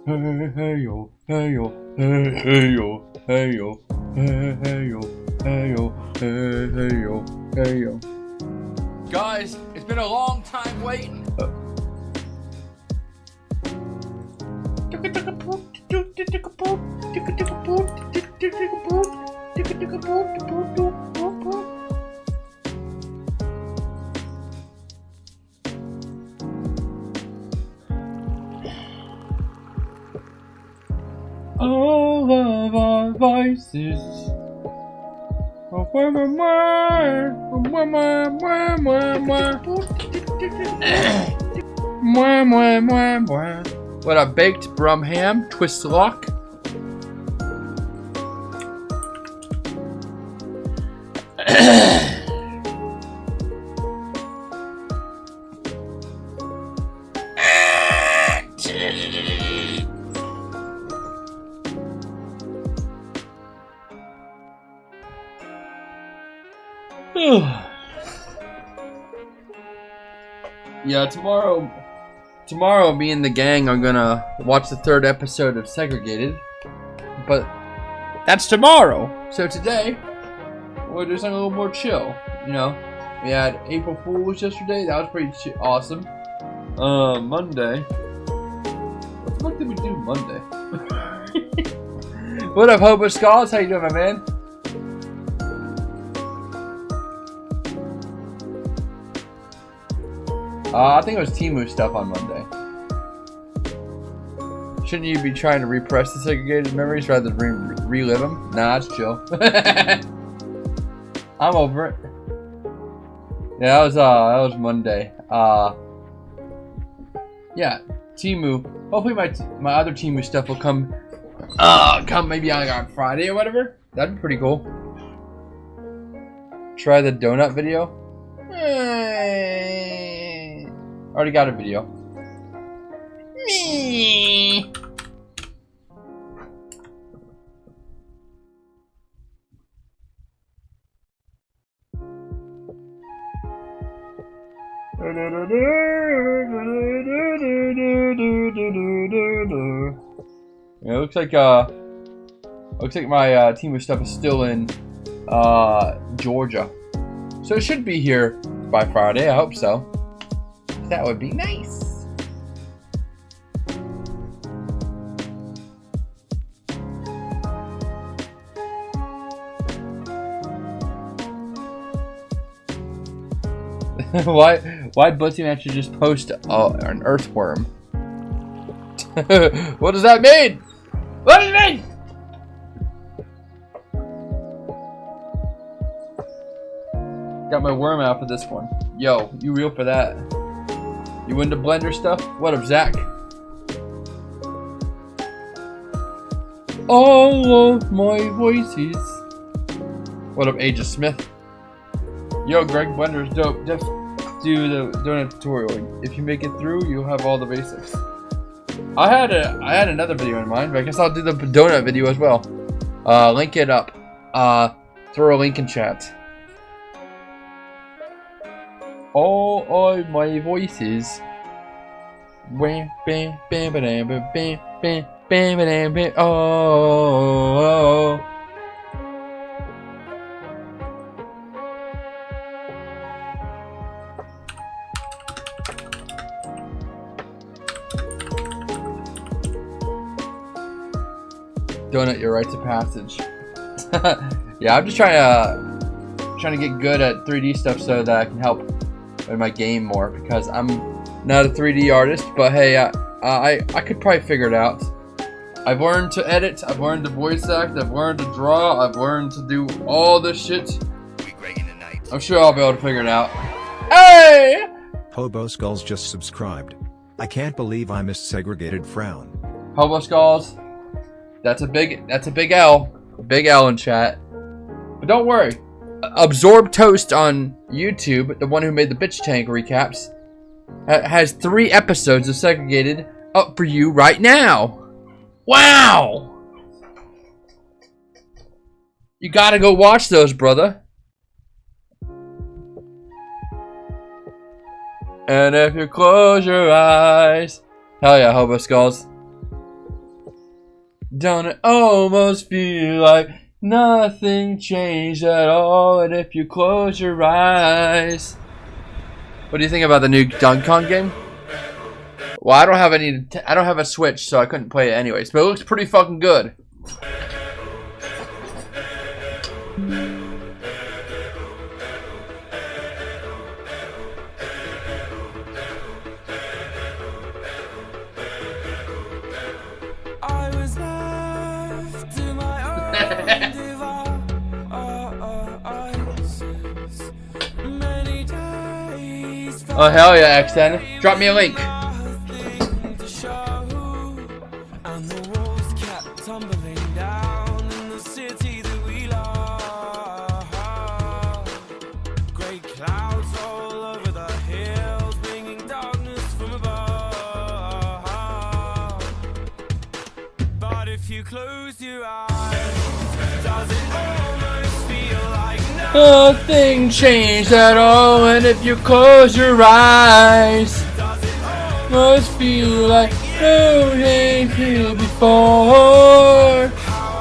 hey, hey, yo, hey, yo, hey, hey, yo, hey, yo, hey, hey, yo, hey, yo, hey, hey, yo, hey, yo. Guys, it's been a long time waiting. All of our voices. What a baked brum ham, twist lock. Yeah, tomorrow me and the gang are gonna watch the 3rd episode of Segregated, but that's tomorrow. So today, we're doing something a little more chill, you know. We had April Fools yesterday, that was pretty awesome. Monday. What the fuck did we do Monday? What up, Hobo Skulls? How you doing, my man? I think it was Temu stuff on Monday. Shouldn't you be trying to repress the segregated memories rather than relive them? Nah, it's chill. I'm over it. Yeah, that was Monday. Yeah, Temu. Hopefully my other Temu stuff will come maybe on Friday or whatever. That'd be pretty cool. Try the donut video. Already got a video. Me. Yeah, it looks like my team of stuff is still in Georgia, so it should be here by Friday. I hope so. That would be nice. Why Blitzy Man should just post an earthworm? What does that mean? What does it mean? Got my worm out for this one. Yo, you real for that? You into Blender stuff? What up, Zach? All of my voices. What up, Aegis Smith? Yo, Greg, Blender's dope. Just do the donut tutorial. If you make it through, you'll have all the basics. I had another video in mind, but I guess I'll do the donut video as well. Link it up. Throw a link in chat. All of my voices. Oh. Donut your rites of passage. Yeah, I'm just trying to get good at 3D stuff so that I can help in my game more, because I'm not a 3D artist, but hey, I could probably figure it out. I've learned to edit, I've learned to voice act, I've learned to draw, I've learned to do all this shit. I'm sure I'll be able to figure it out. Hey! Hobo Skulls just subscribed. I can't believe I missed Segregated frown. Hobo Skulls. That's a big L. Big L in chat. But don't worry. Absorb Toast on YouTube, the one who made the Bitch Tank recaps, has 3 episodes of Segregated up for you right now. Wow! You gotta go watch those, brother. And if you close your eyes... Hell yeah, Hobo Skulls. Don't it almost feel like nothing changed at all? And if you close your eyes, what do you think about the new Donkey Kong game? Well, I don't have I don't have a Switch, so I couldn't play it anyways. But it looks pretty fucking good. Oh hell yeah, XN. Drop me a link. Close your eyes. Does it almost feel like nothing changed at all? And if you close your eyes, must feel like no ain't here before. Am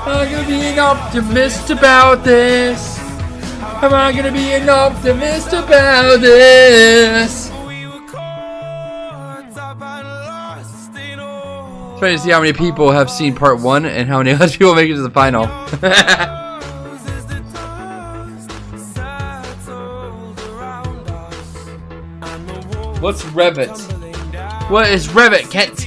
I gonna be an optimist about this? Am I gonna be an optimist about this? It's funny to see how many people have seen part 1 and how many other people make it to the final. What's Revit? What is Revit, Kent?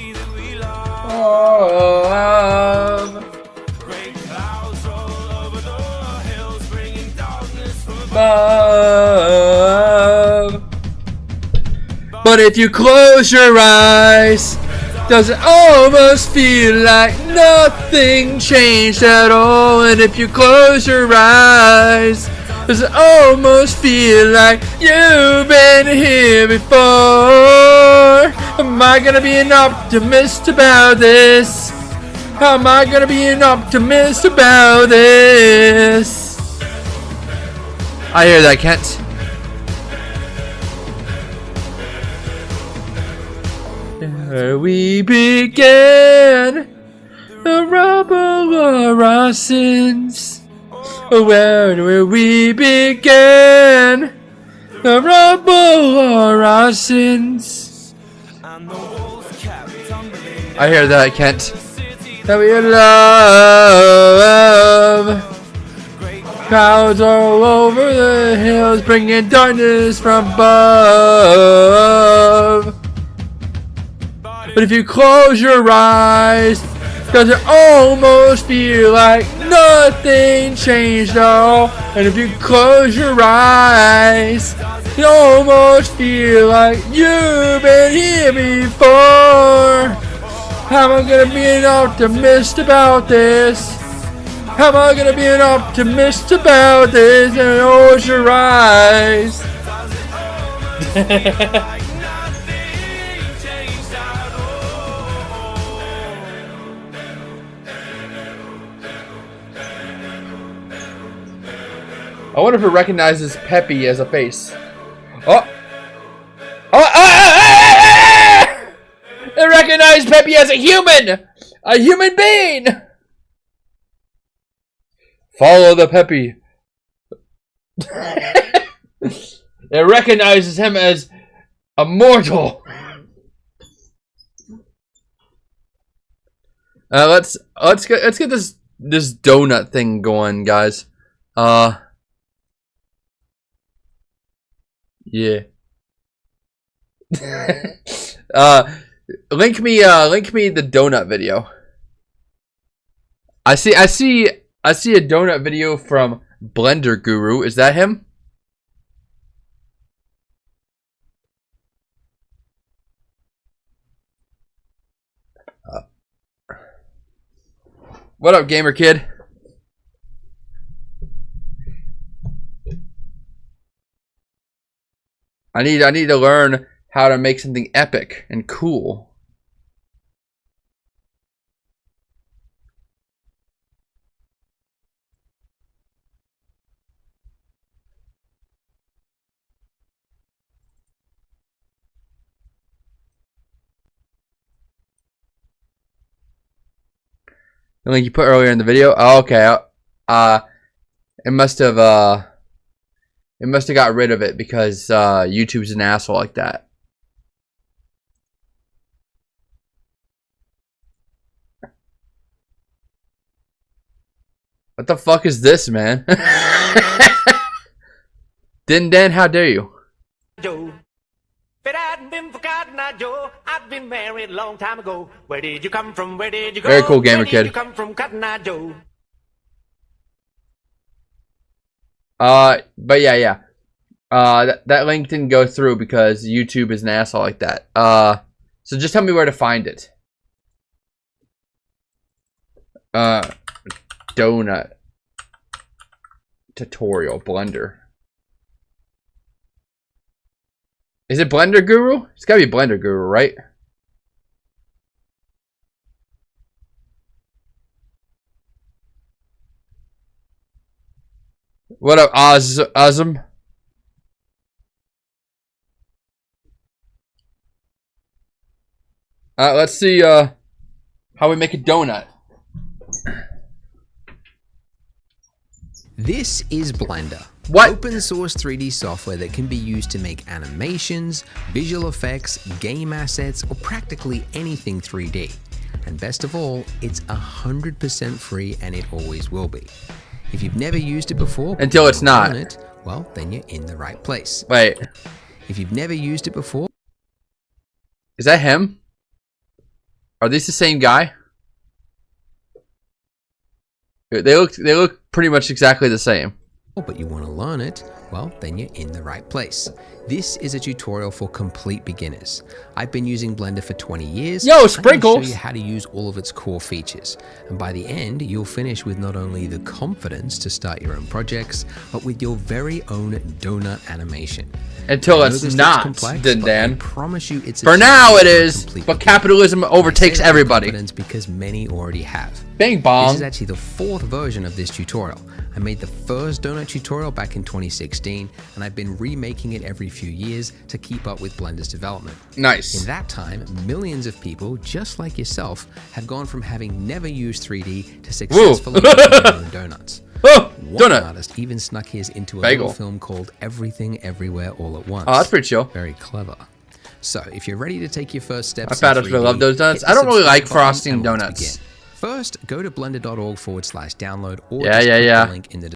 But if you close your eyes, does it almost feel like nothing changed at all? And if you close your eyes, does it almost feel like you've been here before? Am I gonna be an optimist about this? How am I gonna be an optimist about this? I hear that, Kent. There we began the rubble of our sins. Where we began the rubble of our sins. I hear that, Kent. That we love. Clouds all over the hills, bringing darkness from above. But if you close your eyes, does it almost feel like nothing changed at all? And if you close your eyes, you almost feel like you've been here before. How am I gonna be an optimist about this? How am I gonna be an optimist about this? And close your eyes. I wonder if it recognizes Peppy as a face. Oh! It recognized Peppy as a human! A human being! Follow the Peppy. It recognizes him as a mortal. Let's get this donut thing going, guys. Yeah. Link me the donut video. I see a donut video from Blender Guru. Is that him? What up, gamer kid? I need to learn how to make something epic and cool. The link you put earlier in the video. Oh, okay. It must have got rid of it because YouTube's an asshole like that. What the fuck is this, man? Din Dan, how dare you? Joe. If it hadn't been for Cotton Eye Joe, I'd been married a long time ago. Where did you come from? Where did you go? Very cool gamer Where did kid. you come from, Cotton Eye Joe? But yeah. That link didn't go through because YouTube is an asshole like that. So just tell me where to find it. Donut tutorial Blender. Is it Blender Guru? It's gotta be Blender Guru, right? What up, Ozm? Let's see how we make a donut. This is Blender. What? Open source 3D software that can be used to make animations, visual effects, game assets, or practically anything 3D. And best of all, it's 100% free and it always will be. If you've never used it before, but Until you it's wanna not. learn it, well, then you're in the right place. Wait, If you've never used it before, is that him? Are these the same guy? They look pretty much exactly the same. but you want to learn it, well, then you're in the right place. This is a tutorial for complete beginners. I've been using Blender for 20 years. Yo, I'm gonna Sprinkles! show you how to use all of its core features. And by the end, you'll finish with not only the confidence to start your own projects, but with your very own donut animation. Until I know it's this looks not, complex, Din but I Dan. promise you it's For now it achievable is, for complete but beginners. capitalism I say overtakes that with everybody. confidence because many already have. Bang This bong. is actually the 4th version of this tutorial. I made the first donut tutorial back in 2016, and I've been remaking it every few years to keep up with Blender's development. In Nice. that time, millions of people, just like yourself, had gone from having never used 3D to successfully making their own donuts. Oh, One donut. artist even snuck his into a Bagel. little film called Everything Everywhere All at Once. Oh, that's pretty chill. Very clever. So, if you're ready to take your first steps, I found out in I 3D, love those donuts. hit the I don't really subscribe like button frosting and let's donuts. begin. First, go to blender.org/download or Yeah, just yeah, click yeah. the link in the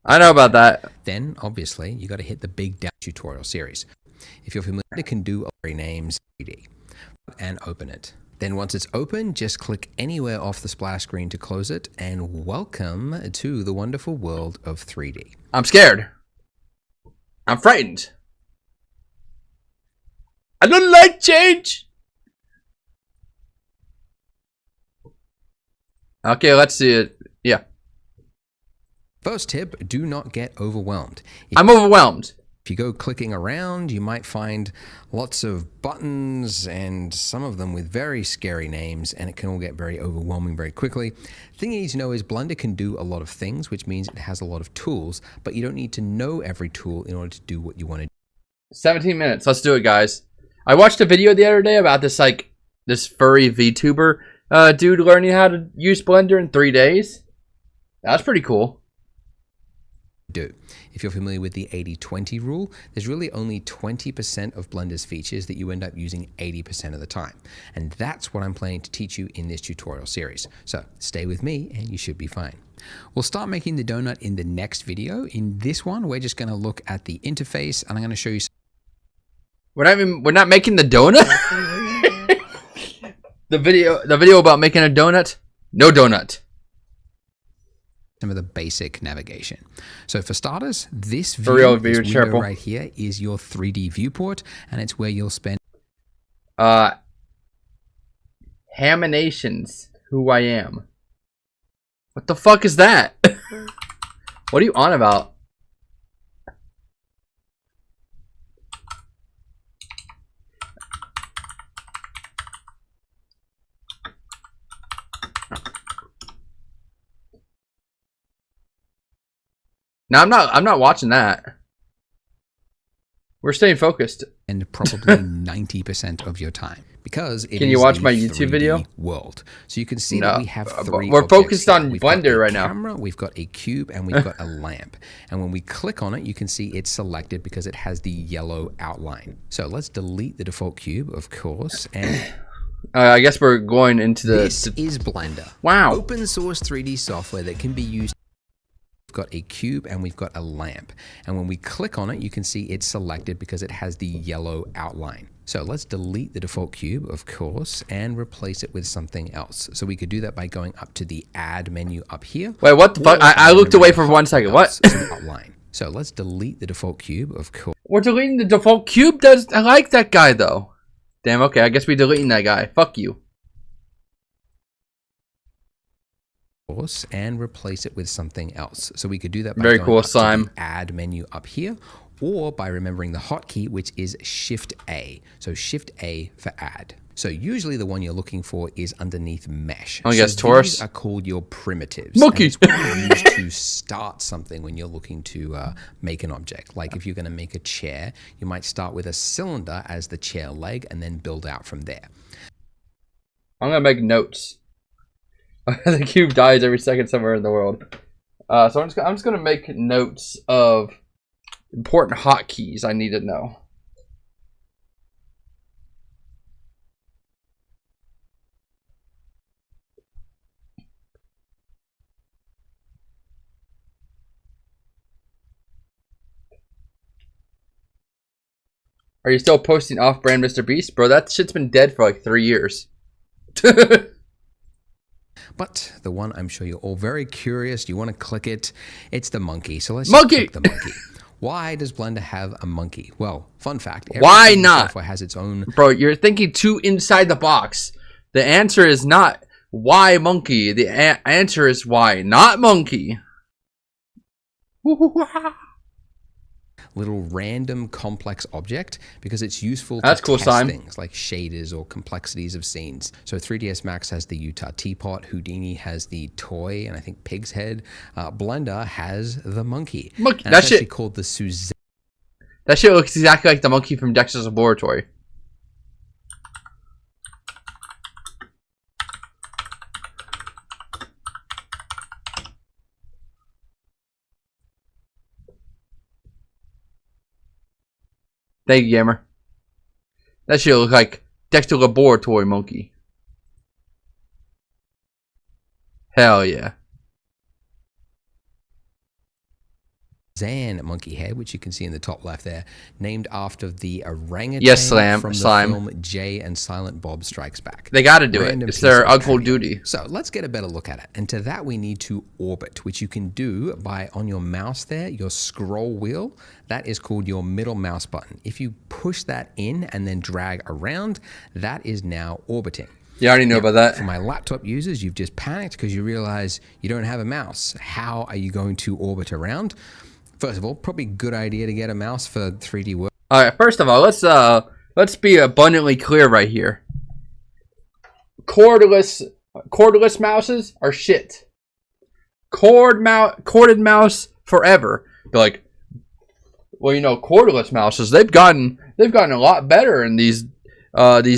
I know about that. Then, obviously, you got to hit the big down tutorial series. If you're familiar, it can do names 3D and open it. Then once it's open, just click anywhere off the splash screen to close it, and welcome to the wonderful world of 3D. I'm scared. I'm frightened. I don't like change. Okay, let's see it. Yeah. First tip, do not get overwhelmed. I'm overwhelmed. If you go clicking around, you might find lots of buttons and some of them with very scary names, and it can all get very overwhelming very quickly. The thing you need to know is Blender can do a lot of things, which means it has a lot of tools, but you don't need to know every tool in order to do what you want to do. 17 minutes. Let's do it, guys. I watched a video the other day about this furry VTuber dude learning how to use Blender in 3 days. That's pretty cool. If you're familiar with the 80-20 rule, there's really only 20% of Blender's features that you end up using 80% of the time. And that's what I'm planning to teach you in this tutorial series. So stay with me and you should be fine. We'll start making the donut in the next video. In this one, we're just going to look at the interface, and I'm going to show you We're not making the donut? the video about making a donut? No donut. some of the basic navigation. So for starters, this For real, view, this be window careful. right here is your 3D viewport, and it's where you'll spend Haminations. Who I am. What the fuck is that? What are you on about? No, I'm not watching that. We're staying focused. And probably 90% of your time, because it Can you is watch the my YouTube 3D video? world. So you can see No, that we have three. we're objects focused here. on We've got Blender a right now. camera, we've got a cube, and we've got a lamp. And when we click on it, you can see it's selected because it has the yellow outline. So let's delete the default cube, of course, and I guess we're going into the. this is Blender. Wow. Open source 3D software that can be used. We've got a cube and we've got a lamp. And when we click on it, you can see it's selected because it has the yellow outline. So let's delete the default cube, of course, and replace it with something else. So we could do that by going up to the add menu up here. Wait, what the fuck? I looked away for 1 second. What? Outline. So let's delete the default cube, of course. We're deleting the default cube? I like that guy, though. Damn, okay, I guess we're deleting that guy. Fuck you. And replace it with something else. So we could do that by Very going cool, up to slime. the add menu up here, or by remembering the hotkey, which is Shift A. So Shift A for add. So usually the one you're looking for is underneath mesh. I guess so Taurus. These are called your primitives. Monkey. And it's what you use to start something when you're looking to make an object. Like if you're going to make a chair, you might start with a cylinder as the chair leg and then build out from there. I'm gonna make notes. The cube dies every second somewhere in the world. So I'm just gonna make notes of important hotkeys I need to know. Are you still posting off-brand Mr. Beast? Bro, that shit's been dead for like 3 years. But the one I'm sure you're all very curious, you want to click it, it's the monkey. So let's Monkey! just click the monkey. Why does Blender have a monkey? Well, fun fact. every Why 3D not? Software has its own. Bro, you're thinking too inside the box. The answer is not why monkey. The answer is why not monkey. Little random complex object because it's useful That's to cool, test Simon. things like shaders or complexities of scenes. So 3ds Max has the Utah teapot, Houdini has the toy, and I think Pig's Head. Blender has the monkey. Monkey. And That it's actually shit. called the Suzanne. That shit looks exactly like the monkey from Dexter's Laboratory. Thank you, Gamer. That shit look like Dexter Laboratory monkey. Hell yeah. Zan monkey head, which you can see in the top left there, named after the orangutan Yes, Slime. from the Slime. film Jay and Silent Bob Strikes Back. They gotta do it. Random It's piece their of Uncle trivia. Duty. So let's get a better look at it. And to that, we need to orbit, which you can do by on your mouse there, your scroll wheel. That is called your middle mouse button. If you push that in and then drag around, that is now orbiting. You already know about that. For my laptop users, you've just panicked because you realize you don't have a mouse. How are you going to orbit around? First of all, probably a good idea to get a mouse for 3D work. Alright, first of all, let's be abundantly clear right here. Cordless mouses are shit. Corded mouse forever. They're like, well, you know, cordless mouses, they've gotten a lot better in these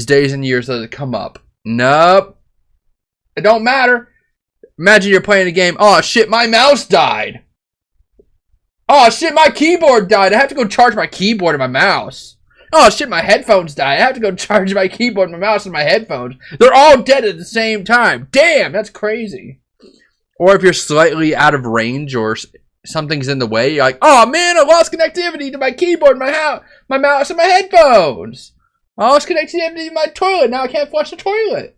days and years that have come up. Nope. It don't matter. Imagine you're playing a game. Oh shit, my mouse died. Oh shit, my keyboard died. I have to go charge my keyboard and my mouse. Oh shit, my headphones died. I have to go charge my keyboard, my mouse, and my headphones. They're all dead at the same time. Damn, that's crazy. Or if you're slightly out of range or something's in the way, you're like, oh man, I lost connectivity to my keyboard, my mouse, and my headphones. I lost connectivity to my toilet. Now I can't flush the toilet.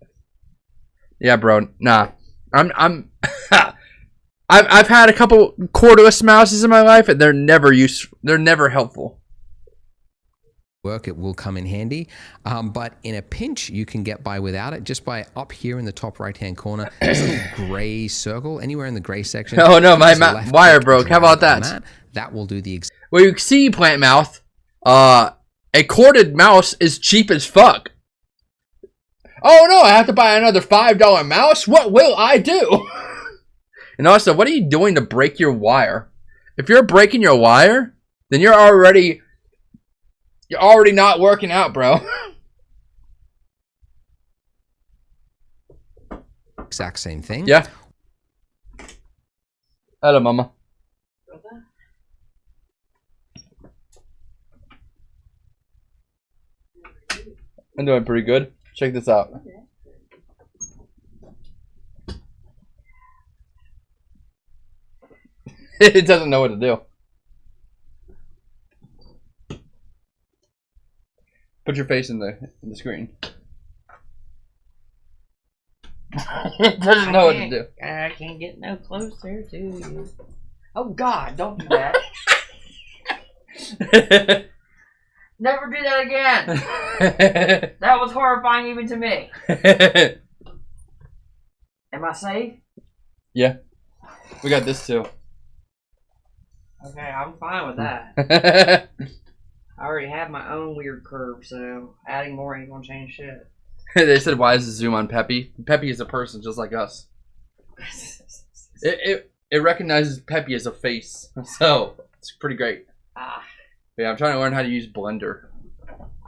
Yeah, bro. Nah. I've had a couple cordless mouses in my life, and they're never helpful. It will come in handy, but in a pinch you can get by without it just by up here in the top right hand corner this little gray circle anywhere in the gray section. Oh no, my There's a left wire click broke. How drag about on that? That will do the exact. Well, you see, Plant Mouth, a corded mouse is cheap as fuck. Oh no, I have to buy another $5 mouse? What will I do? And also, what are you doing to break your wire? If you're breaking your wire, then you're already You're already not working out, bro. Exact same thing. Yeah. Hello, mama. I'm doing pretty good. Check this out. It doesn't know what to do. Put your face in the screen. It doesn't know what to do. I can't get no closer to you. Oh God, don't do that. Never do that again. That was horrifying even to me. Am I safe? Yeah. We got this too. Okay, I'm fine with that. I already have my own weird curve, so adding more ain't gonna change shit. They said, why is the zoom on Peppy? Peppy is a person just like us. It recognizes Peppy as a face. So, it's pretty great. Yeah, I'm trying to learn how to use Blender.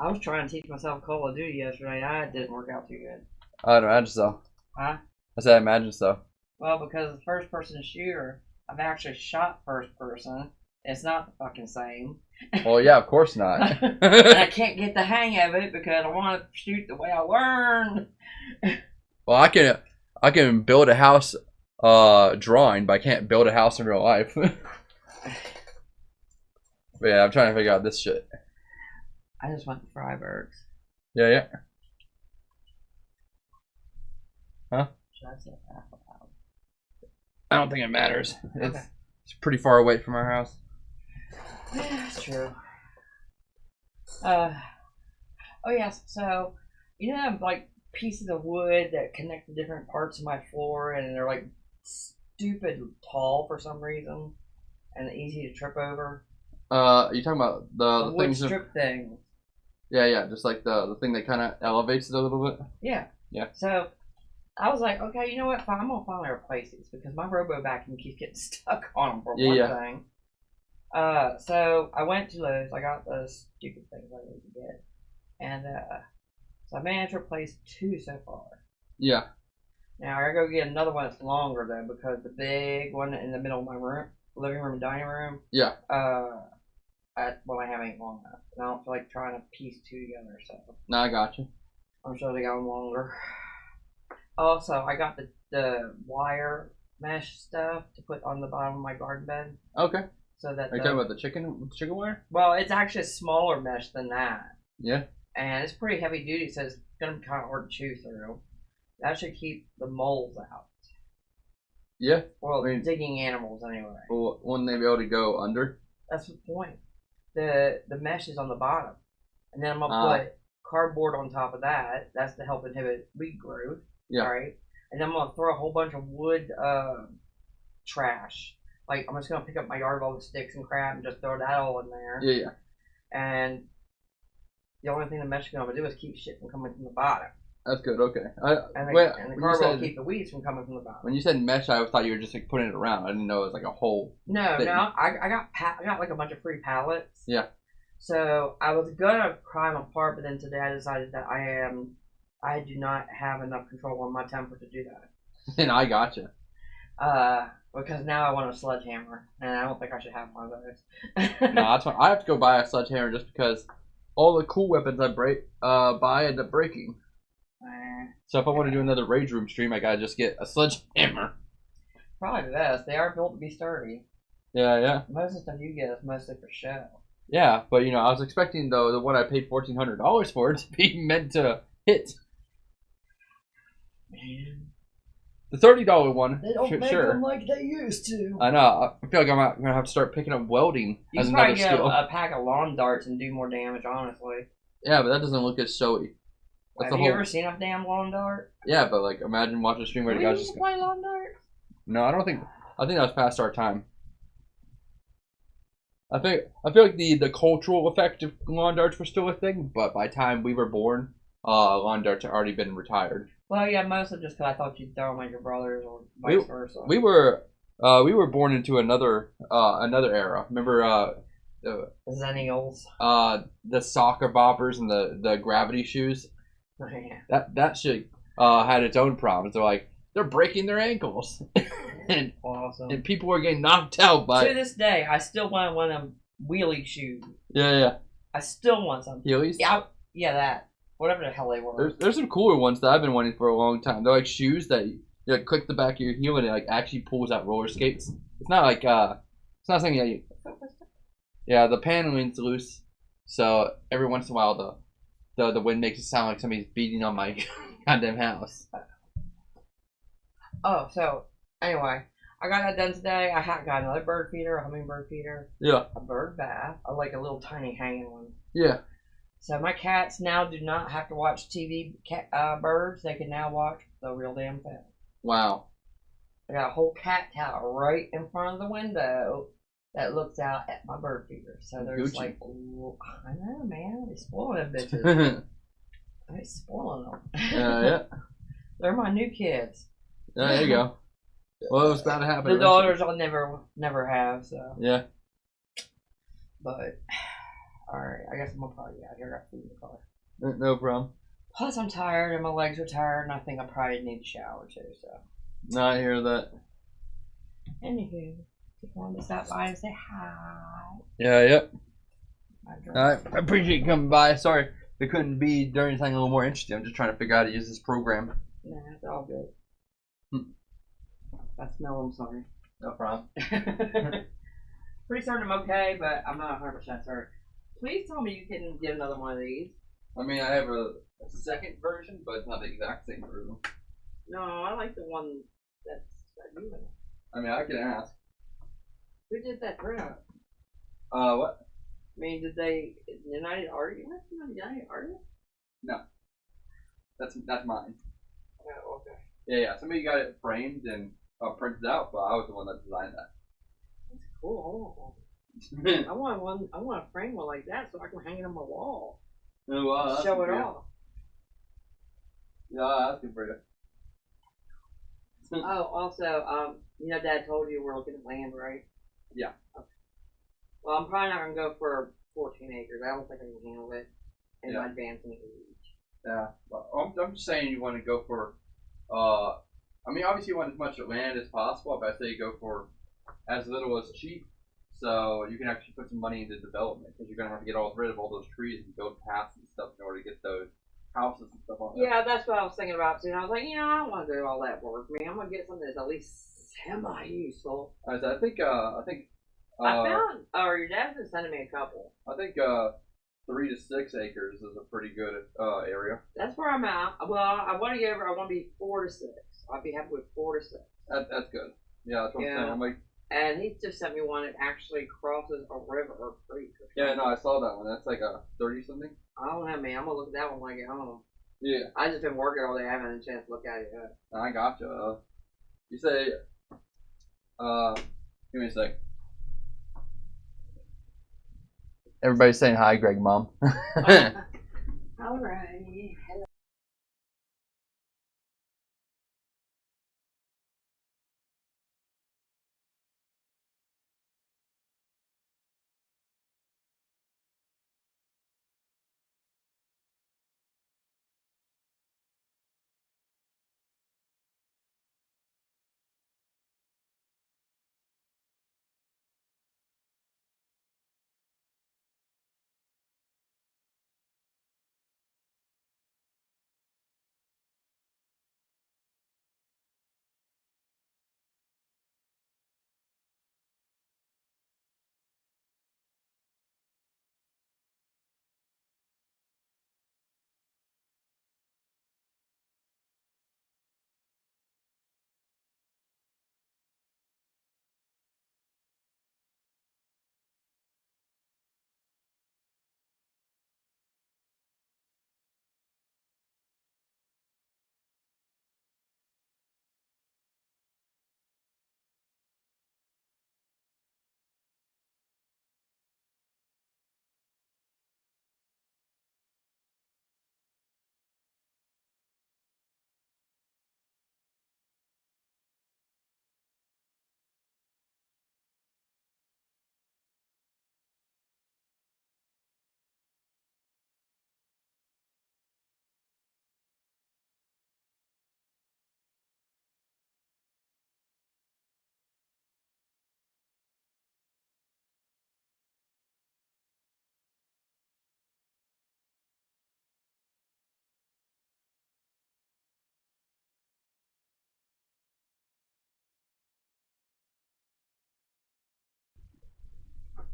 I was trying to teach myself Call of Duty yesterday. That didn't work out too good. I'd imagine so. Huh? I said I imagine so. Well, because the first person shooter, I've actually shot first person. It's not the fucking same. Well, yeah, of course not. And I can't get the hang of it because I want to shoot the way I learned. Well, I can build a house drawing, but I can't build a house in real life. But yeah, I'm trying to figure out this shit. I just went to Freiburg's. Yeah, yeah. Huh? Should I say that out loud? I don't think it matters. Okay. It's pretty far away from our house. Yeah, that's true. Oh yes, so you know, like pieces of wood that connect to different parts of my floor, and they're like stupid tall for some reason, and easy to trip over. You talking about the wood things? strip thing. Yeah, yeah, just like the thing that kind of elevates it a little bit. Yeah. Yeah. So I was like, okay, you know what? Fine, I'm gonna finally replace these because my robo vacuum keeps getting stuck on them for one thing. So I went to Lowe's. I got those stupid things I need to get, and so I managed to replace 2 so far. Yeah. Now I gotta go get another one that's longer though because the big one in the middle of my room, living room, and dining room. Yeah. Well, I have ain't long enough, and I don't feel like trying to piece 2 together. So. No, I got you. I'm sure they got them longer. Also, I got the wire mesh stuff to put on the bottom of my garden bed. Okay. So that Are you talking about the chicken wire? Well, it's actually a smaller mesh than that. Yeah. And it's pretty heavy duty, so it's going to be kind of hard to chew through. That should keep the moles out. Yeah. Well, I mean, digging animals anyway. Well, wouldn't they be able to go under? That's the point. The mesh is on the bottom. And then I'm going to put cardboard on top of that. That's to help inhibit weed growth. Yeah. Right? And then I'm going to throw a whole bunch of wood trash. Like, I'm just going to pick up my yard all the sticks and crap and just throw that all in there. Yeah, yeah. And the only thing the mesh is going to do is keep shit from coming from the bottom. That's good, okay. And the cardboard will keep the weeds from coming from the bottom. When you said mesh, I thought you were just like putting it around. I didn't know it was like a whole No, thing. I got like a bunch of free pallets. Yeah. So I was gonna pry them apart, but then today I decided that I do not have enough control on my temper to do that. And I gotcha. Because now I want a sledgehammer, and I don't think I should have one of those. No, that's fine. I have to go buy a sledgehammer just because all the cool weapons I buy end up breaking. So if I want to do another Rage Room stream, I gotta just get a sledgehammer. Probably the best. They are built to be sturdy. Yeah, yeah. Most of the stuff you get is mostly for show. Yeah, but you know, I was expecting though the one I paid $1,400 for to be meant to hit. Man. The $30 one, They don't make sure. them like they used to. I know. I feel like I'm gonna have to start picking up welding You as can another probably get skill. a pack of lawn darts and do more damage, honestly. Yeah, but that doesn't look as showy. That's Have you ever seen a damn lawn dart? Yeah, but like, imagine watching a stream where the guys just. play lawn darts? No, I don't think. I think that was past our time. I feel like the cultural effect of lawn darts were still a thing, but by the time we were born, lawn darts had already been retired. Well, yeah, mostly just because I thought you'd throw them at your brothers or vice versa. We were born into another era. Remember, the Zennials. the soccer boppers and the gravity shoes. Oh, yeah. That shit had its own problems. They're breaking their ankles, and Awesome. and people were getting knocked out by To this day, I still want one of them wheelie shoes. yeah. I still want some. Heelys. Yeah, that. Whatever the hell they were. There's some cooler ones that I've been wanting for a long time. They're like shoes that you like click the back of your heel and it like actually pulls out roller skates. It's not like it's not something that you. Yeah, the paneling's loose, so every once in a while the wind makes it sound like somebody's beating on my goddamn house. Oh, so anyway, I got that done today. I got another bird feeder, a hummingbird feeder, Yeah, a bird bath. I like a little tiny hanging one. yeah. So my cats now do not have to watch TV birds. They can now watch the real damn thing. Wow. I got a whole cat tower right in front of the window that looks out at my bird feeder. So they're just Gucci. like, "Ooh, I know, man. They spoiling them bitches. They spoiling them. Yeah. They're my new kids. There you go. Well, it was bound to happen. The daughters I'll never have. So, Yeah. but all right. I guess I'm gonna probably get out here. I got food in the car. No problem. Plus, I'm tired and my legs are tired, and I think I probably need a shower too. So, No, I hear that. anywho, just wanted to stop by and say hi. Yeah, yep. My I drink. appreciate you coming by. Sorry we couldn't be during something a little more interesting. I'm just trying to figure out how to use this program. Nah, it's all good. Hmm. I smell them, sorry. No problem. Pretty certain I'm okay, but I'm not 100% certain. Please tell me you can get another one of these. I mean, I have a second version, but it's not the exact same version. No, I like the one that's got you in it. I mean, I can ask. Who did that print? What? I mean, did they United Argument? United Argument? That's mine. Oh, okay. Yeah. Somebody got it framed and printed out, but I was the one that designed that. That's cool. I want one. I want to frame one like that so I can hang it on my wall. Oh, that's Show it good. off. Yeah, that's good for you. Oh, also, Dad told you we're looking at land, right? Yeah. Okay. Well, I'm probably not gonna go for 14 acres. I don't think I can handle it in my advancing age. Yeah. Well, I'm just saying you want to go for, I mean, obviously you want as much land as possible, but I say you go for as little as cheap, so you can actually put some money into development, because you're going to have to get rid of all those trees and build paths and stuff in order to get those houses and stuff on there. Yeah, that's what I was thinking about too. And I was like, I don't want to do all that work, man. I'm gonna get something that's at least semi-useful. I think I found, or your dad's been sending me a couple. I think 3 to 6 acres is a pretty good area. That's where I'm at. Well, I want to get over. I want to be 4 to 6. I'd be happy with 4 to 6. That's good. Yeah, that's what I'm saying. I'm like, And he just sent me one that actually crosses a river or creek. Or yeah, something. no, I saw that one. That's like a 30 something. I don't know, man. I'm gonna look at that one when I get home. Yeah, I just been working all day. I haven't had a chance to look at it yet. I gotcha. You say, give me a sec. Everybody's saying hi, Greg, Mom. Alrighty.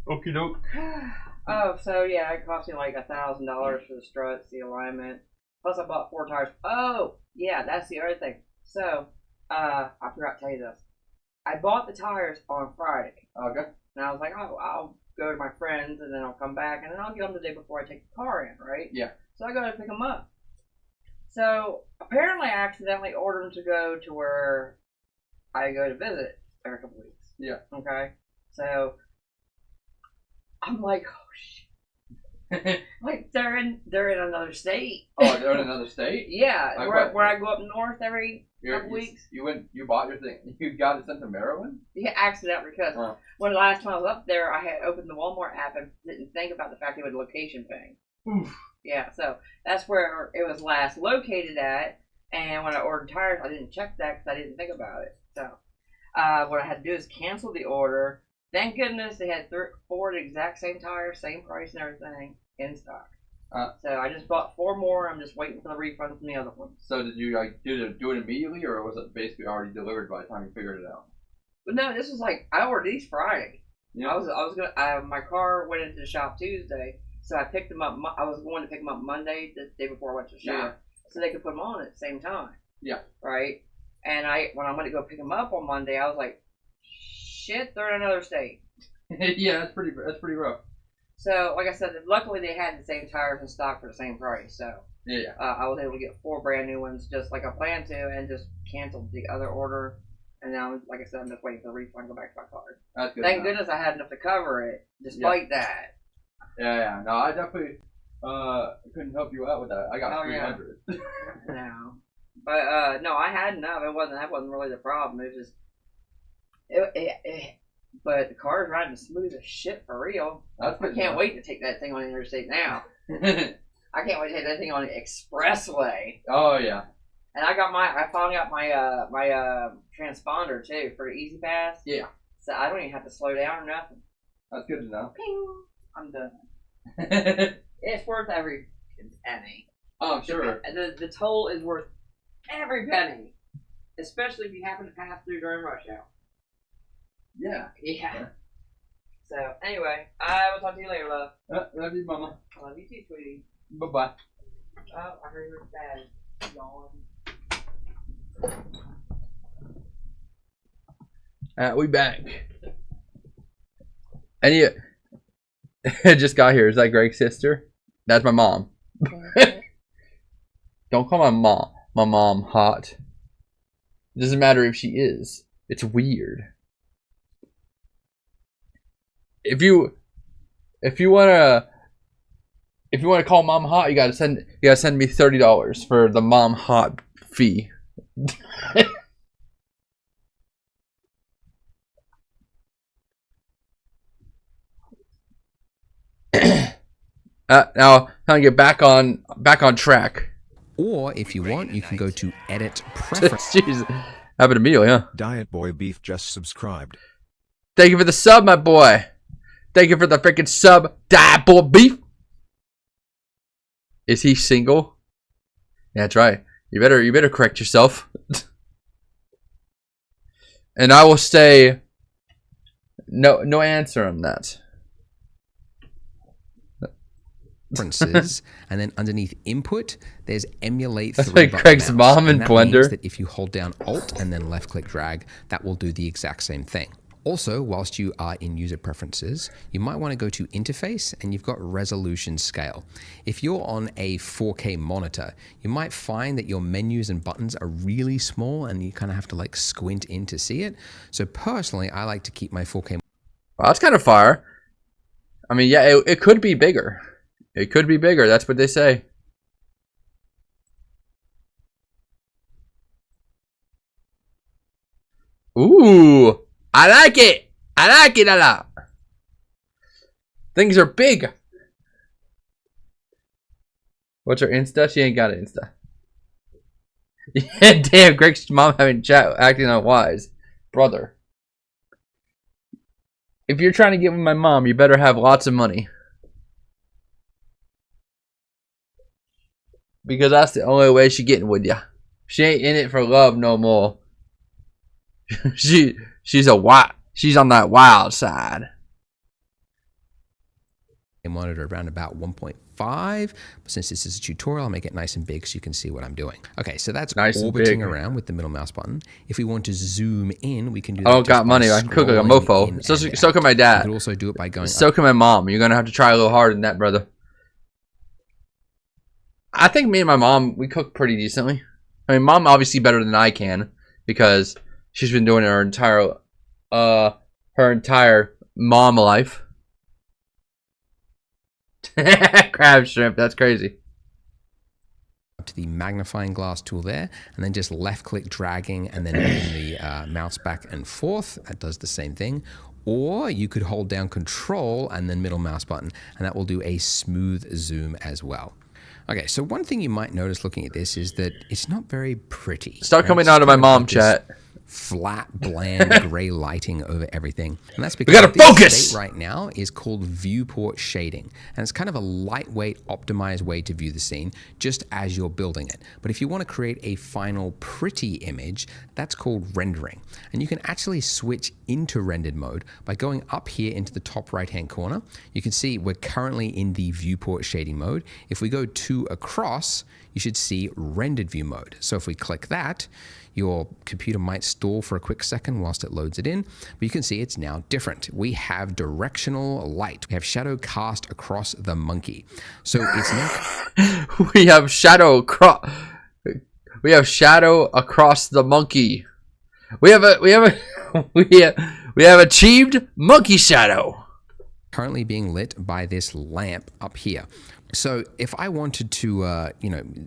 Okie doke. Oh, so yeah, it cost me like $1,000 for the struts, the alignment. Plus, I bought 4 tires. Oh, yeah, that's the other thing. So, I forgot to tell you this. I bought the tires on Friday. Okay. And I was like, oh, I'll go to my friends and then I'll come back and then I'll get them the day before I take the car in, right? Yeah. So I go to pick them up. So apparently I accidentally ordered them to go to where I go to visit every couple weeks. Yeah. Okay. So I'm like, oh shit. Like they're in another state. Oh, they're in another state? Yeah, Like where, what? where I go up north every couple weeks. You bought your thing. You got it sent to Maryland? Yeah, accidentally because Oh. when the last time I was up there, I had opened the Walmart app and didn't think about the fact it would location ping. Oof. Yeah, so that's where it was last located at. And when I ordered tires, I didn't check that because I didn't think about it. So what I had to do is cancel the order. Thank goodness they had 4 the exact same tires, same price and everything in stock. So I just bought 4 more. I'm just waiting for the refund from the other ones. So did you like do it immediately, or was it basically already delivered by the time you figured it out? But no, this was like I ordered these Friday. Yeah. I was gonna. My car went into the shop Tuesday, so I picked them up. I was going to pick them up Monday, the day before I went to the shop, so they could put them on at the same time. Yeah. Right. And when I went to go pick them up on Monday, I was like, shit, they're in another state. Yeah, that's pretty rough. So, like I said, luckily they had the same tires in stock for the same price. So Yeah. I was able to get 4 brand new ones, just like I planned to, and just canceled the other order. And now, like I said, I'm just waiting for the refund to go back to my card. That's good. Thank goodness I had enough to cover it, despite that. Yeah. No, I definitely couldn't help you out with that. I got 300. No, but no, I had enough. That wasn't really the problem. It was just but the car's riding smooth as shit for real. That's I can't wait to take that thing on the interstate now. I can't wait to take that thing on the expressway. Oh yeah. And I finally got my transponder too for the Easy Pass. Yeah. So I don't even have to slow down or nothing. That's good to know. Ping! I'm done. It's worth every penny. Oh, sure. The toll is worth every penny, especially if you happen to pass through during rush hour. Yeah. Yeah. So anyway, I will talk to you later, love. Love you, Mama. I love you too, sweetie. Bye-bye. Oh, I heard your dad yawn. We back. And you just got here. Is that Greg's sister? That's my mom. Don't call my mom hot. It doesn't matter if she is. It's weird. If you wanna call mom hot, you gotta send me $30 for the mom hot fee. Now time to get back on track. Or if you want, you can go to Edit Preferences. Jeez, happened immediately, huh? Diet Boy Beef just subscribed. Thank you for the sub, my boy. Thank you for the freaking sub, Diet Boy Beef. Is he single? Yeah, that's right. You better correct yourself. And I will say no answer on that. Preferences, and then underneath input, there's emulate. That's 3 like button Craig's mouse. mom in And that Blender. means that if you hold down Alt and then left click drag, that will do the exact same thing. Also, whilst you are in user preferences, you might want to go to interface and you've got resolution scale. If you're on a 4K monitor, you might find that your menus and buttons are really small and you kind of have to like squint in to see it. So personally, I like to keep my 4K. Well, that's kind of fire. I mean, yeah, it could be bigger. It could be bigger. That's what they say. Ooh, I like it. I like it a lot. Things are big. What's her Insta? She ain't got an Insta. Yeah, damn, Greg's mom having chat, acting unwise. Brother. If you're trying to get with my mom, you better have lots of money. Because that's the only way she getting with ya. She ain't in it for love no more. she's on that wild side. monitor around about 1.5. But since this is a tutorial, I'll make it nice and big so you can see what I'm doing. Okay, so that's Nice and orbiting big. around with the middle mouse button. If we want to zoom in, we can do that. I don't got just by money. I can cook like a scrolling mofo. in So, and so out. can my You dad. could also do it by going So up. can my mom. You're gonna have to try a little harder than that, brother. I think me and my mom, we cook pretty decently. I mean, mom obviously better than I can because she's been doing it her entire mom life. Crab shrimp, that's crazy. To the magnifying glass tool there, and then just left click dragging and then moving the mouse back and forth. That does the same thing. Or you could hold down control and then middle mouse button, and that will do a smooth zoom as well. Okay, so one thing you might notice looking at this is that it's not very pretty. Start right? coming It's out of my kind mom like this chat. Flat, bland, gray lighting over everything. And that's because gotta this focus! state right now is called viewport shading. And it's kind of a lightweight, optimized way to view the scene just as you're building it. But if you want to create a final pretty image, that's called rendering. And you can actually switch into rendered mode by going up here into the top right-hand corner. You can see we're currently in the viewport shading mode. If we go 2 across, you should see rendered view mode. So if we click that, your computer might stall for a quick second whilst it loads it in, but you can see it's now different. We have directional light. We have shadow cast across the monkey. So it's not... We have shadow across the monkey. We have achieved monkey shadow. currently being lit by this lamp up here. So if I wanted to,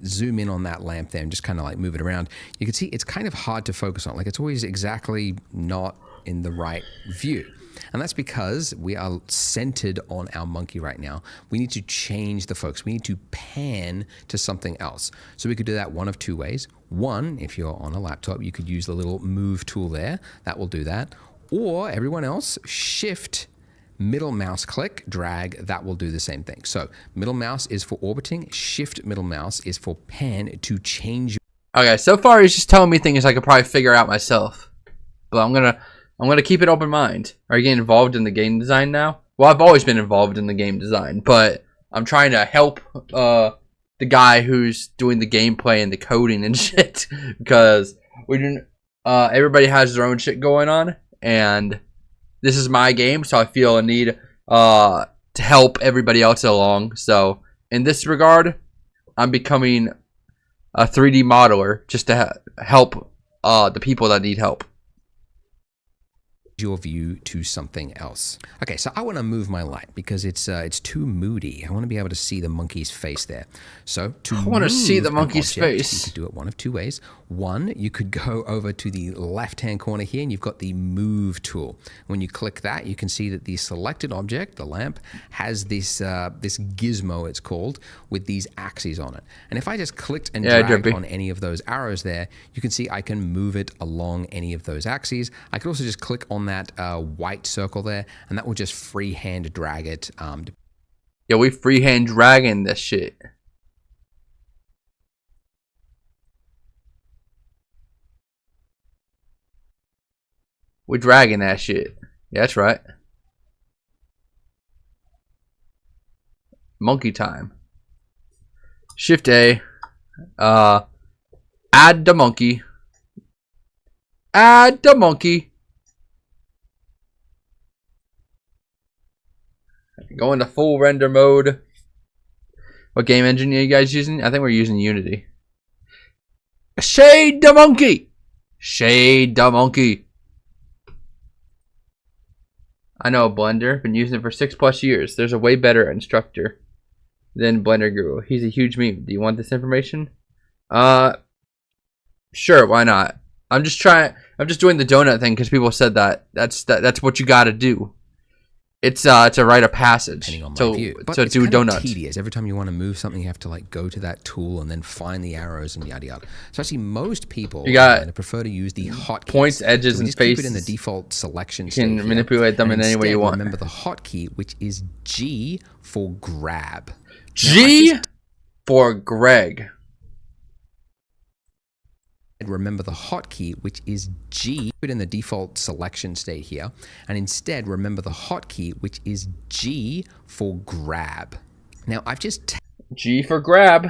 zoom in on that lamp there and just kind of like move it around, you can see it's kind of hard to focus on. Like it's always exactly not in the right view. And that's because we are centered on our monkey right now. We need to change the focus. We need to pan to something else. So we could do that one of 2 ways. One, if you're on a laptop, you could use the little move tool there. That will do that. Or everyone else, shift middle mouse click, drag, that will do the same thing. So middle mouse is for orbiting, shift middle mouse is for pan to change. Okay, so far he's just telling me things I could probably figure out myself. But I'm gonna keep an open mind. Are you getting involved in the game design now? Well, I've always been involved in the game design, but I'm trying to help the guy who's doing the gameplay and the coding and shit because everybody has their own shit going on, and this is my game, so I feel a need to help everybody else along. So in this regard, I'm becoming a 3D modeler just to help the people that need help. Your view to something else. Okay, so I want to move my light because it's too moody. I want to be able to see the monkey's face there. So I want to see the monkey's face. You could do it one of 2 ways. One, you could go over to the left-hand corner here and you've got the move tool. When you click that, you can see that the selected object, the lamp, has this this gizmo, it's called, with these axes on it. And if I just clicked and dragged on any of those arrows there, you can see I can move it along any of those axes. I could also just click on that white circle there, and that will just freehand drag it. Yeah, we freehand dragging this shit. We're dragging that shit. Yeah, that's right. Monkey time. Shift A. Add the monkey. Add the monkey. Go into full render mode. What game engine are you guys using? I think we're using Unity. Shade the monkey. Shade the monkey. I know a Blender. Been using it for 6+ years. There's a way better instructor than Blender Guru. He's a huge meme. Do you want this information? Sure. Why not? I'm just doing the donut thing because people said that. That's what you got to do. It's a rite of passage to do donuts. Tedious. Every time you want to move something, you have to like go to that tool and then find the arrows and yada yada. So actually, most people prefer to use the hotkeys. Points, edges, and faces. Keep it in the default selection. You can manipulate them in any way you want. Remember the hotkey, which is G for grab. G for Greg. remember the hotkey, which is G. Put in the default selection state here. And instead, remember the hotkey, which is G for grab. Now, I've just G for grab.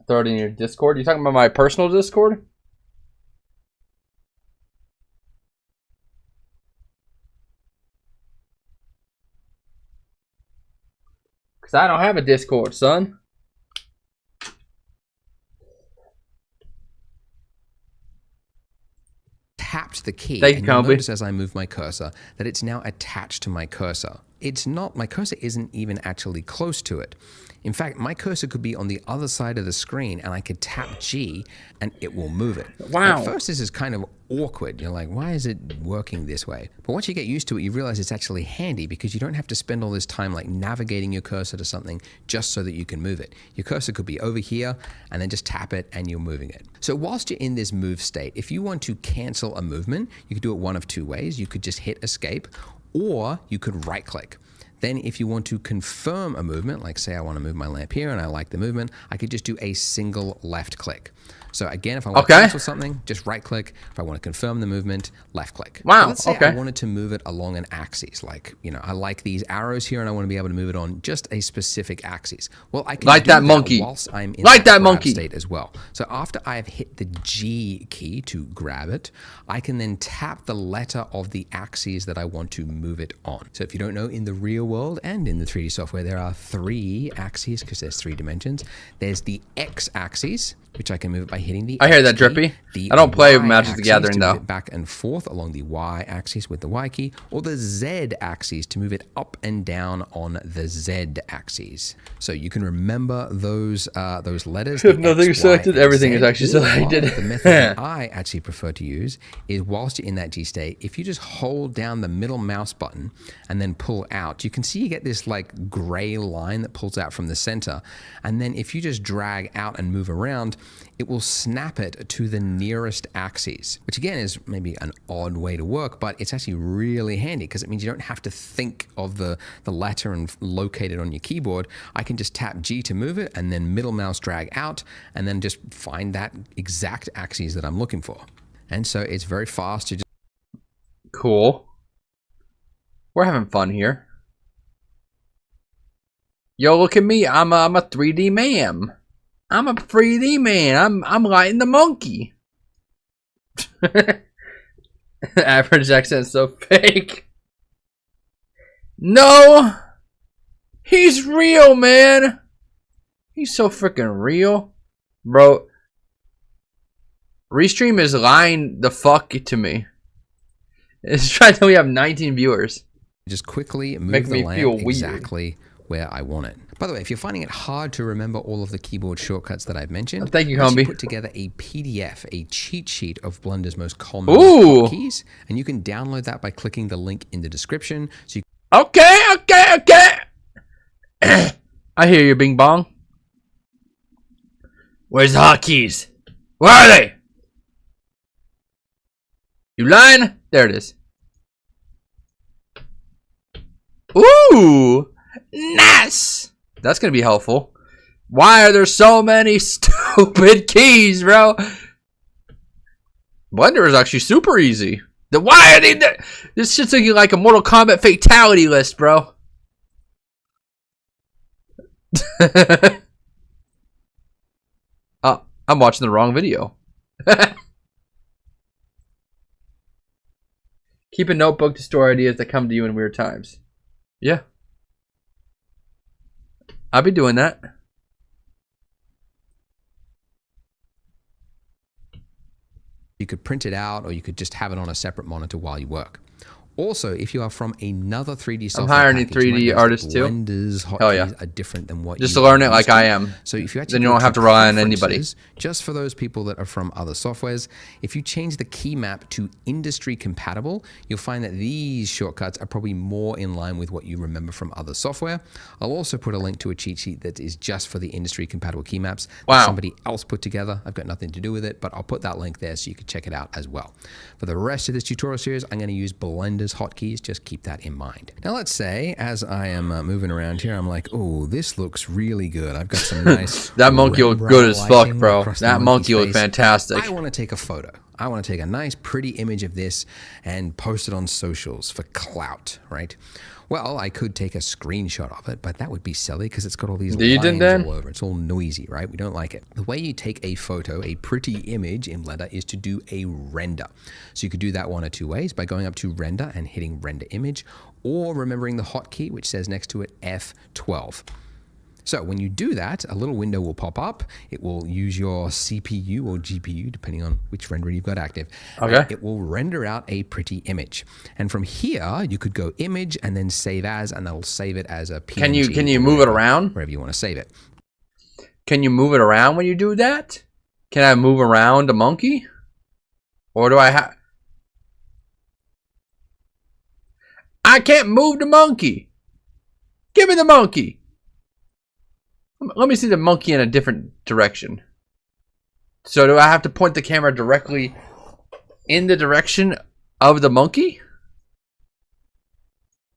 Throw it in your Discord. You talking about my personal Discord? Because I don't have a Discord, son. tapped the key. Thank you, and you'll Comby. notice as I move my cursor that it's now attached to my cursor. It's not, my cursor isn't even actually close to it. In fact, my cursor could be on the other side of the screen and I could tap G and it will move it. Wow. At first, this is kind of awkward. You're like, why is it working this way? But once you get used to it, you realize it's actually handy because you don't have to spend all this time like navigating your cursor to something just so that you can move it. Your cursor could be over here and then just tap it and you're moving it. So whilst you're in this move state, if you want to cancel a movement, you could do it one of two ways. You could just hit escape or you could right click. Then if you want to confirm a movement, like say I want to move my lamp here and I like the movement, I could just do a single left click. So again, if I want to cancel something, just right click. If I want to confirm the movement, left click. Wow, So let's say I wanted to move it along an axis. Like, you know, I like these arrows here and I want to be able to move it on just a specific axis. Well, I can like do that monkey. whilst I'm in like that grab monkey state as well. So after I have hit the G key to grab it, I can then tap the letter of the axes that I want to move it on. So if you don't know, in the real world and in the 3D software, there are 3 axes because there's 3 dimensions. There's the X axis, which I can move it by hitting the I hear X that, key. Drippy. The I don't play Y Magic the axis Gathering, to move though. it back and forth along the Y axis with the Y key, or the Z axis to move it up and down on the Z axis. So you can remember those letters. If the nothing X, is Y, selected, and everything is Z. actually selected. The method that I actually prefer to use is whilst you're in that G state, if you just hold down the middle mouse button and then pull out, you can see you get this like gray line that pulls out from the center. And then if you just drag out and move around, it will snap it to the nearest axes, which again is maybe an odd way to work, but it's actually really handy because it means you don't have to think of the letter and locate it on your keyboard. I can just tap G to move it and then middle mouse drag out and then just find that exact axes that I'm looking for. And so it's very fast to just Cool. We're having fun here. Yo, look at me. I'm a 3D man. I'm a 3D man. I'm lighting the monkey. Average accent's so fake. No. He's real, man. He's so freaking real. Bro. Restream is lying the fuck to me. It's trying to tell me I have 19 viewers. just quickly move Make the me feel lamp weird. exactly where I want it. By the way, if you're finding it hard to remember all of the keyboard shortcuts that I've mentioned, Thank you, I actually Comby. put together a PDF, a cheat sheet of Blunder's most common Ooh. keys, and you can download that by clicking the link in the description. So you Okay. I hear you, Bing Bong. Where's the hotkeys? Where are they? You lying? There it is. Ooh, nice. That's gonna be helpful. Why are there so many stupid keys, bro? Blender is actually super easy. Why are they there? This shit's looking like a Mortal Kombat fatality list, bro. Oh, I'm watching the wrong video. Keep a notebook to store ideas that come to you in weird times. Yeah. I'll be doing that. could print it out, or you could just have it on a separate monitor while you work. Also, if you are from another 3D software hiring a package, you might 3D notice artist that too. Blender's Hell yeah. hotkeys are different than what Just you to learn it are like used to. I am. So if you actually Then you go don't to have to rely on anybody. preferences, just for those people that are from other softwares, if you change the key map to industry compatible, you'll find that these shortcuts are probably more in line with what you remember from other software. I'll also put a link to a cheat sheet that is just for the industry compatible key maps that Wow. somebody else put together. I've got nothing to do with it, but I'll put that link there so you can check it out as well. For the rest of this tutorial series, I'm going to use Blender's those hotkeys, just keep that in mind. Now let's say, as I am moving around here, I'm like, oh, this looks really good. I've got some nice... That monkey looked good as fuck, bro. That monkey looked fantastic. I want to take a photo. I want to take a nice, pretty image of this and post it on socials for clout, right? Well, I could take a screenshot of it, but that would be silly because it's got all these lines all over. It's all noisy, right? We don't like it. The way you take a photo, a pretty image in Blender, is to do a render. So you could do that one of two ways, by going up to render and hitting render image, or remembering the hotkey, which says next to it F12. So when you do that, a little window will pop up. It will use your CPU or GPU, depending on which renderer you've got active. Okay. It will render out a pretty image. And from here, you could go image and then save as, and that'll save it as a PNG. Can you move it around? Wherever you want to save it. Can you move it around when you do that? Can I move around the monkey? Or do I have... I can't move the monkey. Give me the monkey. Let me see the monkey in a different direction. So do I have to point the camera directly in the direction of the monkey?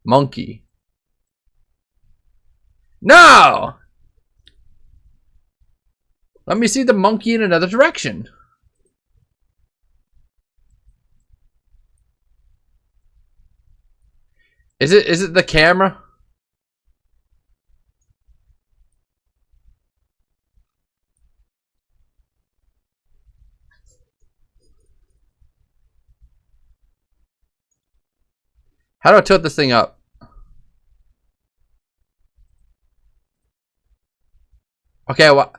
Monkey. No! Let me see the monkey in another direction. Is it the camera? How do I tilt this thing up? Okay, well,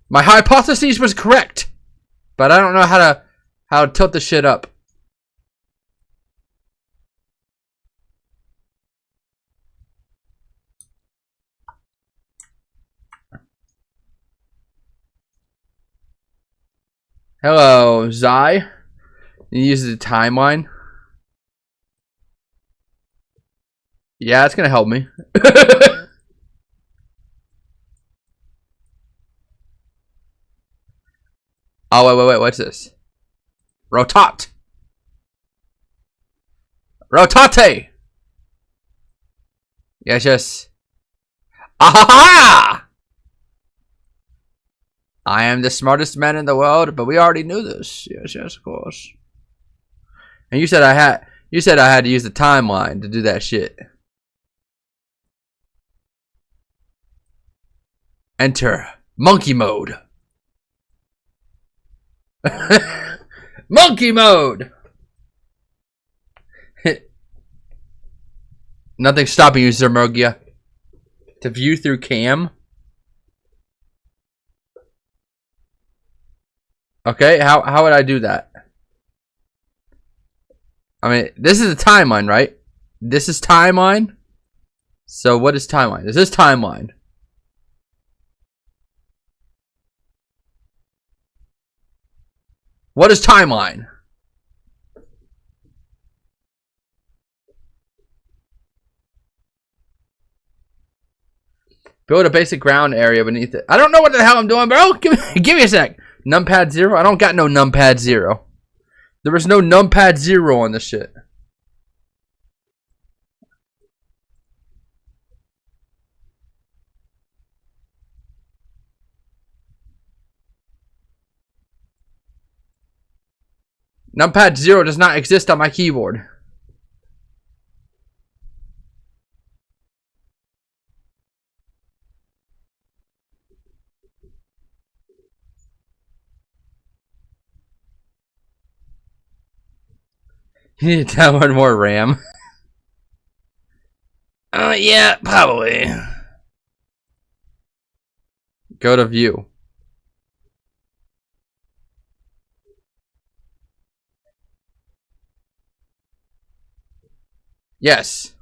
my hypothesis was correct, but I don't know how to tilt this shit up. Hello, Zai. You use the timeline. Yeah, it's gonna help me. Oh, wait, what's this? Rotate! Rotate! Yes. Aha! I am the smartest man in the world, but we already knew this. Yes, of course. And you said I had to use the timeline to do that shit. Enter monkey mode. Monkey mode. Nothing stopping you, Zermergia. To view through cam. Okay, how would I do that? I mean, this is a timeline, right? This is timeline. So what is timeline? This is timeline. What is timeline? Build a basic ground area beneath it. I don't know what the hell I'm doing, bro. Give me a sec. Numpad 0? I don't got no numpad 0. There was no numpad 0 on this shit. Numpad 0 does not exist on my keyboard. You need to download more RAM. Yeah, probably. Go to view. Yes.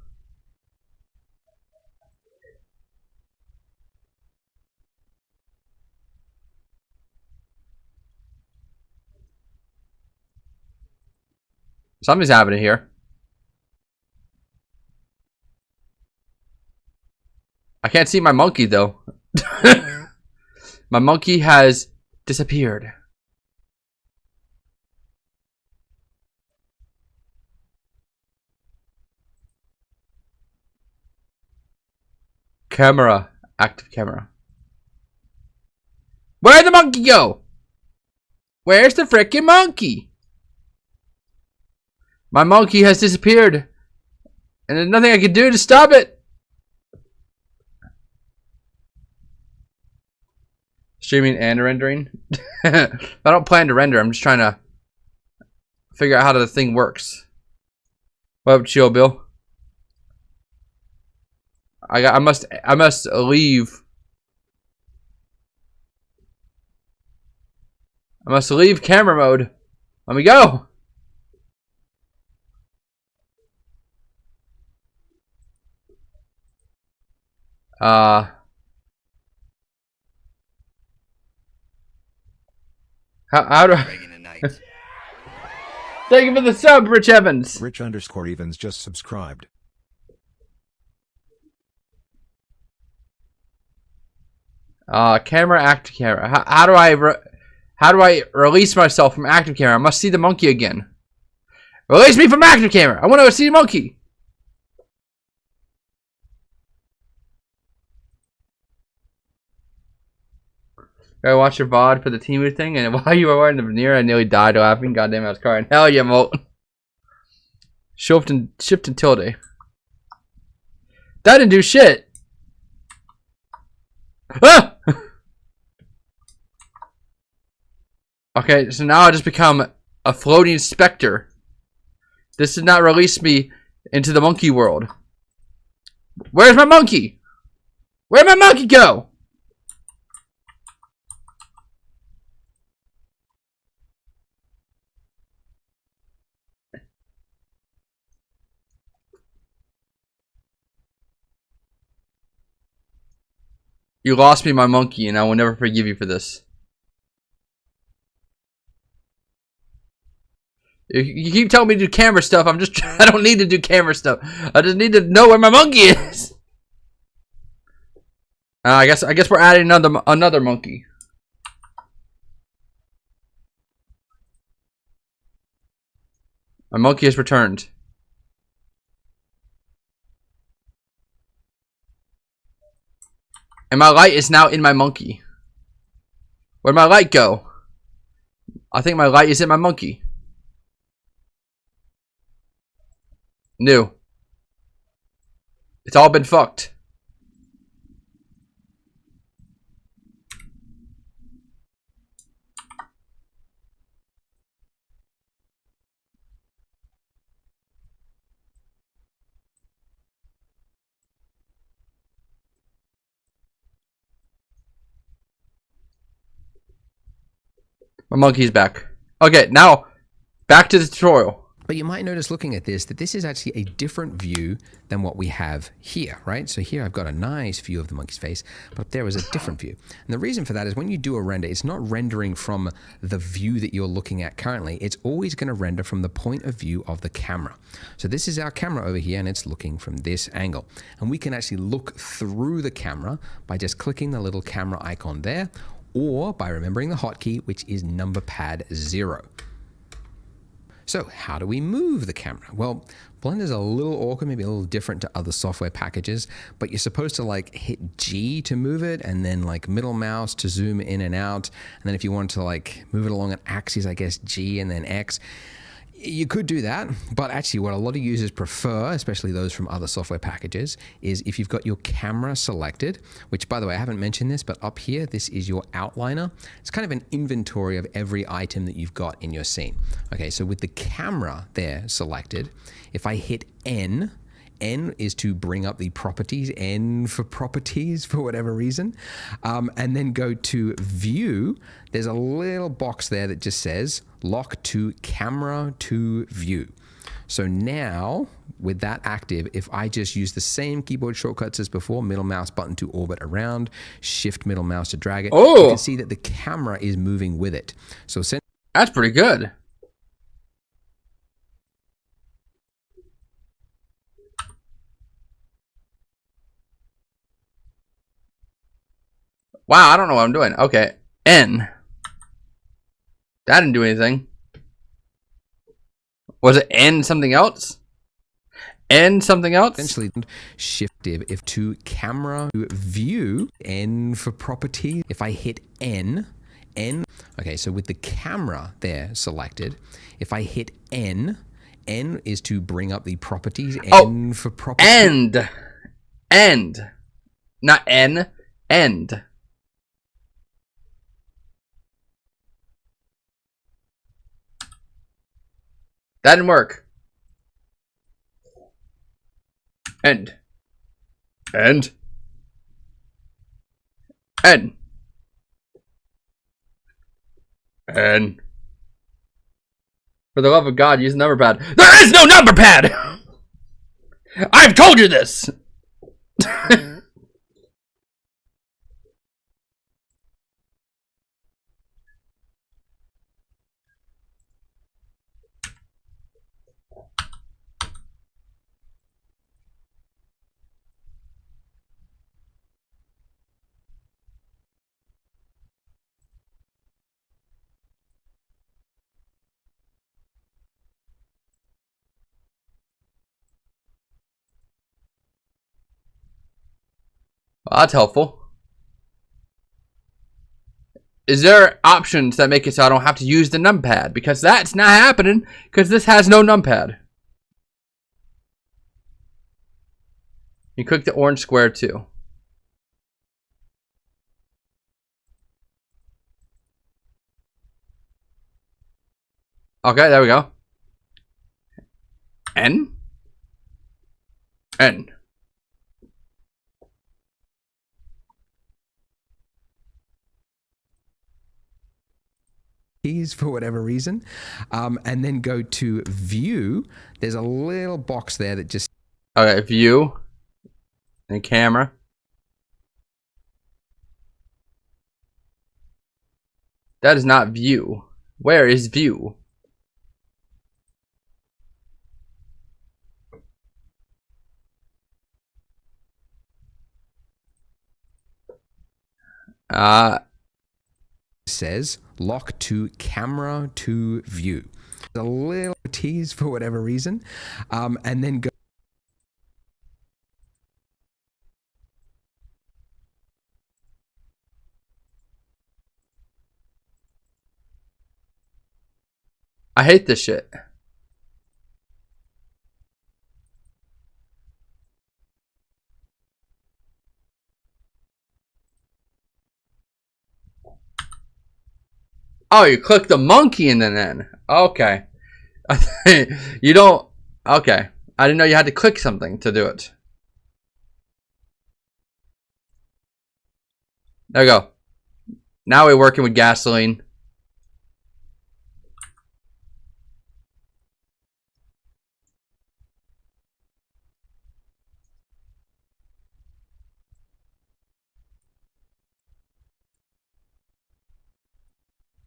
Something's happening here. I can't see my monkey though. My monkey has disappeared. Camera. Active camera. Where'd the monkey go? Where's the frickin' monkey? My monkey has disappeared. And there's nothing I can do to stop it. Streaming and rendering. I don't plan to render. I'm just trying to figure out how the thing works. What up, Chill Bill? I must leave. I must leave camera mode. Let me go. How do I... Thank you for the sub, Rich Evans. Rich_Evans just subscribed. Camera, active camera. How do I release myself from active camera? I must see the monkey again. Release me from active camera. I want to see the monkey. I watched your VOD for the Temu thing, and while you were wearing the veneer, I nearly died laughing. Goddamn, I was crying. Hell yeah, Molt. Shift and tilde. That didn't do shit. Ah! Okay, so now I just become a floating specter. This did not release me into the monkey world. Where's my monkey? Where'd my monkey go? You lost me my monkey, and I will never forgive you for this. You keep telling me to do camera stuff. I don't need to do camera stuff. I just need to know where my monkey is. I guess we're adding another monkey. My monkey has returned. And my light is now in my monkey. Where'd my light go? I think my light is in my monkey. New. It's all been fucked. My monkey's back. Okay, now back to the tutorial. But you might notice looking at this that this is actually a different view than what we have here, right? So here I've got a nice view of the monkey's face, but there is a different view. And the reason for that is when you do a render, it's not rendering from the view that you're looking at currently. It's always going to render from the point of view of the camera. So this is our camera over here, and it's looking from this angle. And we can actually look through the camera by just clicking the little camera icon there, or by remembering the hotkey, which is number pad 0. So how do we move the camera? Well, Blender's a little awkward, maybe a little different to other software packages, but you're supposed to like hit G to move it, and then like middle mouse to zoom in and out. And then if you want to like move it along an axis, I guess G and then X. You could do that, but actually what a lot of users prefer, especially those from other software packages, is if you've got your camera selected, which by the way, I haven't mentioned this, but up here, this is your outliner. It's kind of an inventory of every item that you've got in your scene. Okay, so with the camera there selected, if I hit N, N is to bring up the properties, N for properties for whatever reason, and then go to view. There's a little box there that just says lock to camera to view. So now with that active, if I just use the same keyboard shortcuts as before, middle mouse button to orbit around, shift middle mouse to drag it, you can see that the camera is moving with it. So that's pretty good. Wow, I don't know what I'm doing. Okay, N. That didn't do anything. Was it N something else? And something else? Essentially, shift if to camera to view, N for property. If I hit N, okay, so with the camera there selected, if I hit N is to bring up the properties. N for property. End. Not N. End. That didn't work. End. End. End. End. For the love of God, use a number pad. There is no number pad! I've told you this! Well, that's helpful. Is there options that make it so I don't have to use the numpad? Because that's not happening, because this has no numpad. You click the orange square too. Okay, there we go. N. N. Keys for whatever reason, and then go to view. There's a little box there that just Okay, view and camera. That is not view. Where is view? says lock to camera to view. A little tease for whatever reason, and then go. I hate this shit. Oh, you click the monkey and then N. Okay. You don't... Okay. I didn't know you had to click something to do it. There we go. Now we're working with gasoline.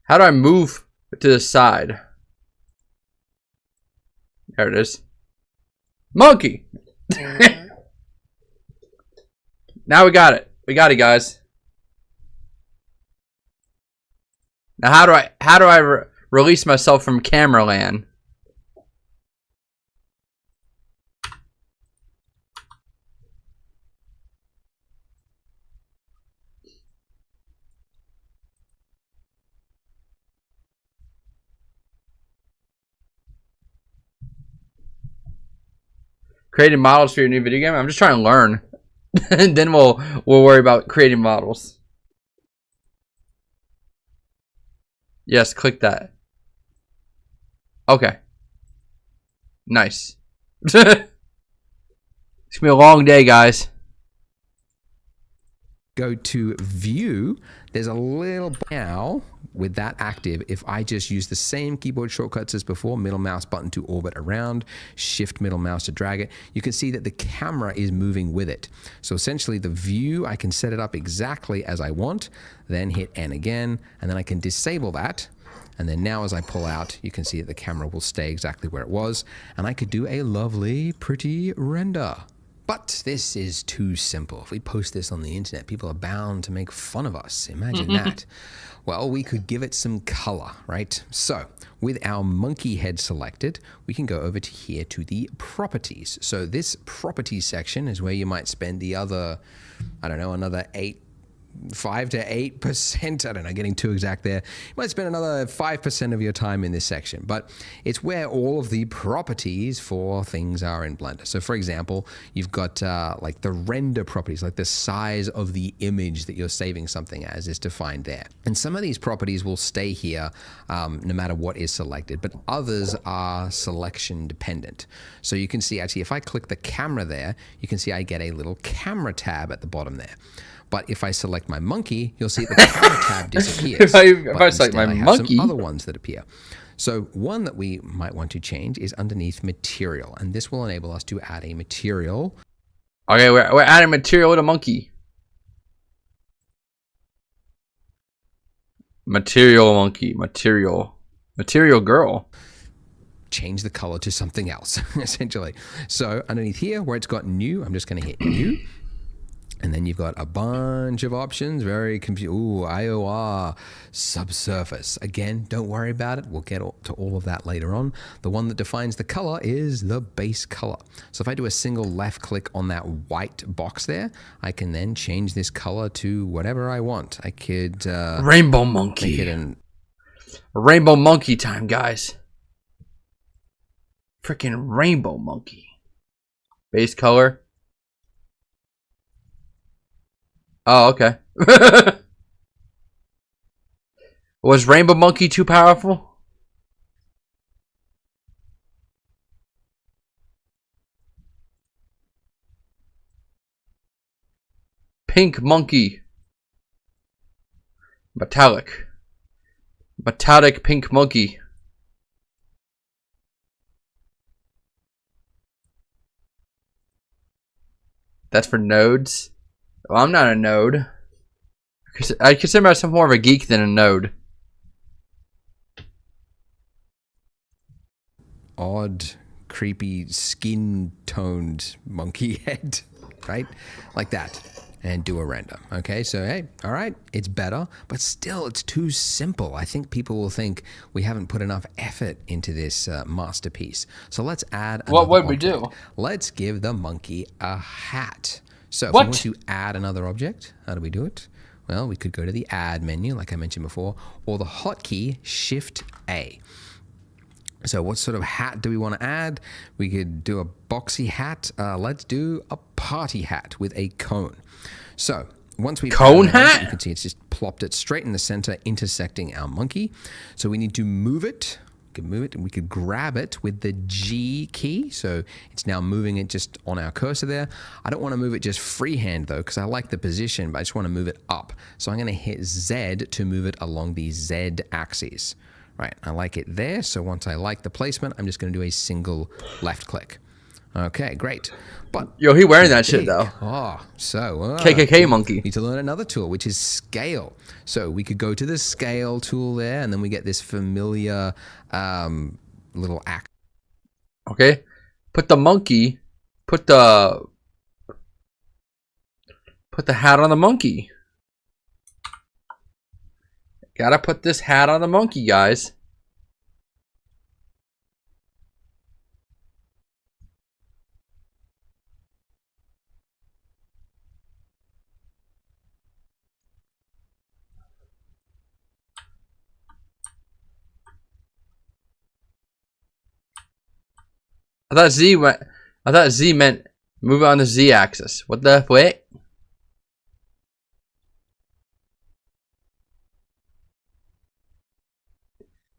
How do I move to the side? There it is. Monkey! Now we got it. We got it, guys. Now how do I release myself from camera land? Creating models for your new video game? I'm just trying to learn. And then we'll worry about creating models. Yes, click that. Okay. Nice. It's gonna be a long day, guys. Go to view. There's a little now with that active. If I just use the same keyboard shortcuts as before, middle mouse button to orbit around, shift middle mouse to drag it, you can see that the camera is moving with it. So essentially the view, I can set it up exactly as I want, then hit N again, and then I can disable that. And then now as I pull out, you can see that the camera will stay exactly where it was. And I could do a lovely, pretty render. But this is too simple. If we post this on the internet, people are bound to make fun of us. Imagine that. Well, we could give it some color, right? So with our monkey head selected, we can go over to here to the properties. So this properties section is where you might spend the other, I don't know, another 5 to 8%, I don't know, getting too exact there. You might spend another 5% of your time in this section, but it's where all of the properties for things are in Blender. So for example, you've got like the render properties, like the size of the image that you're saving something as is defined there. And some of these properties will stay here no matter what is selected, but others are selection dependent. So you can see actually, if I click the camera there, you can see I get a little camera tab at the bottom there. But if I select my monkey, you'll see the camera tab disappears. if I select my I have monkey, some other ones that appear. So one that we might want to change is underneath material, and this will enable us to add a material. Okay, we're adding material to monkey. Material monkey, material girl. Change the color to something else, essentially. So underneath here, where it's got new, I'm just going to hit new. And then you've got a bunch of options, very confusing. Ooh, IOR, subsurface. Again, don't worry about it. We'll get to all of that later on. The one that defines the color is the base color. So if I do a single left click on that white box there, I can then change this color to whatever I want. I could Rainbow monkey. make it Rainbow monkey time, guys. Freaking rainbow monkey. Base color. Oh, okay. Was Rainbow Monkey too powerful? Pink Monkey. Metallic. Metallic Pink Monkey. That's for nodes? Well, I'm not a node. I consider myself more of a geek than a node. odd, creepy, skin-toned monkey head, right? Like that. And do a render. Okay, so hey, all right, it's better, but still it's too simple. I think people will think we haven't put enough effort into this masterpiece. So let's add What would another we do? object. Let's give the monkey a hat. So if What? we want to add another object, how do we do it? Well, we could go to the add menu, like I mentioned before, or the hotkey Shift A. So what sort of hat do we want to add? We could do a boxy hat. Let's do a party hat with a cone. So once we've Cone added that, hat? you can see it's just plopped it straight in the center, intersecting our monkey. So we need to move it. We can move it, and we could grab it with the G key. So it's now moving it just on our cursor there. I don't want to move it just freehand though, because I like the position, but I just want to move it up. So I'm going to hit Z to move it along the Z axis. Right, I like it there. So once I like the placement, I'm just going to do a single left click. Okay, great. But Yo, he wearing that shit though. KKK monkey. Need to learn another tool, which is scale. So we could go to the scale tool there, and then we get this familiar little act. Okay, put the monkey. Put the hat on the monkey. Gotta put this hat on the monkey, guys. I thought Z meant move it on the Z axis. What the wait?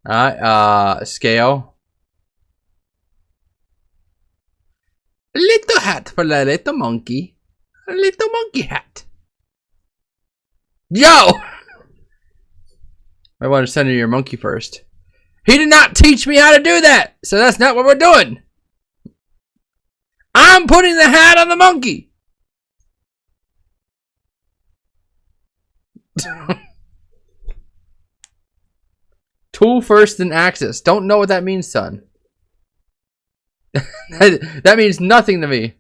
Alright, scale. A little hat for the little monkey. A little monkey hat. Yo! I want to center your monkey first. He did not teach me how to do that, so that's not what we're doing. I'm putting the hat on the monkey. Tool first and axis. Don't know what that means, son. That means nothing to me.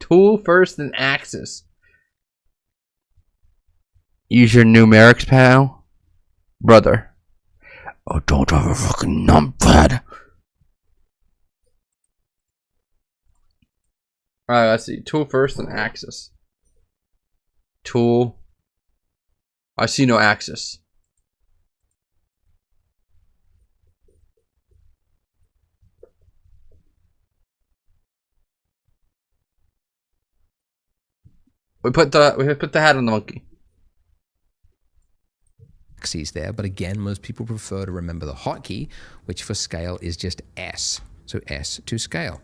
Tool first and axis. Use your numerics, pal. Brother. I don't have a fucking numpad. Alright, let's see. Tool first and axis. Tool. I see no axis. We put the hat on the monkey. Axes there, but again, most people prefer to remember the hotkey, which for scale is just S. So S to scale.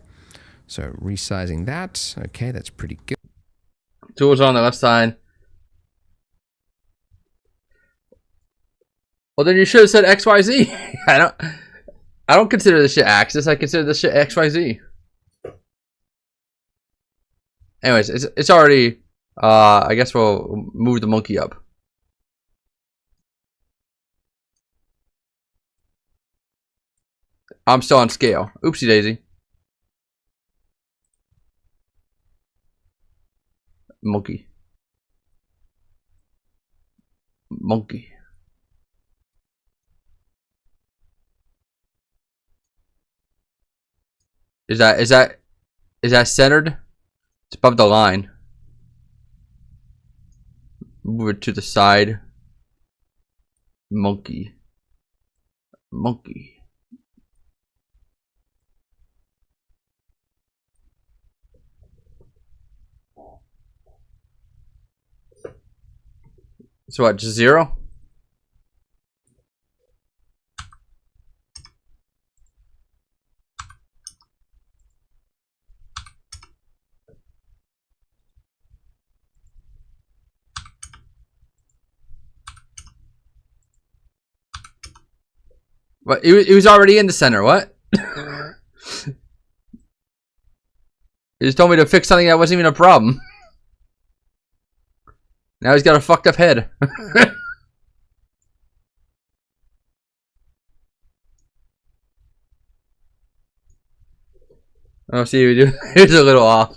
So resizing that. Okay, that's pretty good. Tools on the left side. Well, then you should have said XYZ. I don't consider this shit axis. I consider this shit XYZ. Anyways, it's already. I guess we'll move the monkey up. I'm still on scale. Oopsie daisy. Monkey. Monkey. Is that centered? It's above the line. Move it to the side. Monkey. Monkey. So what, just 0? What? It was already in the center, what? You just told me to fix something that wasn't even a problem. Now he's got a fucked up head. Oh, see, it's a little off.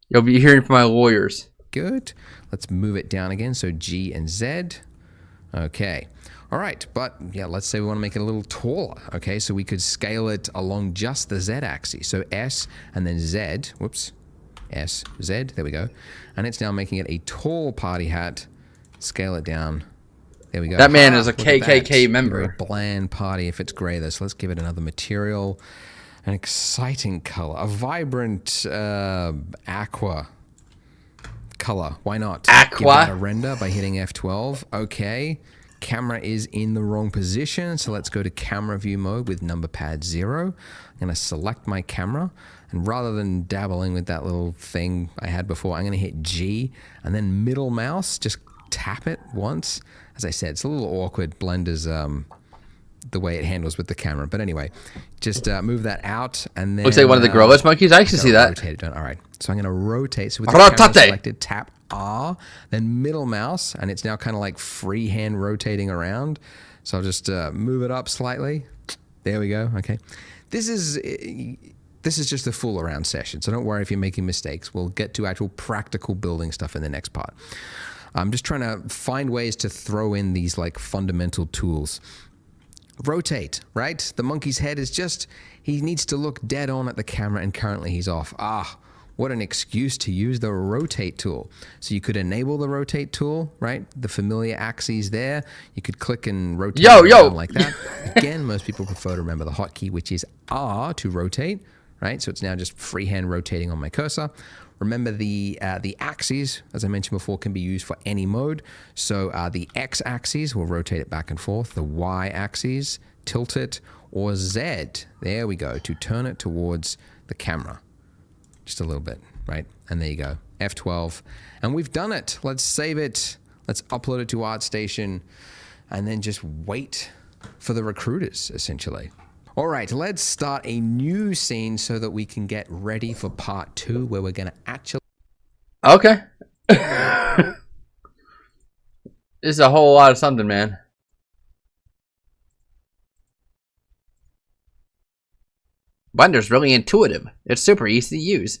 You'll be hearing from my lawyers. Good. Let's move it down again. So G and Z. Okay. All right. But yeah, let's say we want to make it a little taller. Okay. So we could scale it along just the Z axis. So S and then Z. Whoops. S, Z, there we go. And it's now making it a tall party hat. Scale it down. There we go. That man is a Look at KKK that. member. Very bland party if it's gray though. So let's give it another material. An exciting color. A vibrant aqua color. Why not? Aqua? Give that a render by hitting F12. Okay. Camera is in the wrong position. So let's go to camera view mode with number pad 0. I'm going to select my camera. And rather than dabbling with that little thing I had before, I'm going to hit G and then middle mouse, just tap it once. As I said, it's a little awkward, Blender's the way it handles with the camera. But anyway, just move that out and then... Looks like one of the Gorillaz monkeys. I actually see that. Rotate it. All right. So I'm going to rotate. So with the camera selected, tap R, then middle mouse, and it's now kind of like freehand rotating around. So I'll just move it up slightly. There we go. Okay. This is just a fool around session, so don't worry if you're making mistakes. We'll get to actual practical building stuff in the next part. I'm just trying to find ways to throw in these like fundamental tools. Rotate, right? The monkey's head is just, he needs to look dead on at the camera and currently he's off. Ah, what an excuse to use the rotate tool. So you could enable the rotate tool, right? The familiar axes there. You could click and rotate around like that. Again, most people prefer to remember the hotkey, which is R to rotate. Right, so it's now just freehand rotating on my cursor. Remember the axes, as I mentioned before, can be used for any mode. So the X axis will rotate it back and forth. The Y axis, tilt it, or Z, there we go, to turn it towards the camera. Just a little bit, right? And there you go, F12. And we've done it. Let's save it. Let's upload it to ArtStation and then just wait for the recruiters, essentially. All right, let's start a new scene so that we can get ready for part 2 where we're going to actually... Okay. This is a whole lot of something, man. Blender's really intuitive. It's super easy to use.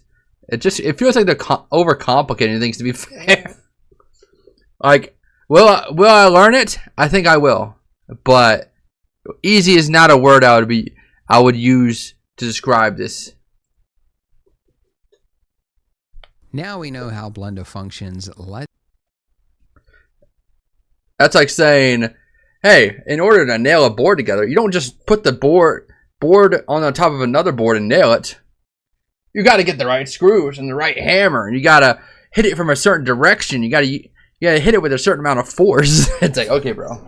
It feels like they're overcomplicating things, to be fair. Like, Will I learn it? I think I will. But easy is not a word I would use to describe this. Now we know how Blender functions. That's like saying, hey, in order to nail a board together, you don't just put the board on the top of another board and nail it. You got to get the right screws and the right hammer, and you got to hit it from a certain direction. You got to hit it with a certain amount of force. It's like, okay, bro.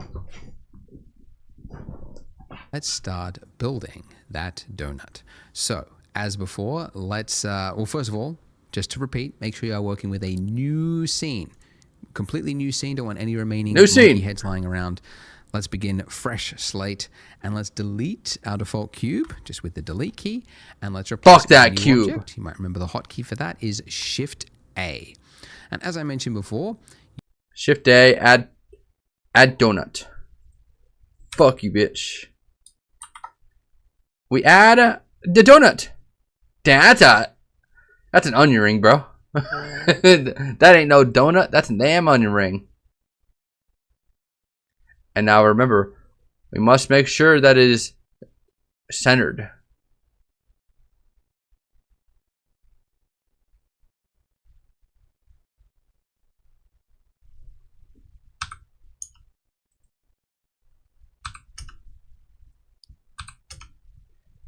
Let's start building that donut. So, as before, let's, well, first of all, just to repeat, make sure you are working with a new scene. Completely new scene. Don't want any remaining monkey heads lying around. Let's begin fresh slate, and let's delete our default cube just with the delete key, and let's replace that cube. Object. You might remember the hotkey for that is Shift A. And as I mentioned before, Shift A, add donut. Fuck you, bitch. We add the donut. Damn, that's an onion ring, bro. That ain't no donut. That's a damn onion ring. And now remember, we must make sure that it is centered.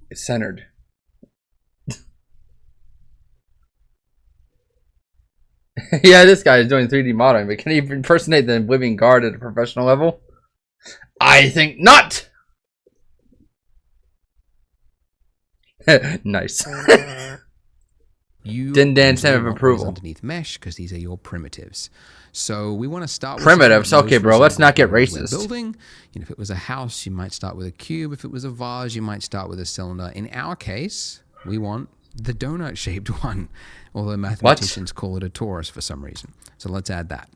It's centered. Yeah, this guy is doing 3D modeling, but can he impersonate the living guard at a professional level? I think not! Nice. you didn't dance stamp of approval underneath mesh because these are your primitives. So we want to start with primitives. Okay, bro, let's not get racist. Building, you know, if it was a house, you might start with a cube. If it was a vase, you might start with a cylinder. In our case, we want the donut-shaped one, although mathematicians call it a torus for some reason. So let's add that.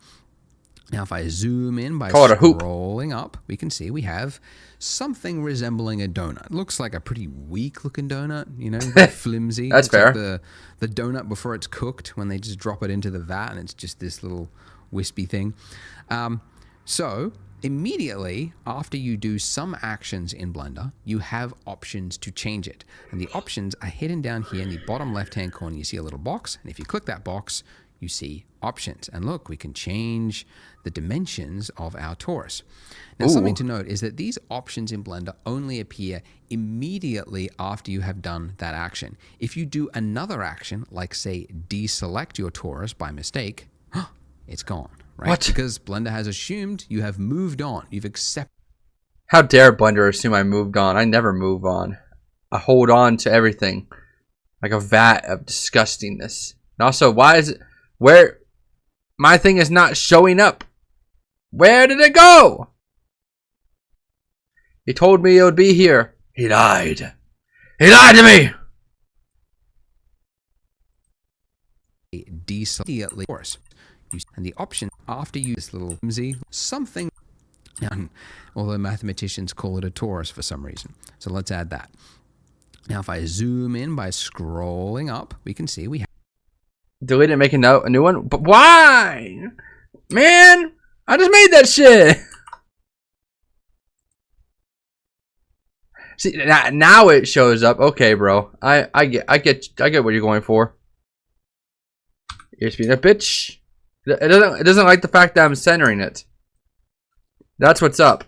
Now, if I zoom in by scrolling up, we can see we have something resembling a donut. It looks like a pretty weak-looking donut, you know, flimsy. That's fair. Like the donut before it's cooked, when they just drop it into the vat, and it's just this little wispy thing. So immediately after you do some actions in Blender, you have options to change it. And the options are hidden down here in the bottom left-hand corner. You see a little box, and if you click that box, you see options. And look, we can change the dimensions of our torus. Now, something to note is that these options in Blender only appear immediately after you have done that action. If you do another action, like say deselect your torus by mistake, it's gone, right? What? Because Blender has assumed you have moved on. You've accepted. How dare Blender assume I moved on? I never move on. I hold on to everything like a vat of disgustingness. And also, why is it... Where my thing is not showing up? Where did it go? He told me it would be here. He lied. He lied to me. Deselect course, and the option after you this little flimsy something, although mathematicians call it a torus for some reason. So let's add that. Now, if I zoom in by scrolling up, we can see we have. Delete it, make a new one. But why? Man, I just made that shit. See, now it shows up. Okay, bro. I get what you're going for. You're being a bitch. It doesn't like the fact that I'm centering it. That's what's up.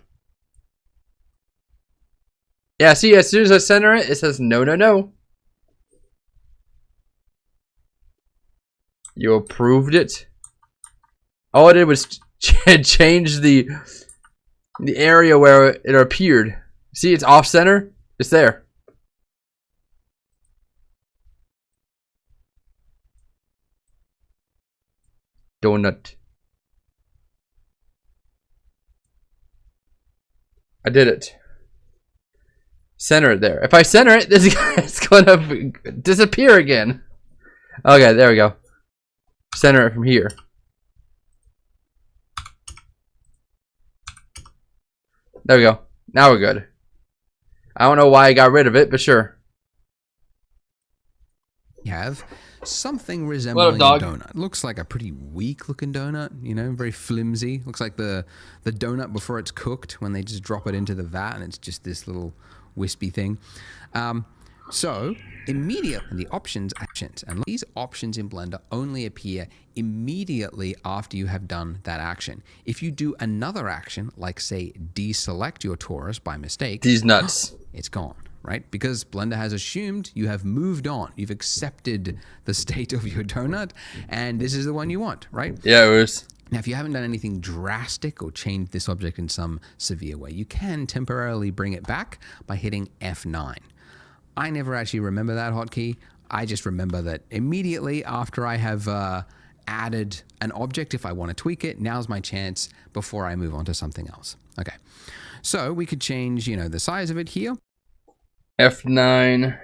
Yeah, see, as soon as I center it, it says no, no, no. You approved it. All I did was change the area where it appeared. See, it's off center. It's there. Donut. I did it. Center it there. If I center it, this is gonna disappear again. Okay, there we go. Center it from here. There we go. Now we're good. I don't know why I got rid of it, but sure. We have something resembling a dog? donut. Looks like a pretty weak looking donut, you know, very flimsy. Looks like the donut before it's cooked when they just drop it into the vat and it's just this little wispy thing. So immediately the options, and these options in Blender only appear immediately after you have done that action. If you do another action, like say deselect your torus by mistake, These nuts. it's gone, right? Because Blender has assumed you have moved on. You've accepted the state of your donut, and this is the one you want, right? Yeah, it was. Now, if you haven't done anything drastic or changed this object in some severe way, you can temporarily bring it back by hitting F9. I never actually remember that hotkey. I just remember that immediately after I have added an object, if I want to tweak it, now's my chance before I move on to something else. Okay, so we could change, you know, the size of it here. F9.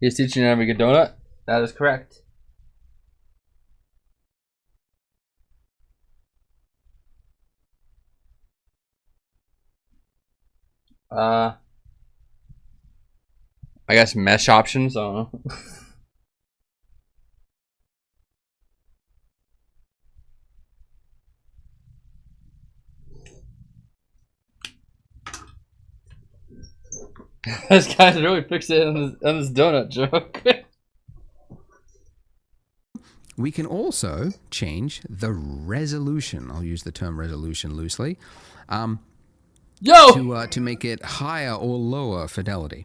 He's teaching you how to make a donut. That is correct. I guess mesh options. I don't know. This guy's really fixated on this donut joke. We can also change the resolution. I'll use the term resolution loosely. Yo! To make it higher or lower fidelity.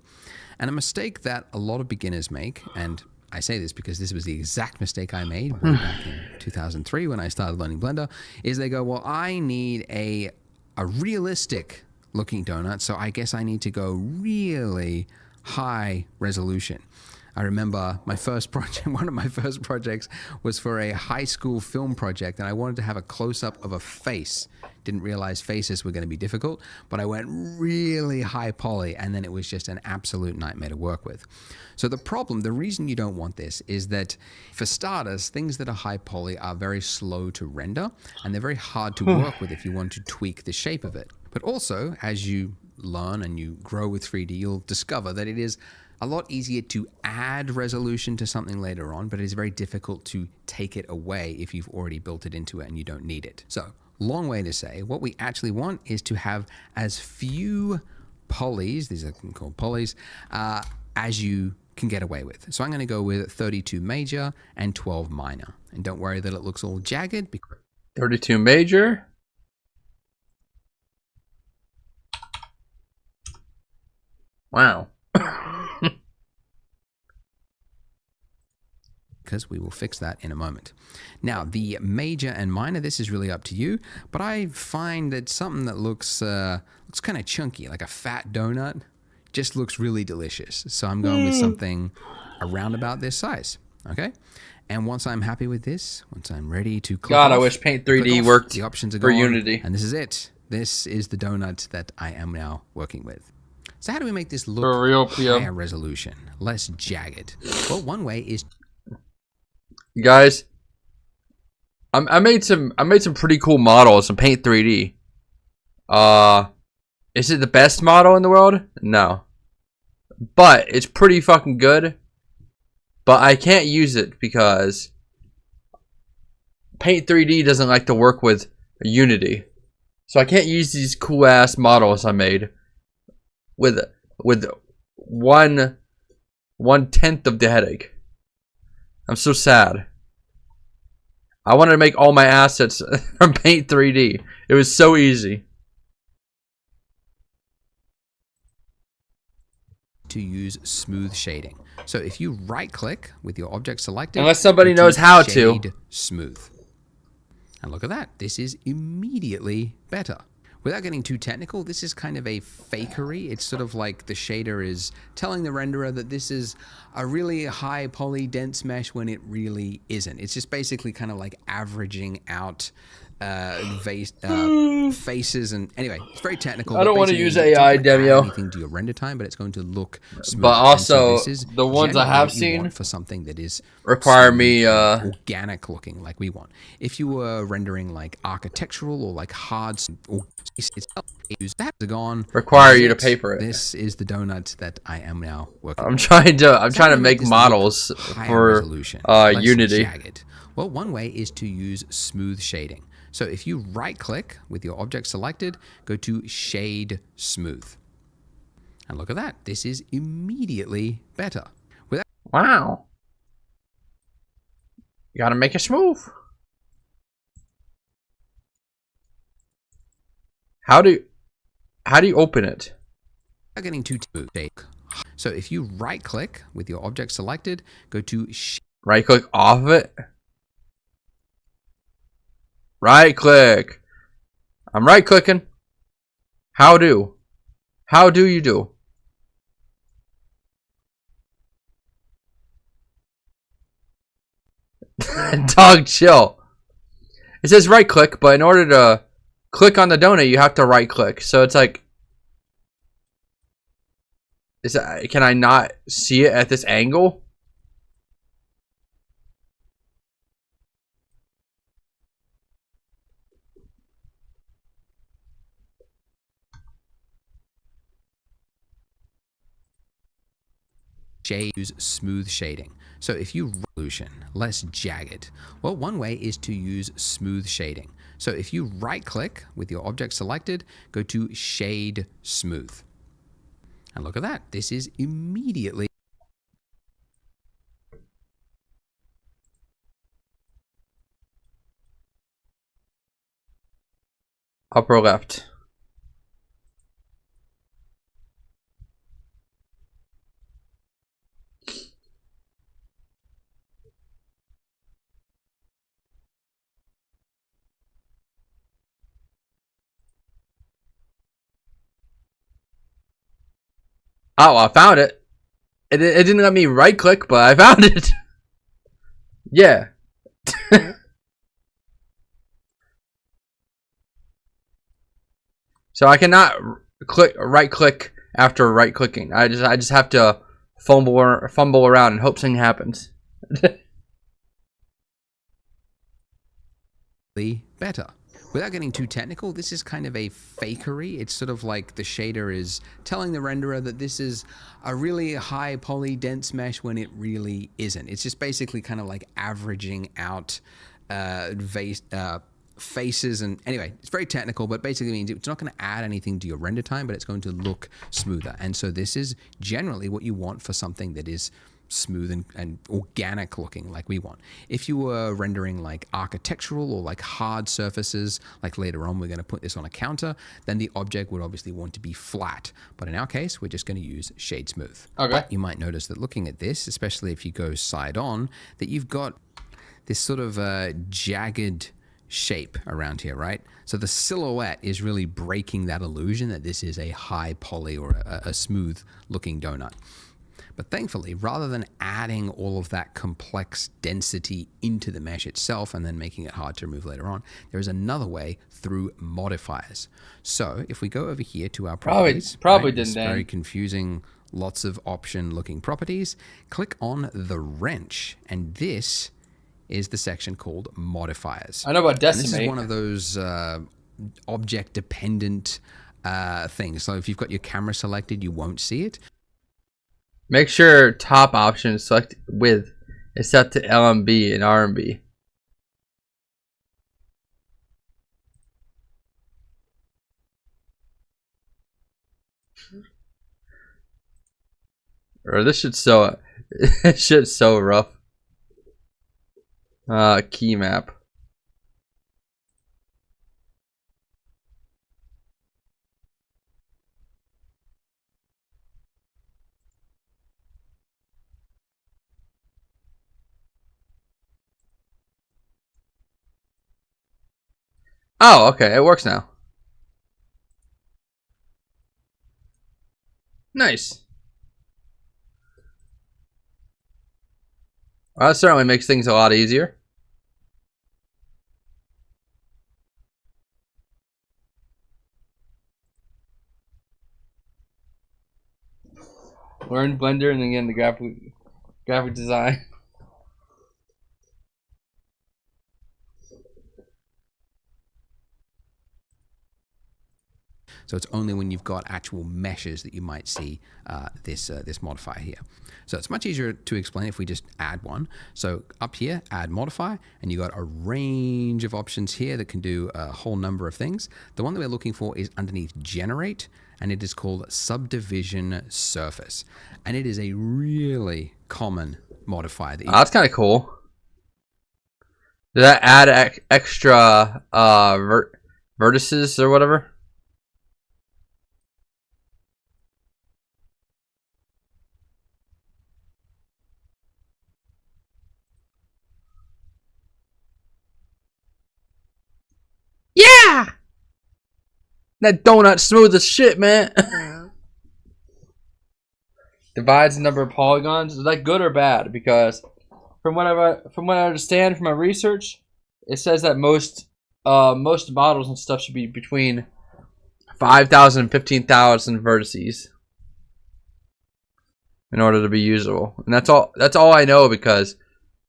And a mistake that a lot of beginners make, and I say this because this was the exact mistake I made way back in 2003 when I started learning Blender, is they go, well, I need a realistic looking donut, so I guess I need to go really high resolution. I remember my first project, one of my first projects was for a high school film project, and I wanted to have a close-up of a face. Didn't realize faces were going to be difficult, but I went really high poly, and then it was just an absolute nightmare to work with. So the reason you don't want this is that, for starters, things that are high poly are very slow to render, and they're very hard to work with if you want to tweak the shape of it. But also, as you learn and you grow with 3D, you'll discover that it is a lot easier to add resolution to something later on, but it is very difficult to take it away if you've already built it into it and you don't need it. So, long way to say, what we actually want is to have as few polys, these are called polys, as you can get away with. So I'm going to go with 32 major and 12 minor. And don't worry that it looks all jagged. 32 major. Wow. Because we will fix that in a moment. Now, the major and minor, this is really up to you, but I find that something that looks kind of chunky, like a fat donut, just looks really delicious. So I'm going with something around about this size, okay? And once I'm happy with this, once I'm ready to click God, off, I wish Paint 3D worked the options are for gone, Unity. and this is it. This is the donut that I am now working with. So how do we make this look For real, PM. higher resolution, less jagged? Well, one way is You guys, I made some pretty cool models in Paint 3D. Is it the best model in the world? No. But it's pretty fucking good. But I can't use it because Paint 3D doesn't like to work with Unity. So I can't use these cool ass models I made with 1/10 of the headache. I'm so sad. I wanted to make all my assets from Paint 3D. It was so easy. to use smooth shading. So if you right click with your object selected, Unless somebody you do knows how to. shade smooth. And look at that. This is immediately better. Without getting too technical, this is kind of a fakery. It's sort of like the shader is telling the renderer that this is a really high poly dense mesh when it really isn't. It's just basically kind of like averaging out faces, and anyway, it's very technical. I don't but want to basically use it's not AI, gonna add Demio. anything to your render time, but it's going to look smooth. But also, this is the ones I generally have what you seen want for something that is require smooth me, and organic looking, like we want. If you were rendering like architectural or like hard, or use that gone. require you to pay for it. This is the donut that I am now working. I'm trying to make this models look higher for resolution, less Unity. jagged. Well, one way is to use smooth shading. So if you right click with your object selected, go to Shade Smooth. And look at that. This is immediately better. Wow. You gotta make it smooth. How do you open it? Without getting too smooth. So if you right click with your object selected, go to Right click off of it. Right click. I'm right clicking. How do you do? Dog, chill. It says right click, but in order to click on the donut, you have to right click. So it's like, can I not see it at this angle? use smooth shading. So if you resolution, less jagged. Well, one way is to use smooth shading. So if you right click with your object selected, go to Shade Smooth. And look at that. This is immediately Upper left. Oh, I found it. It didn't let me right click, but I found it. Yeah. So I cannot right click after right clicking. I just have to fumble around and hope something happens. better. Without getting too technical, this is kind of a fakery. It's sort of like the shader is telling the renderer that this is a really high poly dense mesh when it really isn't. It's just basically kind of like averaging out faces, and anyway, it's very technical, but basically means it's not going to add anything to your render time, but it's going to look smoother. And so this is generally what you want for something that is smooth and organic looking, like we want. If you were rendering like architectural or like hard surfaces, like later on we're going to put this on a counter, then the object would obviously want to be flat. But in our case, we're just going to use Shade Smooth. Okay. But you might notice that looking at this, especially if you go side on, that you've got this sort of jagged shape around here, right? So the silhouette is really breaking that illusion that this is a high poly or a smooth looking donut. But thankfully, rather than adding all of that complex density into the mesh itself and then making it hard to remove later on, there is another way through modifiers. So if we go over here to our properties, probably right, this didn't very confusing, lots of option looking properties, click on the wrench, and this is the section called modifiers. I know about And this decimate. is one of those object dependent things. So if you've got your camera selected, you won't see it. Make sure top option select width is set to LMB and RMB. Or this shit's so shit's so rough. Key map. Oh, okay, it works now. Nice. Well, that certainly makes things a lot easier. Learn Blender and then get into graphic design. So it's only when you've got actual meshes that you might see this modifier here. So it's much easier to explain if we just add one. So up here, add modifier, and you got a range of options here that can do a whole number of things. The one that we're looking for is underneath generate, and it is called subdivision surface. And it is a really common modifier. That That's kind of cool. Does that add extra vertices or whatever? Yeah! That donut smooth as shit, man. Divides the number of polygons. Is that good or bad? Because from what I understand from my research, it says that most models and stuff should be between 5,000 and 15,000 vertices in order to be usable. And that's all I know, because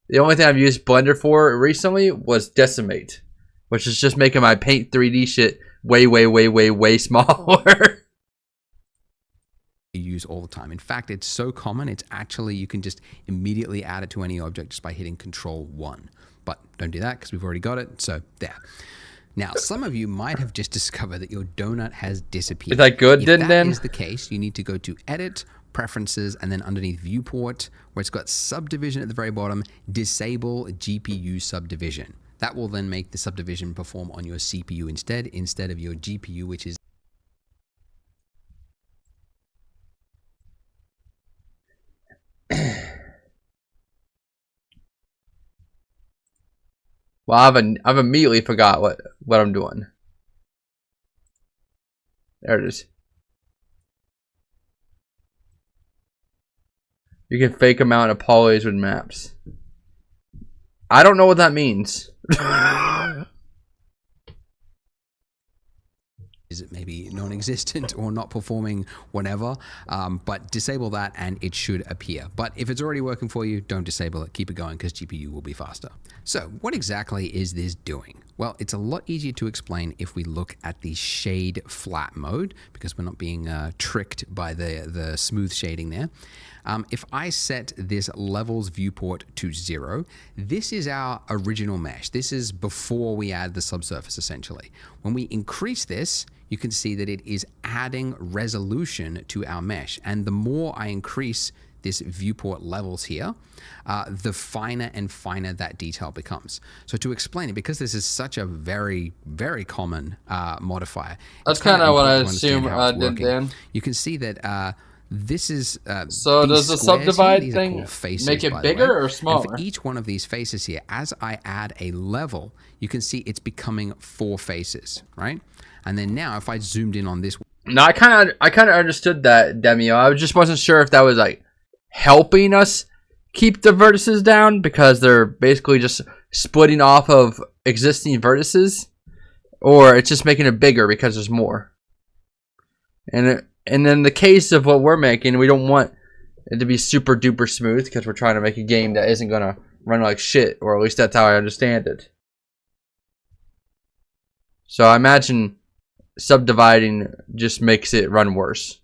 the only thing I've used Blender for recently was Decimate, which is just making my Paint 3D shit way smaller. Use all the time. In fact, it's so common, it's actually, you can just immediately add it to any object just by hitting Control 1. But don't do that because we've already got it. So there. Now, some of you might have just discovered that your donut has disappeared. Is that good, If that then? is the case, you need to go to Edit, Preferences, and then underneath Viewport, where it's got Subdivision at the very bottom, disable GPU subdivision. That will then make the subdivision perform on your CPU instead of your GPU, which is Well, I've immediately forgot what I'm doing. There it is. You can fake amount of polys with maps. I don't know what that means. is it maybe non-existent or not performing, whatever, but disable that and it should appear. But if it's already working for you, don't disable it, keep it going, because GPU will be faster. So what exactly is this doing? Well, it's a lot easier to explain if we look at the shade flat mode, because we're not being tricked by the smooth shading there. If I set this levels viewport to 0, this is our original mesh. This is before we add the subsurface, essentially. When we increase this, you can see that it is adding resolution to our mesh. And the more I increase this viewport levels here, the finer and finer that detail becomes. So to explain it, because this is such a very, very common modifier. That's kind of what I assume did, Dan. You can see that this is so does the subdivide thing faces, make it bigger or smaller? And for each one of these faces here, as I add a level, you can see it's becoming 4 faces, right? And then now if I zoomed in on this, no, I kind of understood that, Demio. I just wasn't sure if that was like helping us keep the vertices down, because they're basically just splitting off of existing vertices, or it's just making it bigger because there's more. And in the case of what we're making, we don't want it to be super duper smooth, because we're trying to make a game that isn't gonna run like shit, or at least that's how I understand it. So I imagine subdividing just makes it run worse.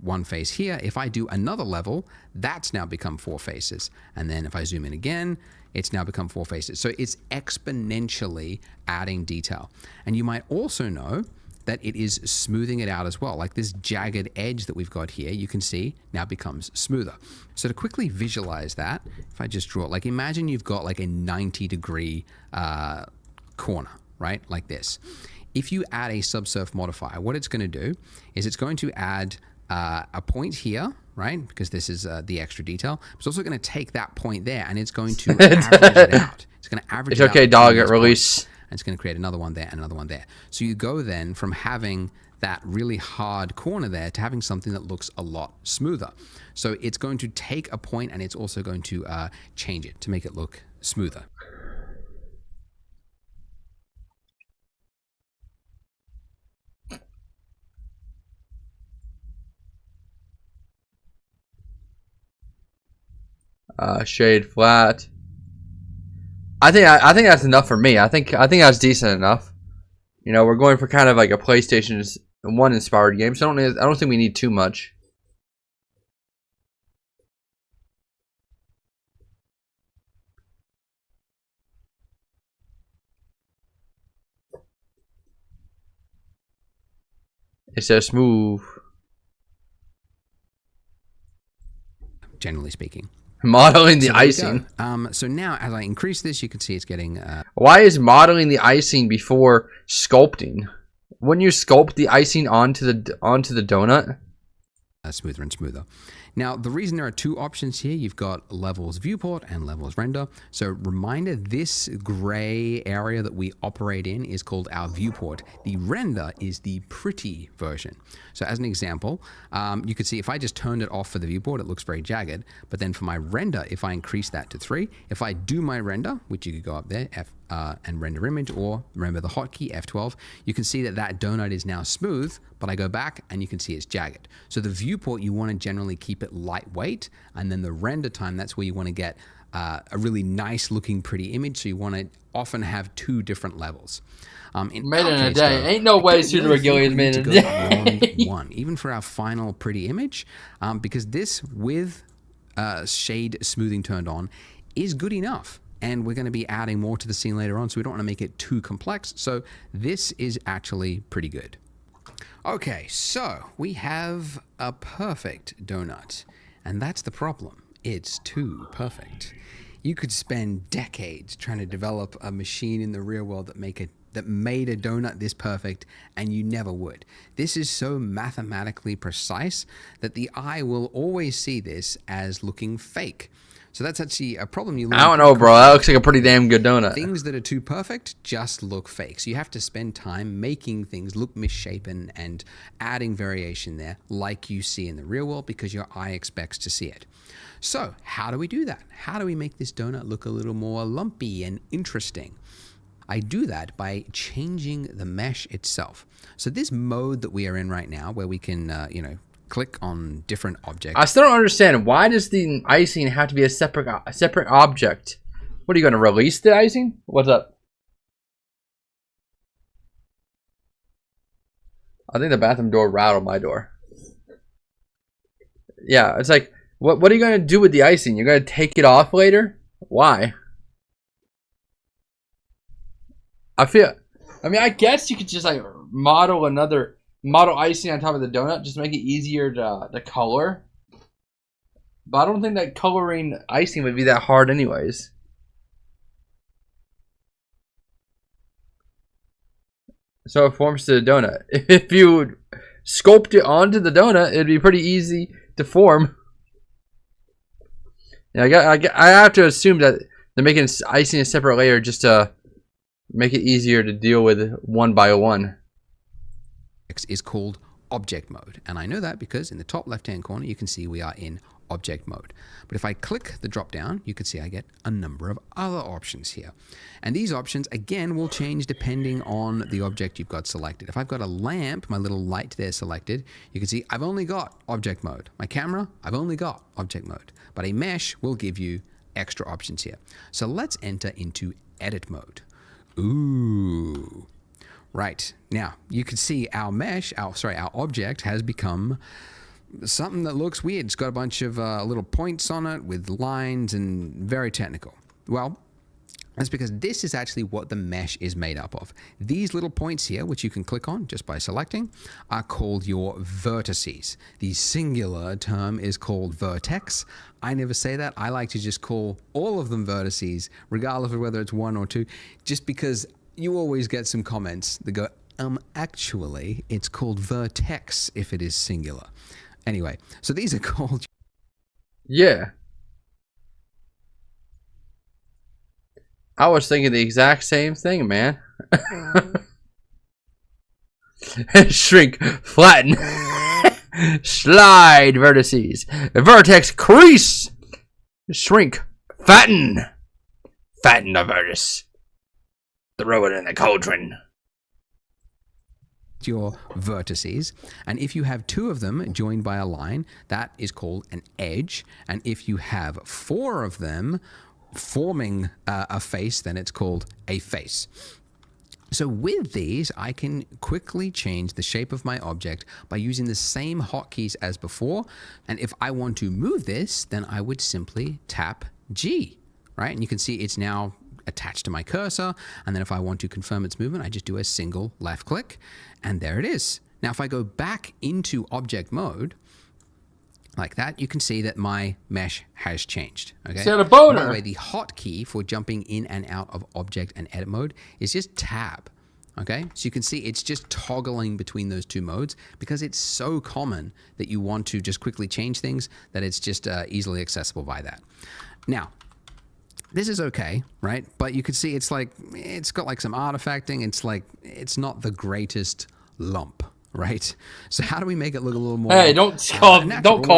one face here. If I do another level, that's now become 4 faces. And then if I zoom in again, it's now become 4 faces. So it's exponentially adding detail. And you might also know that it is smoothing it out as well. Like this jagged edge that we've got here, you can see now becomes smoother. So to quickly visualize that, if I just draw it, like imagine you've got like a 90-degree corner, right? Like this. If you add a subsurf modifier, what it's going to do is it's going to add a point here, right? Because this is the extra detail. It's also going to take that point there and it's going to average it out. It's going to average It's it out. okay, dog. It release. And it's going to create another one there and another one there. So you go then from having that really hard corner there to having something that looks a lot smoother. So it's going to take a point and it's also going to change it to make it look smoother. Shade flat. I think that's enough for me. I think that's decent enough. You know, we're going for kind of like a PlayStation 1 inspired game, so I don't think we need too much. It's so smooth. Generally speaking. Modeling the So there we icing. go. So now, as I increase this, you can see it's getting Why is modeling the icing before sculpting? Wouldn't you sculpt the icing onto the donut? Smoother and smoother. Now, the reason there are two options here, you've got levels viewport and levels render. So reminder, this gray area that we operate in is called our viewport. The render is the pretty version. So as an example, you could see if I just turned it off for the viewport, it looks very jagged. But then for my render, if I increase that to 3, if I do my render, which you could go up there, and render image, or remember the hotkey F12, you can see that that donut is now smooth, but I go back and you can see it's jagged. So the viewport, you want to generally keep it lightweight, and then the render time, that's where you want to get a really nice looking pretty image. So you want to often have 2 different levels. Made in a day. Ain't no way Pseudo Regalia is made in a day. One, even for our final pretty image, because this with shade smoothing turned on is good enough. And we're going to be adding more to the scene later on, so we don't want to make it too complex. So this is actually pretty good. Okay, so we have a perfect donut. And that's the problem. It's too perfect. You could spend decades trying to develop a machine in the real world that made a donut this perfect, and you never would. This is so mathematically precise that the eye will always see this as looking fake. So that's actually a problem you learn. I don't know, bro. That looks like a pretty damn good donut. Things that are too perfect just look fake. So you have to spend time making things look misshapen and adding variation there like you see in the real world because your eye expects to see it. So how do we do that? How do we make this donut look a little more lumpy and interesting? I do that by changing the mesh itself. So this mode that we are in right now, where we can, click on different objects. I still don't understand. Why does the icing have to be a separate object? What are you going to release the icing? What's up? I think the bathroom door rattled my door. Yeah, it's like, what are you going to do with the icing? You're going to take it off later? Why? I guess you could just like model icing on top of the donut, just make it easier to color. But I don't think that coloring icing would be that hard anyways. So it forms to the donut. If you would sculpt it onto the donut, it'd be pretty easy to form. Yeah, I have to assume that they're making icing a separate layer just to make it easier to deal with one by one. Is called object mode, and I know that because in the top left hand corner you can see we are in object mode. But if I click the drop down, you can see I get a number of other options here, and these options again will change depending on the object you've got selected. If I've got a lamp, my little light there selected, you can see I've only got object mode. My camera, I've only got object mode, but a mesh will give you extra options here. So let's enter into edit mode. Ooh. Right, now you can see our mesh, our object has become something that looks weird. It's got a bunch of little points on it with lines and very technical. Well, that's because this is actually what the mesh is made up of. These little points here, which you can click on just by selecting, are called your vertices. The singular term is called vertex. I never say that. I like to just call all of them vertices, regardless of whether it's 1 or 2, just because you always get some comments that go, actually, it's called vertex if it is singular. Anyway, so these are called... Yeah. I was thinking the exact same thing, man. Shrink, flatten, slide vertices, vertex crease, shrink, fatten the vertex. Throw it in the cauldron. your vertices, and if you have 2 of them joined by a line, that is called an edge, and if you have 4 of them forming a face, then it's called a face. So with these, I can quickly change the shape of my object by using the same hotkeys as before, and if I want to move this, then I would simply tap G, right? And you can see it's now attached to my cursor, and then if I want to confirm its movement, I just do a single left click, and there it is. Now if I go back into object mode, like that, you can see that my mesh has changed. Okay. Set a boner. By the way, the hotkey for jumping in and out of object and edit mode is just tab. Okay, so you can see it's just toggling between those 2 modes because it's so common that you want to just quickly change things that it's just easily accessible by that. Now, this is okay, right? But you can see it's like, it's got like some artifacting. It's like, it's not the greatest lump, right? So how do we make it look a little more? Hey, don't call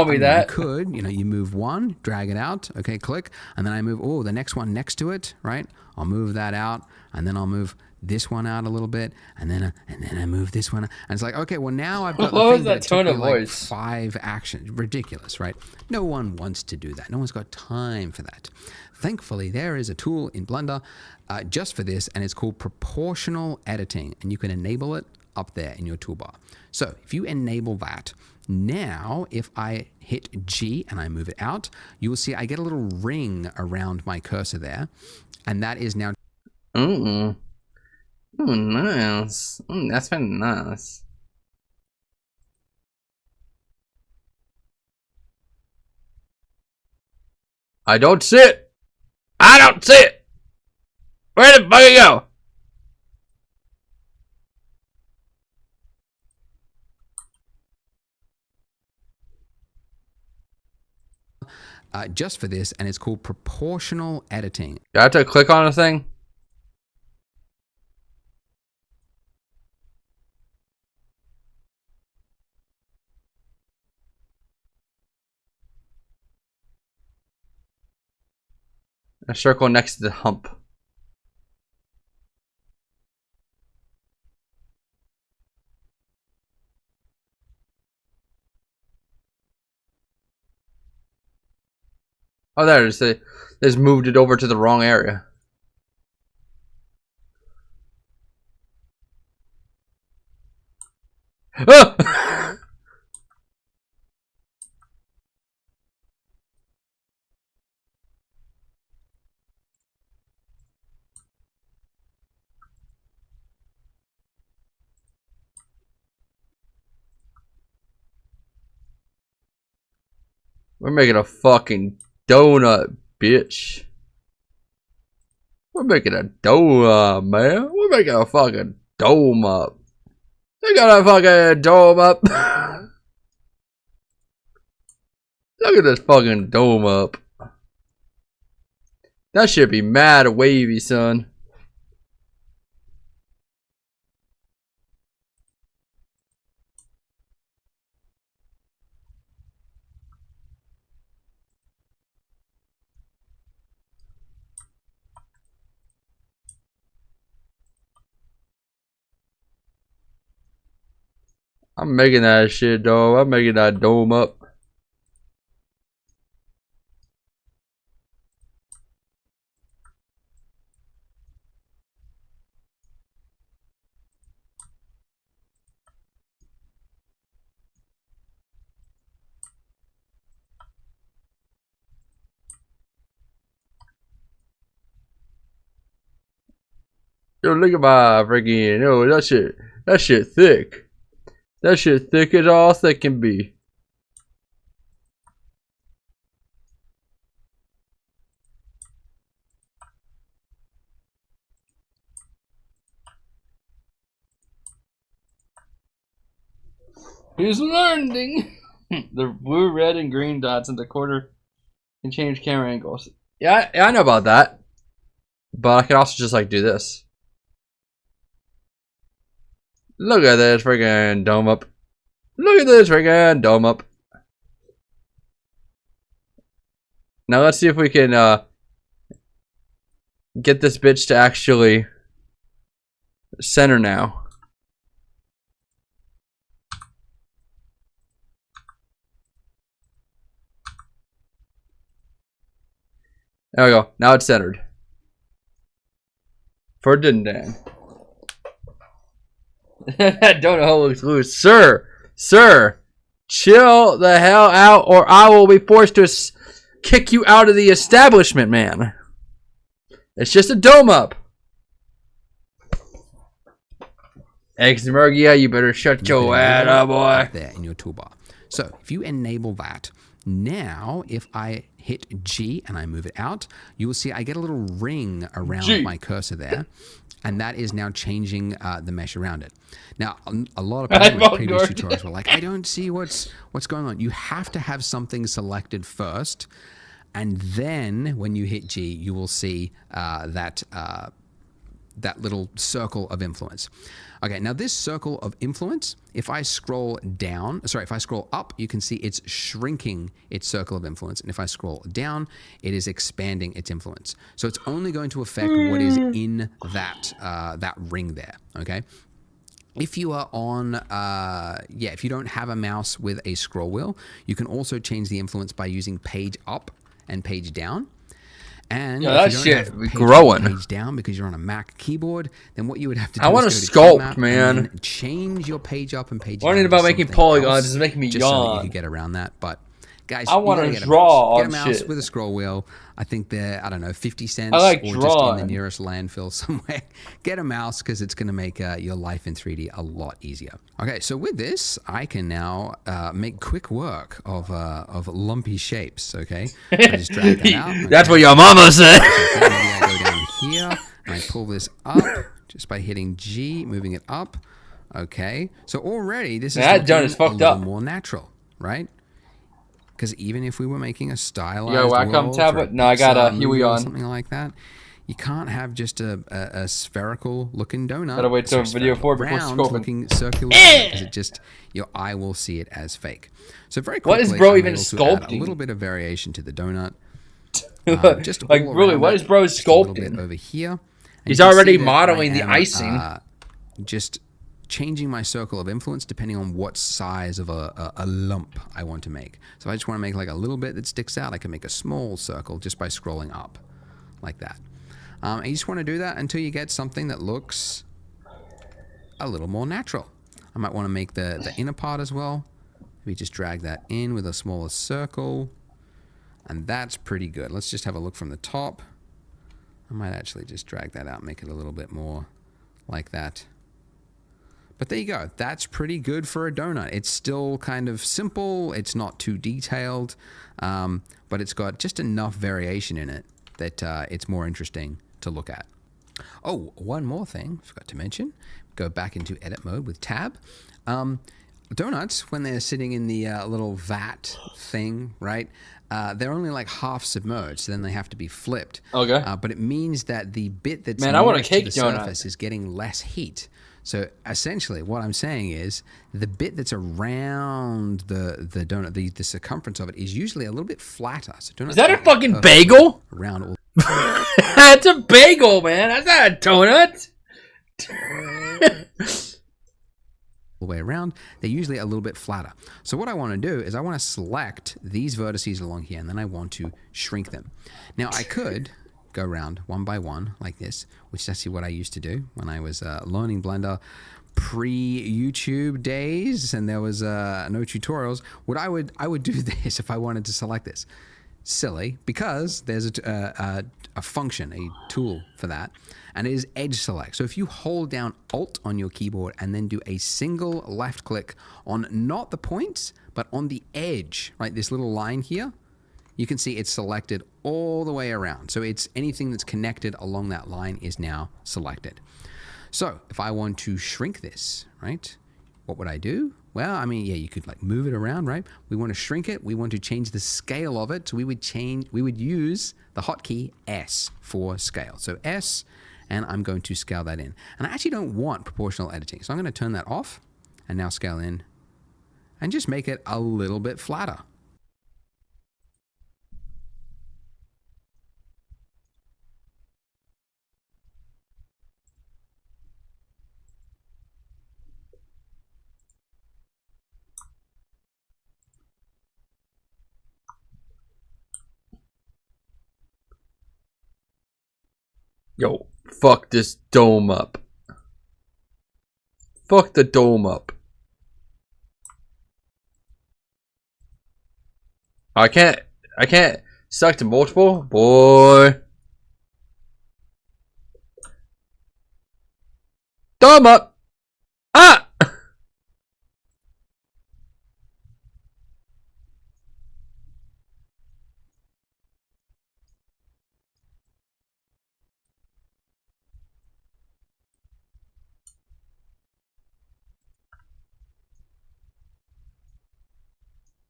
me that. You could, you move one, drag it out, okay, click, and then I move, the next one next to it, right? I'll move that out, and then I'll move this one out a little bit, and then I move this one, and it's like, okay, well now I've got What the was thing that that tone took of me like voice? 5 actions. Ridiculous, right? No one wants to do that. No one's got time for that. Thankfully, there is a tool in Blender just for this, and it's called proportional editing, and you can enable it up there in your toolbar. So if you enable that, now if I hit G and I move it out, you will see I get a little ring around my cursor there, and that is now Ooh, nice. That's very nice. I don't see it. I don't see it. Where the fuck it go? just for this, and it's called proportional editing. Do I have to click on a thing? A circle next to the hump. Oh, there it is. They just moved it over to the wrong area. Ah! We're making a fucking donut, bitch. We're making a donut, man. We're making a fucking dome up. They got a fucking dome up. Look at this fucking dome up. That should be mad wavy, son. I'm making that shit, dog. I'm making that dome up. Yo, look at my freaking, yo, that shit thick. That shit thick as all thick can be. He's learning. The blue, red, and green dots in the corner can change camera angles. Yeah, I know about that. But I can also just like do this. Look at this freaking dome up. Look at this freaking dome up. Now let's see if we can get this bitch to actually center now. There we go. Now it's centered. Ferdinand. That donut hole looks loose. Sir, chill the hell out or I will be forced to kick you out of the establishment, man. It's just a dome up. Exmergia, you better shut your ass up, boy. There in your toolbar. So if you enable that, now if I hit G and I move it out, you will see I get a little ring around my cursor there. And that is now changing the mesh around it. Now, a lot of people in my previous tutorials were like, I don't see what's going on. You have to have something selected first. And then when you hit G, you will see that little circle of influence. Okay, now this circle of influence, if I scroll up, you can see it's shrinking its circle of influence. And if I scroll down, it is expanding its influence. So it's only going to affect what is in that ring there, okay? If you are on, if you don't have a mouse with a scroll wheel, you can also change the influence by using page up and page down. And that if you don't shit have page growing. Page down because you're on a Mac keyboard, then what you would have to do I want is to go to sculpt, Keymap man. and then change your page up and page down. Learning about to making something polygons else, is making me just so that you yawn. could get around that. But guys, I want to get draw a on mouse shit. with a scroll wheel. I think they're, I don't know, 50 cents I like or just in drawing. the nearest landfill somewhere. Get a mouse because it's going to make your life in 3D a lot easier. Okay, so with this, I can now make quick work of lumpy shapes, okay? I just drag that out. Okay. That's what your mama said. Maybe I go down here and I pull this up just by hitting G, moving it up. Okay, so already this is That done is a fucked little up. more natural, right? Because even if we were making a stylized Yo, Wacom world for tablet? No, I got Pixar a Huey movie or on. something like that, you can't have just a spherical looking donut. Gotta wait till Sorry, video spherical, 4 before round scoping. looking circular because it just your eye will see it as fake. So very quickly, What is bro I'm even able to add sculpting? a little bit of variation to the donut. Just Like, all really, around what it, is bro just a little bit sculpting? over here. And He's you can already see that modeling I the am, icing. Just changing my circle of influence depending on what size of a lump I want to make. So if I just want to make like a little bit that sticks out, I can make a small circle just by scrolling up like that. And you just want to do that until you get something that looks a little more natural. I might want to make the inner part as well. Maybe just drag that in with a smaller circle. And that's pretty good. Let's just have a look from the top. I might actually just drag that out, make it a little bit more like that. But there you go. That's pretty good for a donut. It's still kind of simple. It's not too detailed, but it's got just enough variation in it that it's more interesting to look at. Oh, one more thing, forgot to mention. Go back into edit mode with tab. Donuts, when they're sitting in the little vat thing, right? They're only like half submerged, so then they have to be flipped. Okay. But it means that the bit that's Man, I want a nearest to cake the donut. surface is getting less heat. So essentially, what I'm saying is the bit that's around the donut, the circumference of it, is usually a little bit flatter. So donuts Is that a aren't fucking perfect bagel? around all That's a bagel, man. That's not a donut. the way around, they're usually a little bit flatter. So what I want to do is I want to select these vertices along here, and then I want to shrink them. Now I could go around one by one like this, which is actually what I used to do when I was learning Blender pre-YouTube days, and there was no tutorials. I would do this if I wanted to select this. Silly, because there's a function, a tool for that, and it is edge select. So if you hold down Alt on your keyboard and then do a single left click on not the points, but on the edge, right, this little line here, you can see it's selected all the way around. So it's anything that's connected along that line is now selected. So if I want to shrink this, right, what would I do? Well, I mean, yeah, you could like move it around, right? We want to shrink it. We want to change the scale of it. So we would use the hotkey S for scale. So S, and I'm going to scale that in. And I actually don't want proportional editing. So I'm going to turn that off and now scale in and just make it a little bit flatter. Yo, fuck this dome up. Fuck the dome up. I can't suck to multiple? Boy. Dome up! Ah!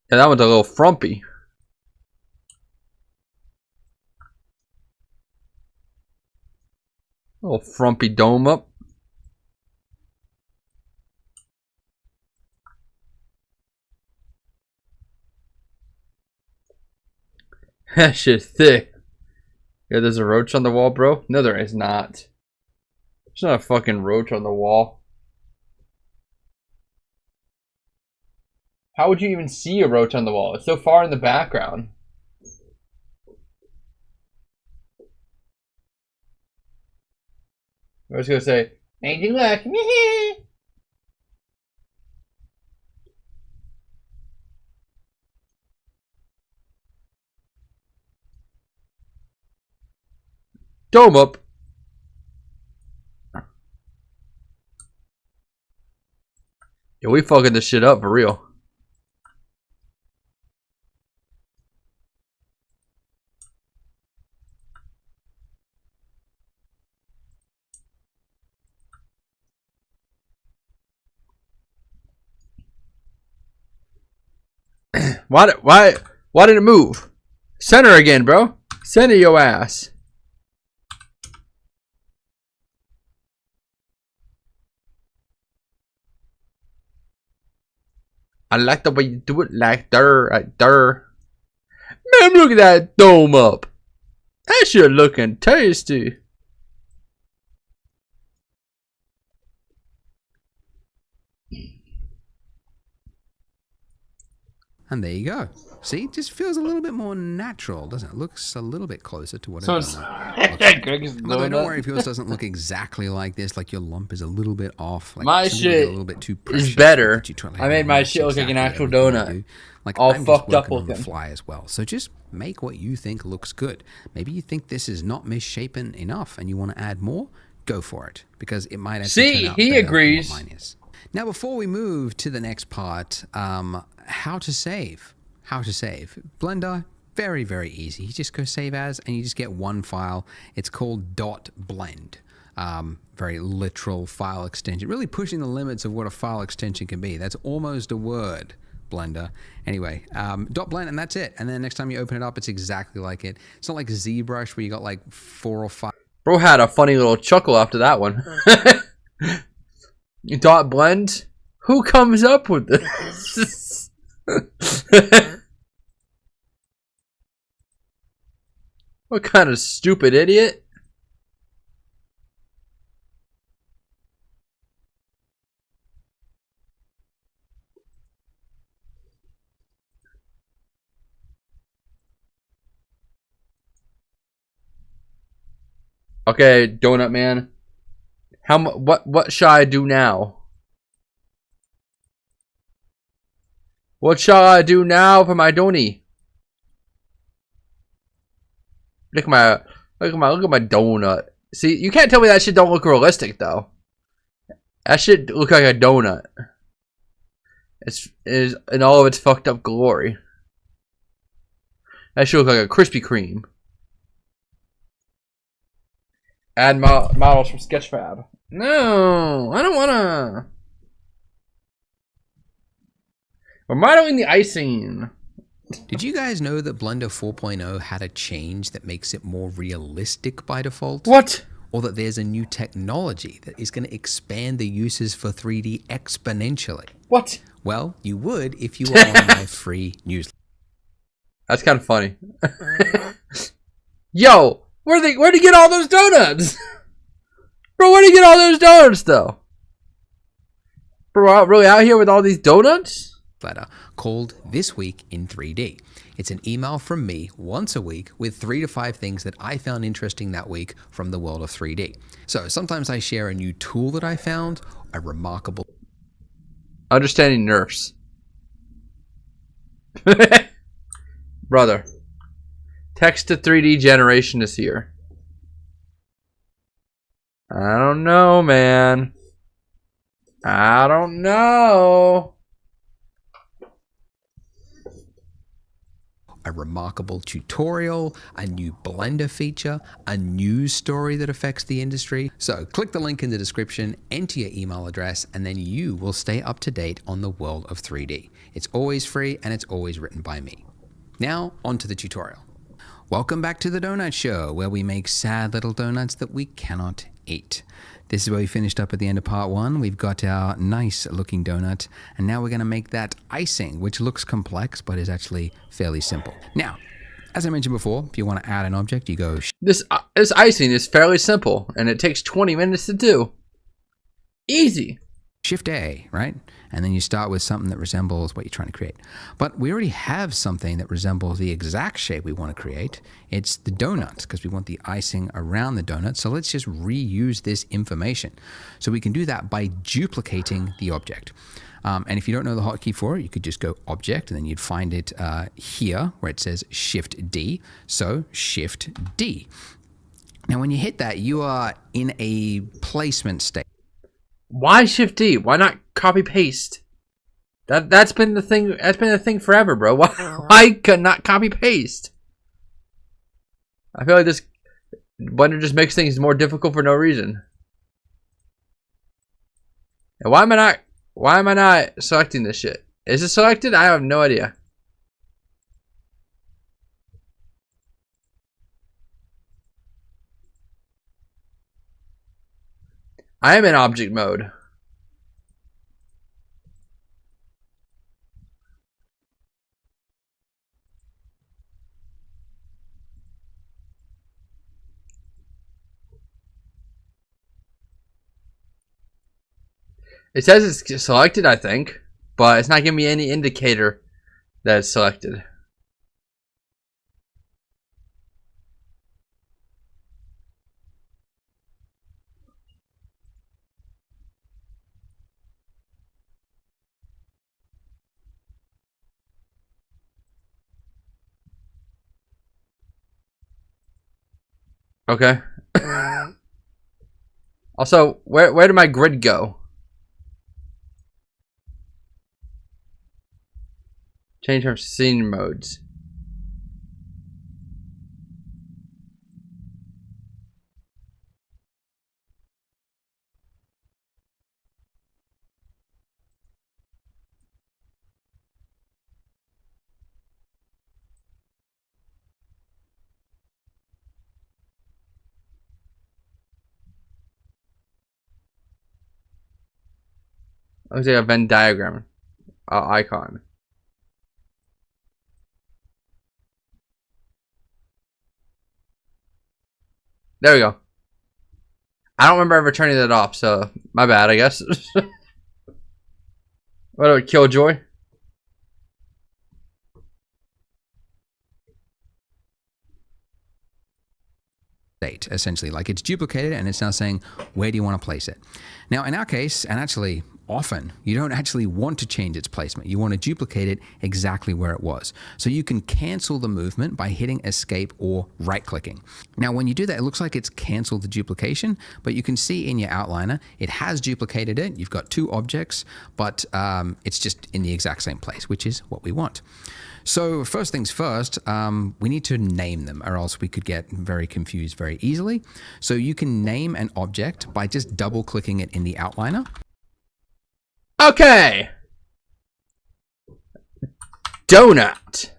Yeah, that one's a little frumpy. A little frumpy dome up. That shit's thick. Yeah, there's a roach on the wall, bro. No, there is not. There's not a fucking roach on the wall. How would you even see a roach on the wall? It's so far in the background. I was gonna say, anything left? Dome up. Yeah, we fucking this shit up for real. Why did it move? Center again, bro. Center your ass. I like the way you do it like there. Man, look at that dome up. That shit looking tasty. And there you go. See, it just feels a little bit more natural, doesn't it? It looks a little bit closer to what So it it's does. Although don't worry if yours doesn't look exactly like this, like your lump is a little bit off. Like my shit a little bit too is better. Like, I made my shit look like an actual donut. Like all I'm fucked just up working on the looking. fly as well. So just make what you think looks good. Maybe you think this is not misshapen enough and you want to add more, go for it. Because it might actually See, turn out he better than agrees. what mine is. Now before we move to the next part, how to save. How to save. Blender, very, very easy. You just go save as and you just get one file. It's called .blend. Very literal file extension. Really pushing the limits of what a file extension can be. That's almost a word, Blender. Anyway, .blend and that's it. And then next time you open it up, it's exactly like it. It's not like ZBrush where you got like 4 or 5. Bro had a funny little chuckle after that one. .blend? Who comes up with this? What kind of stupid idiot? Okay, Donut Man. What shall I do now? What shall I do now for my Donny? Look at my donut. See, you can't tell me that shit don't look realistic though. That shit look like a donut. It's in all of its fucked up glory. That shit look like a Krispy Kreme. Add models from Sketchfab. No, I don't wanna. We're modeling the icing. Did you guys know that Blender 4.0 had a change that makes it more realistic by default? What? Or that there's a new technology that is going to expand the uses for 3D exponentially? What? Well, you would if you were on my free newsletter. That's kind of funny. Yo, where'd they get all those donuts? Bro, where'd they get all those donuts though? Bro, really out here with all these donuts? newsletter called This Week in 3D. It's an email from me once a week with 3 to 5 things that I found interesting that week from the world of 3D. So sometimes I share a new tool that I found, a remarkable Understanding nurse. Brother. Text to 3D generation is here. I don't know, man. I don't know. a remarkable tutorial, a new Blender feature, a news story that affects the industry. So click the link in the description, enter your email address, and then you will stay up to date on the world of 3D. It's always free and it's always written by me. Now, on to the tutorial. Welcome back to the Donut Show, where we make sad little donuts that we cannot eat. This is where we finished up at the end of part 1. We've got our nice looking donut, and now we're going to make that icing, which looks complex but is actually fairly simple. Now, as I mentioned before, if you want to add an object, you go This icing is fairly simple, and it takes 20 minutes to do. Easy. Shift A, right? And then you start with something that resembles what you're trying to create. But we already have something that resembles the exact shape we want to create. It's the donut, because we want the icing around the donut. So let's just reuse this information. So we can do that by duplicating the object. And if you don't know the hotkey for it, you could just go Object, and then you'd find it here where it says Shift D. So Shift D. Now, when you hit that, you are in a placement state. Why Shift D? Why not copy paste? That's been the thing. That's been the thing forever, bro. Why could not copy paste? I feel like this Blender just makes things more difficult for no reason. And why am I not selecting this shit? Is it selected? I have no idea. I am in object mode. It says it's selected, I think, but it's not giving me any indicator that it's selected. Okay. Also, where did my grid go? Change from scene modes. Looks like a Venn diagram icon. There we go. I don't remember ever turning that off, so my bad, I guess. What about Killjoy? State, essentially, like it's duplicated and it's now saying, where do you want to place it? Now, in our case, and actually often, you don't actually want to change its placement. You want to duplicate it exactly where it was. So you can cancel the movement by hitting escape or right clicking. Now, when you do that, it looks like it's canceled the duplication, but you can see in your outliner, it has duplicated it. You've got 2 objects, but it's just in the exact same place, which is what we want. So first things first, we need to name them, or else we could get very confused very easily. So you can name an object by just double clicking it in the outliner. Okay. Donut.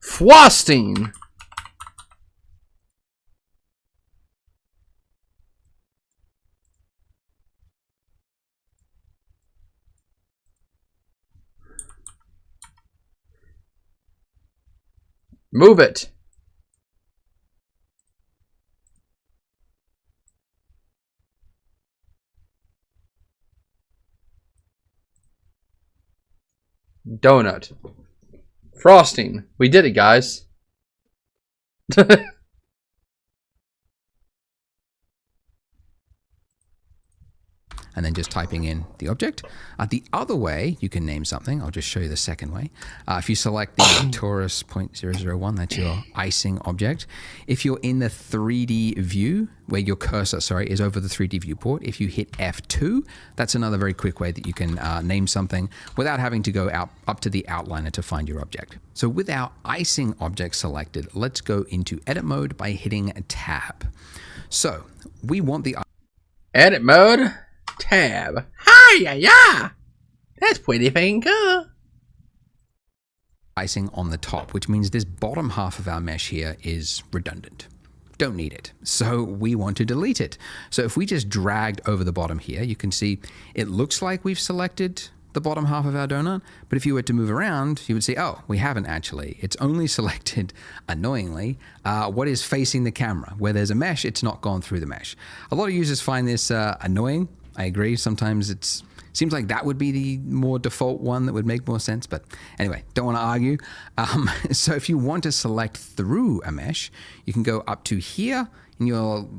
Frosting. Move it. donut. Frosting. We did it, guys. And then just typing in the object. The other way you can name something, I'll just show you the second way. If you select the Taurus 0.001, that's your icing object. If you're in the 3D view, where your cursor, is over the 3D viewport, if you hit F2, that's another very quick way that you can name something without having to go up to the outliner to find your object. So with our icing object selected, let's go into edit mode by hitting Tab. So we want the Edit mode. Tab. Hi, yeah. That's pretty fucking cool. icing on the top, which means this bottom half of our mesh here is redundant. Don't need it. So we want to delete it. So if we just dragged over the bottom here, you can see it looks like we've selected the bottom half of our donut, but if you were to move around, you would see, oh, we haven't actually. It's only selected, annoyingly, what is facing the camera. Where there's a mesh, it's not gone through the mesh. A lot of users find this annoying. I agree. Sometimes it seems like that would be the more default one that would make more sense. But anyway, don't want to argue. So if you want to select through a mesh, you can go up to here in your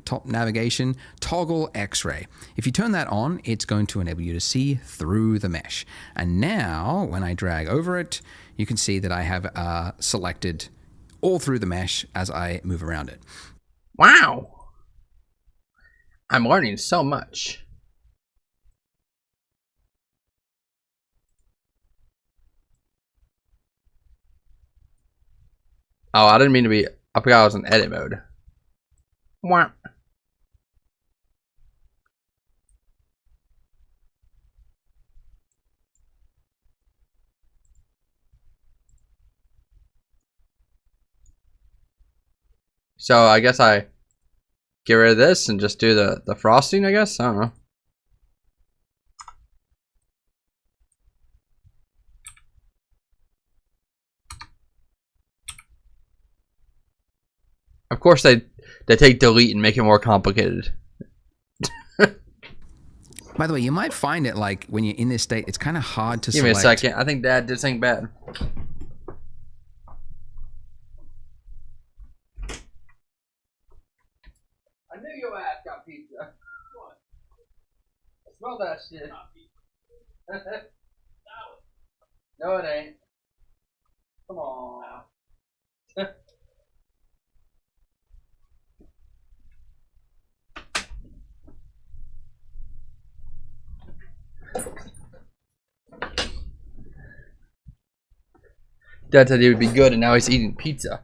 top navigation, toggle X-ray. If you turn that on, it's going to enable you to see through the mesh. And now when I drag over it, you can see that I have selected all through the mesh as I move around it. Wow. I'm learning so much. Oh, I didn't mean to be. I forgot I was in edit mode. Wah. So I guess I get rid of this and just do the frosting, I guess? I don't know. Of course they take delete and make it more complicated. By the way, you might find it like when you're in this state, it's kind of hard to Give me a select. second. I think Dad did something bad. I knew your ass got pizza. What? I smell that shit. No, it ain't. Come on. Dad said he would be good, and now he's eating pizza.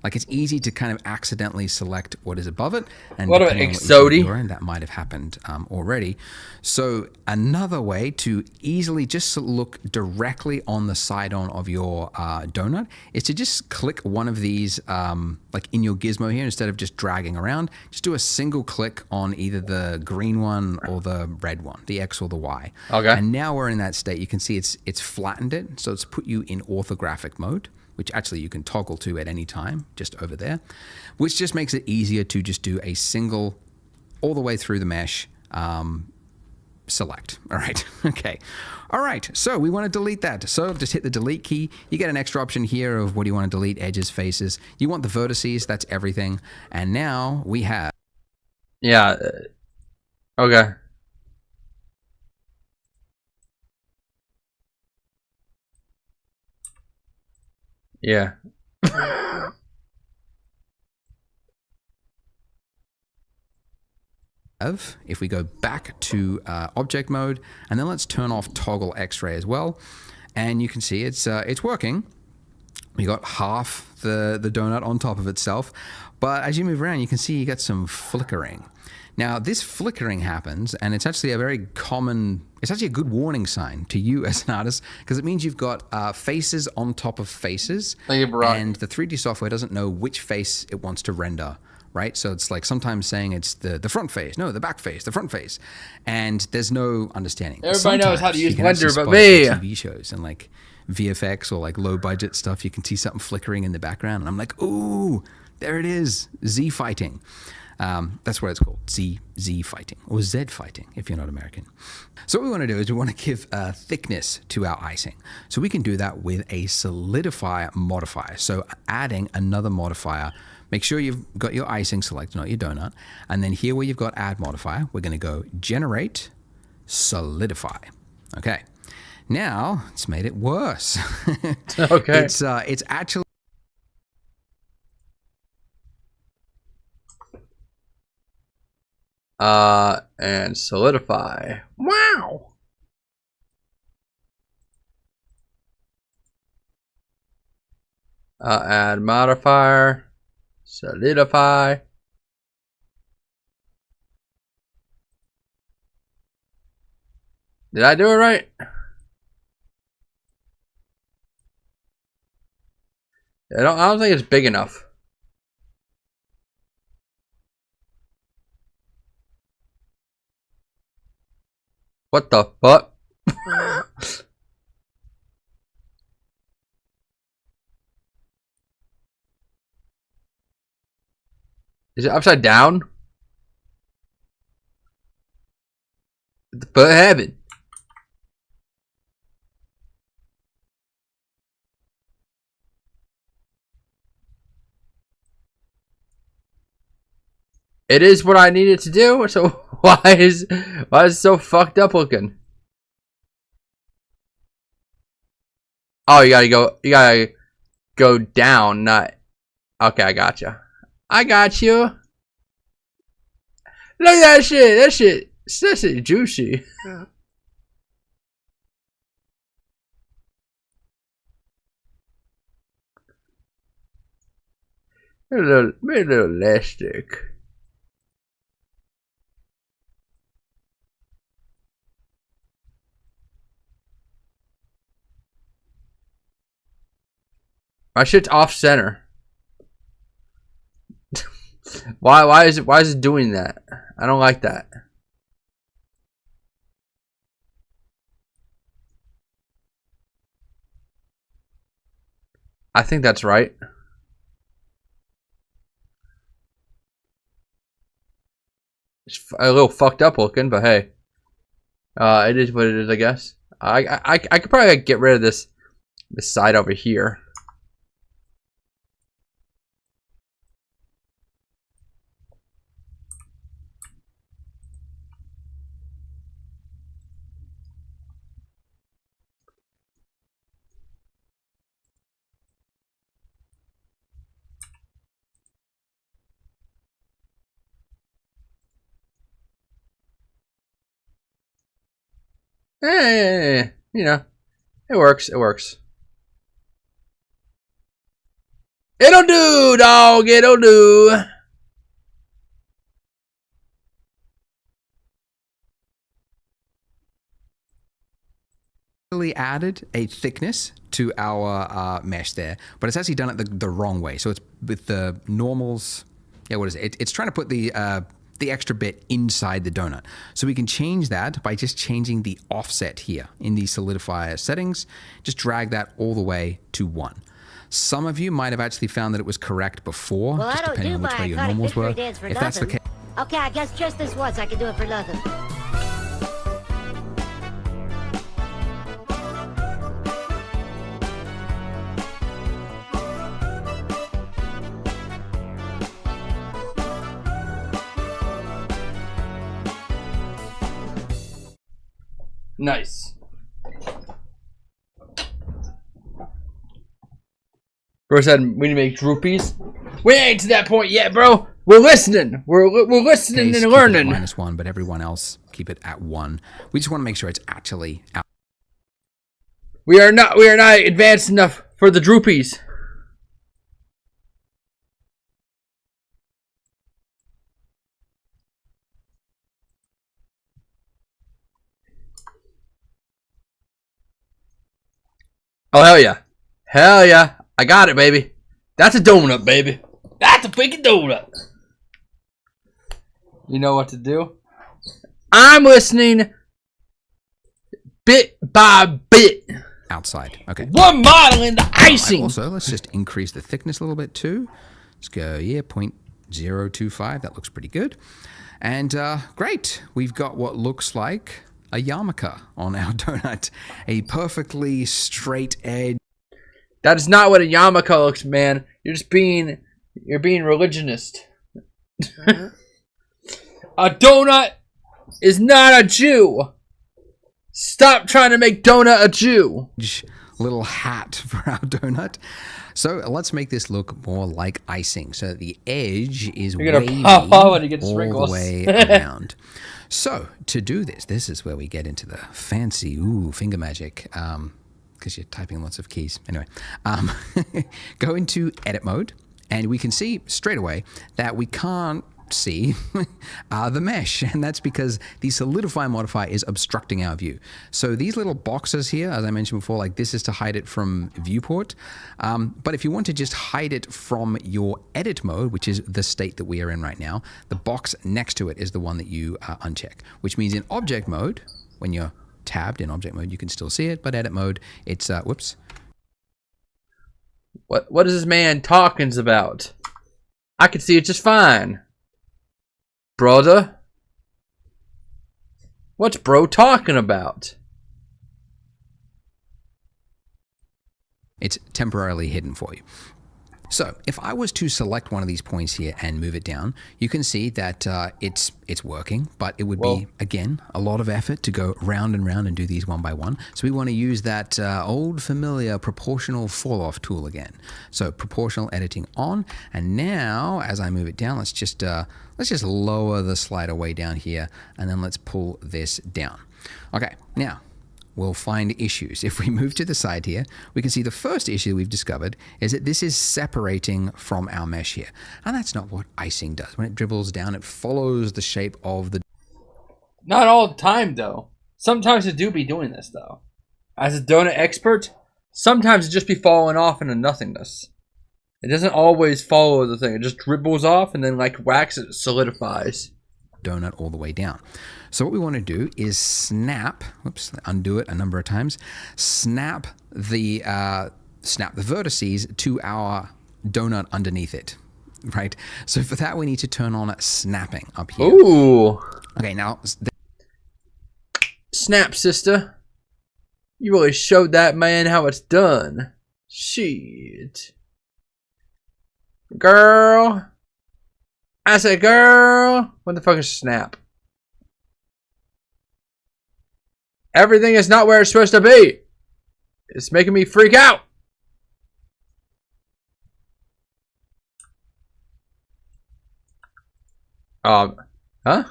Like it's easy to kind of accidentally select what is above it. And What about depending on what you see Exodi? on your end, that might have happened already. So another way to easily just look directly on the side-on of your donut is to just click one of these, like in your gizmo here, instead of just dragging around, just do a single click on either the green one or the red one, the X or the Y. Okay. And now we're in that state. You can see it's flattened it, so it's put you in orthographic mode, which actually you can toggle to at any time, just over there, which just makes it easier to just do a single, all the way through the mesh, select. All right, okay. All right, so we want to delete that. So just hit the delete key. You get an extra option here of what do you want to delete, edges, faces. You want the vertices, that's everything. And now we have. Yeah. Okay. Yeah. If we go back to object mode, and then let's turn off toggle X-ray as well, and you can see it's working. We got half the donut on top of itself, but as you move around, you can see you get some flickering. Now, this flickering happens, and it's actually a very common, it's actually a good warning sign to you as an artist, because it means you've got faces on top of faces, Thank you, Barack. and the 3D software doesn't know which face it wants to render, right? So it's like sometimes saying it's the front face, no, the back face, the front face, and there's no understanding. Everybody knows how to Sometimes use you can actually Blender but spot me. it in TV shows and like VFX or like low budget stuff, you can see something flickering in the background, and I'm like, ooh, there it is, Z fighting. That's what it's called, Z fighting, or Z fighting if you're not American. So what we want to do is we want to give thickness to our icing. So we can do that with a solidifier modifier. So adding another modifier, make sure you've got your icing selected, not your donut. And then here where you've got add modifier, we're going to go generate solidify. Okay. Now it's made it worse. Okay. It's actually and solidify. Wow. Add modifier, solidify. Did I do it right? I don't think it's big enough. What the fuck? Is it upside down? What the fuck happened? It is what I needed to do, so why is it so fucked up looking? Oh, you gotta go down, not. Okay, I gotcha. I got you. Look at that shit. That shit juicy. Made a little elastic. My shit's off center. Why is it doing that? I don't like that. I think that's right. It's a little fucked up looking, but hey, it is what it is, I guess. I could probably get rid of this side over here. You know, it works. It works. It'll do, dog. It'll do. Added a thickness to our mesh there, but it's actually done it the wrong way. So it's with the normals. Yeah, what is it? It's trying to put the extra bit inside the donut. So we can change that by just changing the offset here in the solidifier settings. Just drag that all the way to 1. Some of you might have actually found that it was correct before, Well, just I don't depending do on which my way your iconic normals were. victory dance for If that's the nothing. case, Okay, I guess just this once I can do it for nothing. Nice. Bro said we need to make droopies. We ain't to that point yet, bro. We're listening. We're listening case, and keep it at learning. -1, but everyone else keep it at 1. We just want to make sure it's actually out. We are not advanced enough for the droopies. Oh hell yeah. Hell yeah. I got it, baby. That's a donut, baby. That's a freaking donut. You know what to do? I'm listening bit by bit. Outside. Okay. One model in the icing. Also, let's just increase the thickness a little bit too. Let's go, yeah, 0.2 0.025. That looks pretty good. And great, we've got what looks like a yarmulke on our donut. A perfectly straight edge. That is not what a yarmulke looks, man. You're being religionist. A donut is not a Jew. Stop trying to make donut a Jew. Little hat for our donut. So let's make this look more like icing. So the edge is You're gonna wavy pop out when you get all sprinkles. the way around. So to do this, this is where we get into the fancy finger magic. Because you're typing lots of keys. Anyway, go into edit mode, and we can see straight away that we can't see the mesh, and that's because the solidify modifier is obstructing our view. So these little boxes here, as I mentioned before, like this is to hide it from viewport. But if you want to just hide it from your edit mode, which is the state that we are in right now, the box next to it is the one that you uncheck, which means in object mode, when you're tabbed in object mode, you can still see it, but edit mode, it's whoops. What is this man talking about? I can see it just fine. Brother? What's bro talking about? It's temporarily hidden for you. So if I was to select one of these points here and move it down, you can see that it's working, but it would be, again, a lot of effort to go round and round and do these one by one. So we want to use that old familiar proportional fall off tool again. So proportional editing on, and now as I move it down, let's just lower the slider way down here, and then let's pull this down. Okay, now we'll find issues. If we move to the side here, we can see the first issue we've discovered is that this is separating from our mesh here. And that's not what icing does. When it dribbles down, it follows the shape of the... Not all the time, though. Sometimes it do be doing this, though. As a donut expert, sometimes it just be falling off into nothingness. It doesn't always follow the thing. It just dribbles off, and then like wax, it solidifies. Donut all the way down. So what we want to do is snap, whoops, undo it a number of times, snap the vertices to our donut underneath it, right? So for that, we need to turn on snapping up here. Ooh. Okay, now... Snap, sister. You really showed that man how it's done. Shit. Girl. I said, girl. What the fuck is snap? Everything is not where it's supposed to be. It's making me freak out. Huh? Huh.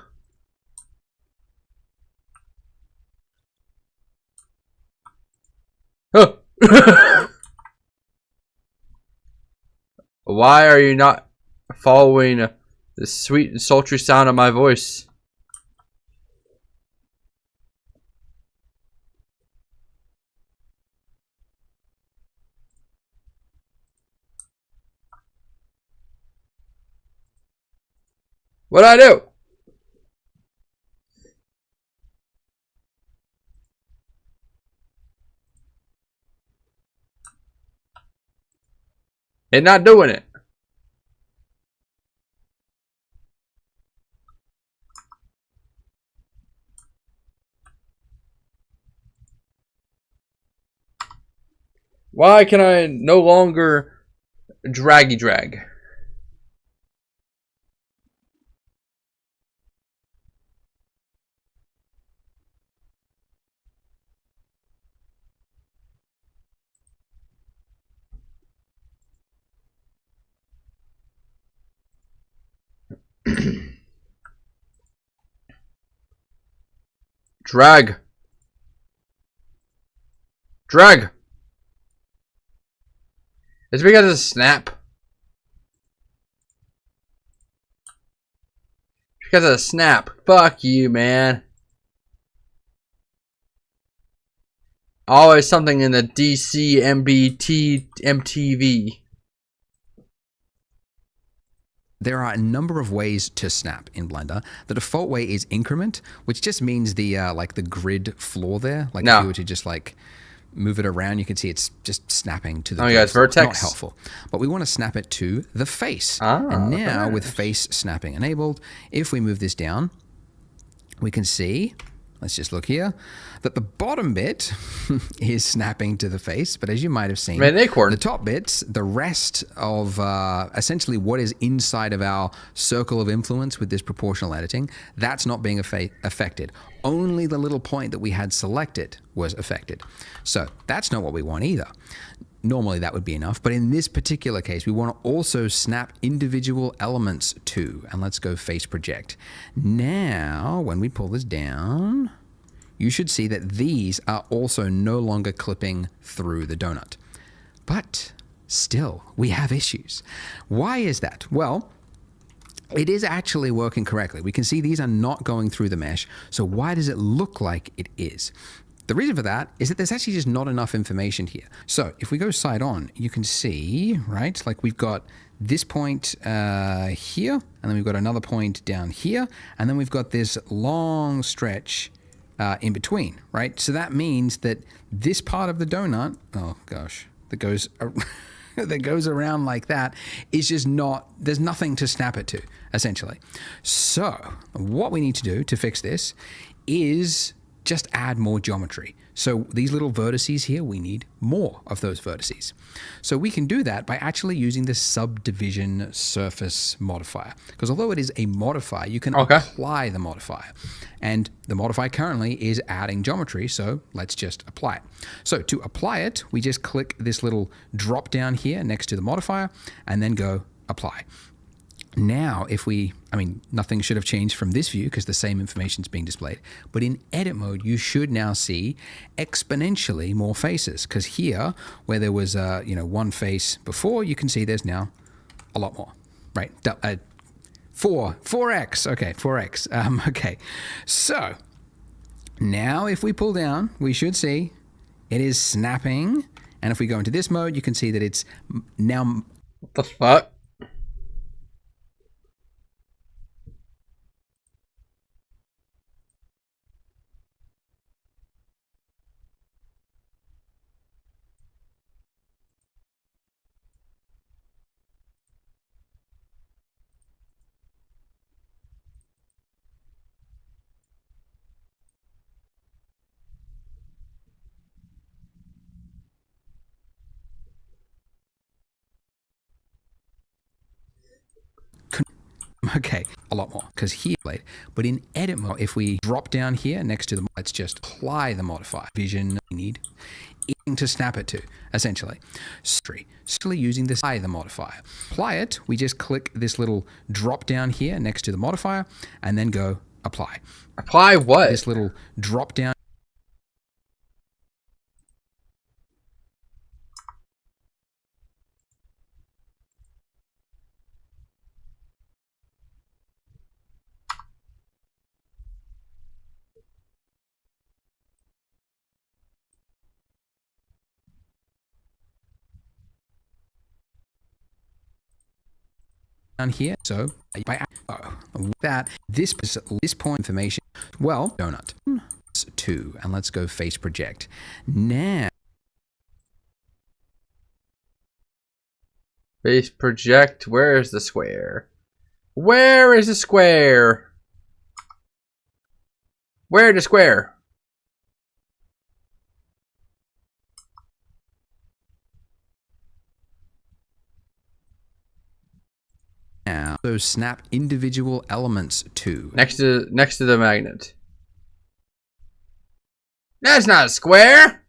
Why are you not following the sweet and sultry sound of my voice? What'd I do? It's not doing it. Why can I no longer draggy drag? Drag. Drag. It's because of snap. Because of snap. Fuck you, man. Always something in the DC MBT MTV. There are a number of ways to snap in Blender. The default way is increment, which just means the like the grid floor there. Like if you were to just like move it around, you can see it's just snapping to the Oh, yeah, it's vertex. Not helpful. But we want to snap it to the face. Ah, and now nice. with face snapping enabled, if we move this down, we can see, let's just look here, that the bottom bit is snapping to the face. But as you might have seen, Made an acorn. the top bits, the rest of essentially what is inside of our circle of influence with this proportional editing, that's not being affected. Only the little point that we had selected was affected. So that's not what we want either. Normally that would be enough, but in this particular case, we want to also snap individual elements to, and let's go face project. Now, when we pull this down, you should see that these are also no longer clipping through the donut. But still, we have issues. Why is that? Well, it is actually working correctly. We can see these are not going through the mesh, so why does it look like it is? The reason for that is that there's actually just not enough information here. So if we go side on, you can see, right, like we've got this point here, and then we've got another point down here, and then we've got this long stretch in between, right? So that means that this part of the donut, oh gosh, that goes that goes around like that is just not, there's nothing to snap it to, essentially. So what we need to do to fix this is just add more geometry. So these little vertices here, we need more of those vertices. So we can do that by actually using the subdivision surface modifier. Because although it is a modifier, you can apply the modifier. And the modifier currently is adding geometry, so let's just apply it. So to apply it, we just click this little drop down here next to the modifier and then go apply. Now, if we, nothing should have changed from this view because the same information is being displayed. But in edit mode, you should now see exponentially more faces. Because here, where there was, one face before, you can see there's now a lot more, right? 4x, okay, 4x. Okay, so now if we pull down, we should see it is snapping. And if we go into this mode, you can see that it's now... What the fuck? Okay, a lot more, because here, but in edit mode, if we drop down here next to the, let's just apply the modifier. Vision, we need to snap it to, essentially. So using this, apply the modifier. Apply it, we just click this little drop down here next to the modifier, and then go apply. Apply what? This little drop down. Down here, so by that this point information, well, donut 2, and let's go face project. Now Face project, where is the square? Where is the square? Where the square? now, so snap individual elements to. Next to the magnet. That's not a square.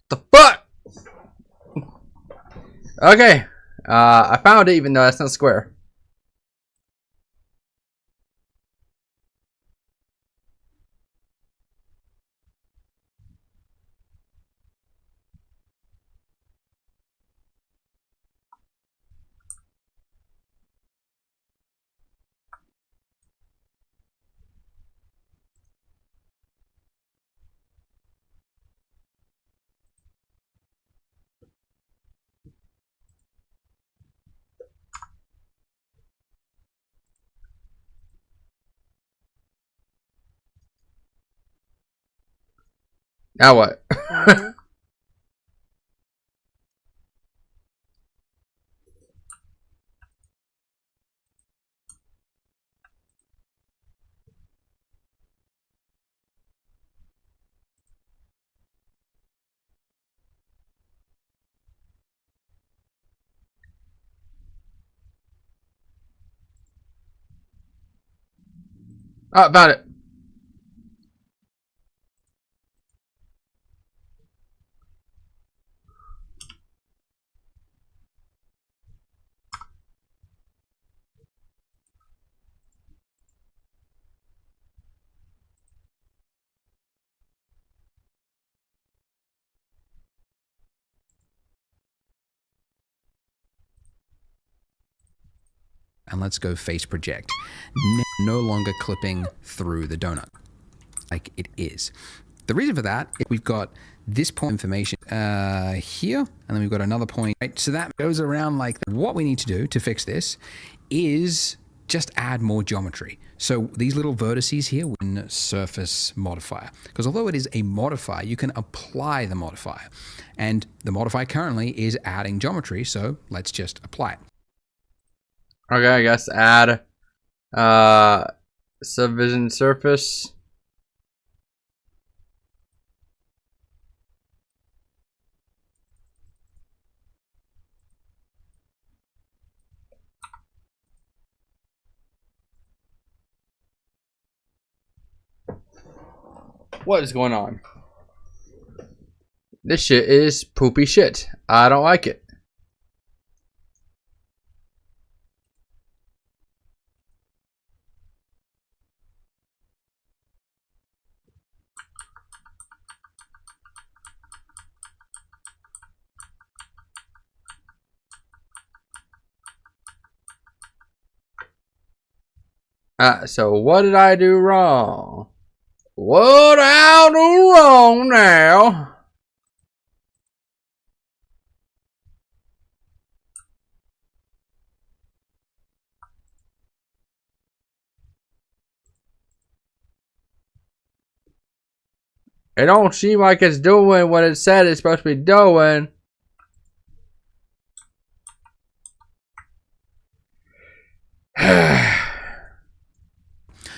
The fuck? Okay. I found it even though that's not a square. Now what? Oh, found it. And let's go face project. No longer clipping through the donut like it is. The reason for that is we've got this point information here, and then we've got another point, right? So that goes around like that. What we need to do to fix this is just add more geometry. So these little vertices here in surface modifier, because although it is a modifier, you can apply the modifier. And the modifier currently is adding geometry, so let's just apply it. Okay, I guess add subdivision surface. What is going on? This shit is poopy shit. I don't like it. So what did I do wrong? What I do wrong now? It don't seem like it's doing what it said it's supposed to be doing.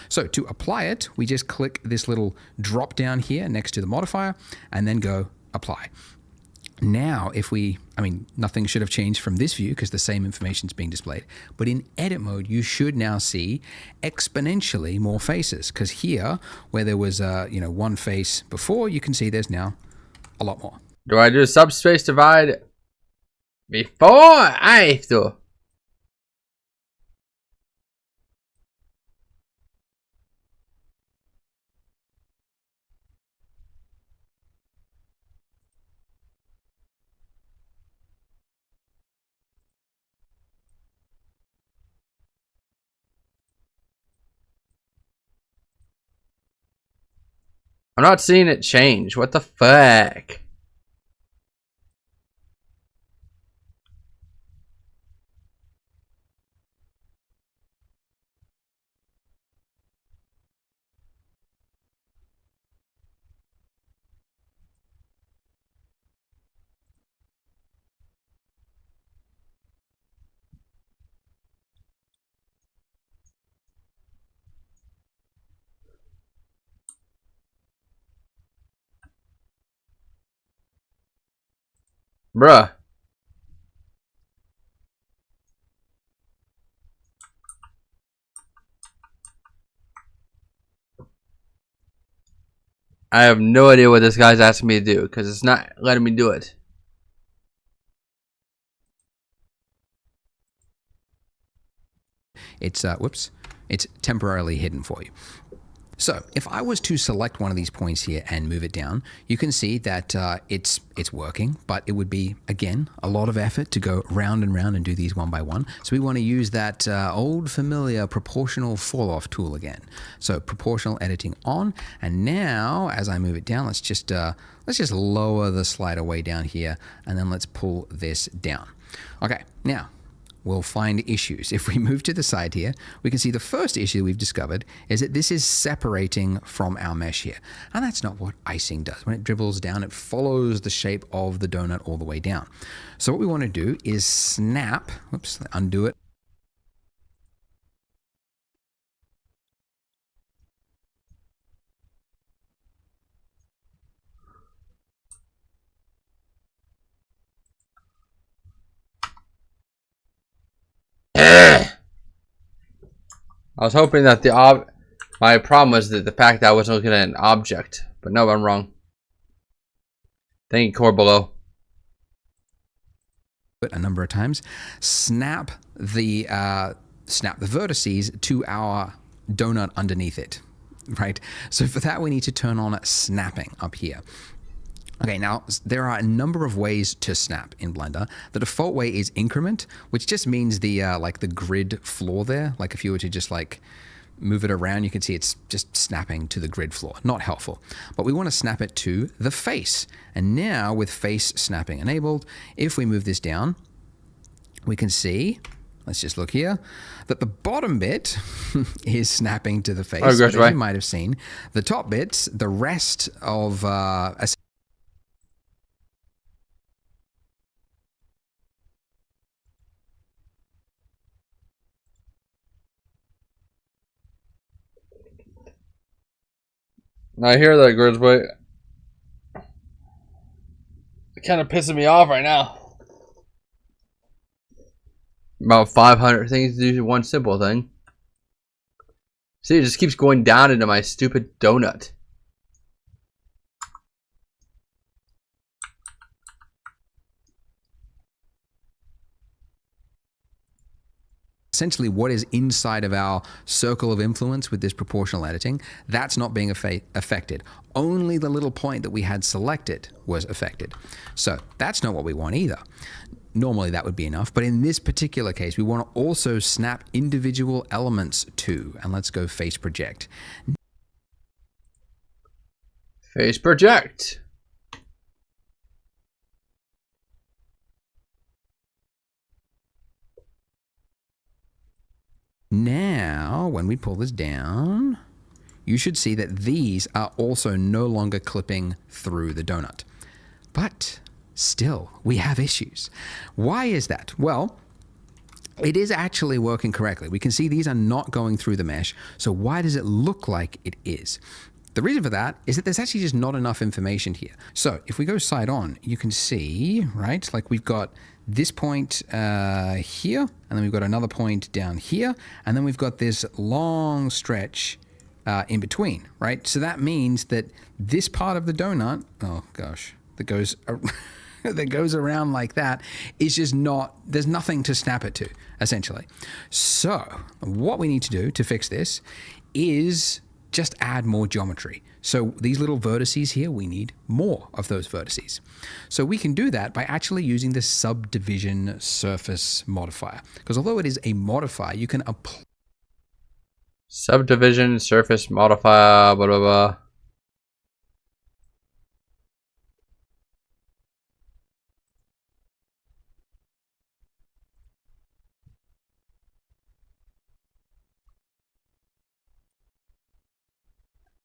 So to apply it, we just click this little drop down here next to the modifier and then go apply. Now, nothing should have changed from this view because the same information is being displayed. But in edit mode, you should now see exponentially more faces, because here, where there was one face before, you can see there's now a lot more. Do I do a subspace divide before or after? I'm not seeing it change. What the fuck? Bruh. I have no idea what this guy's asking me to do because it's not letting me do it. It's it's temporarily hidden for you. So if I was to select one of these points here and move it down, you can see that it's working, but it would be, again, a lot of effort to go round and round and do these one by one. So we want to use that old familiar proportional fall off tool again. So proportional editing on, and now as I move it down, let's just lower the slider way down here, and then let's pull this down. Okay, now we'll find issues. If we move to the side here, we can see the first issue we've discovered is that this is separating from our mesh here. And that's not what icing does. When it dribbles down, it follows the shape of the donut all the way down. So what we want to do is snap, undo it. I was hoping that the My problem was that the fact that I wasn't looking at an object. But no, I'm wrong. Thank you, Corbolo. A number of times. Snap the vertices to our donut underneath it, right? So for that, we need to turn on snapping up here. Okay, now there are a number of ways to snap in Blender. The default way is increment, which just means the like the grid floor there. Like if you were to just like move it around, you can see it's just snapping to the grid floor. Not helpful. But we want to snap it to the face. And now with face snapping enabled, if we move this down, we can see, let's just look here, that the bottom bit is snapping to the face. Oh, but right. as you might have seen, the top bits, the rest of I hear that, Griswold. It's kind of pissing me off right now. About 500 things to do one simple thing. See, it just keeps going down into my stupid donut. essentially what is inside of our circle of influence with this proportional editing, that's not being affected. Only the little point that we had selected was affected. So that's not what we want either. Normally that would be enough, but in this particular case, we want to also snap individual elements too. And let's go face project. Face project. Now, when we pull this down, you should see that these are also no longer clipping through the donut. But still, we have issues. Why is that? Well, it is actually working correctly. We can see these are not going through the mesh. So why does it look like it is? The reason for that is that there's actually just not enough information here. So if we go side on, you can see, right, like we've got this point here, and then we've got another point down here, and then we've got this long stretch in between, right? So that means that this part of the donut, oh gosh, that goes that goes around like that is just not, there's nothing to snap it to, essentially. So what we need to do to fix this is just add more geometry. So these little vertices here, we need more of those vertices. So we can do that by actually using the subdivision surface modifier. Because although it is a modifier, you can apply Subdivision surface modifier, blah, blah, blah.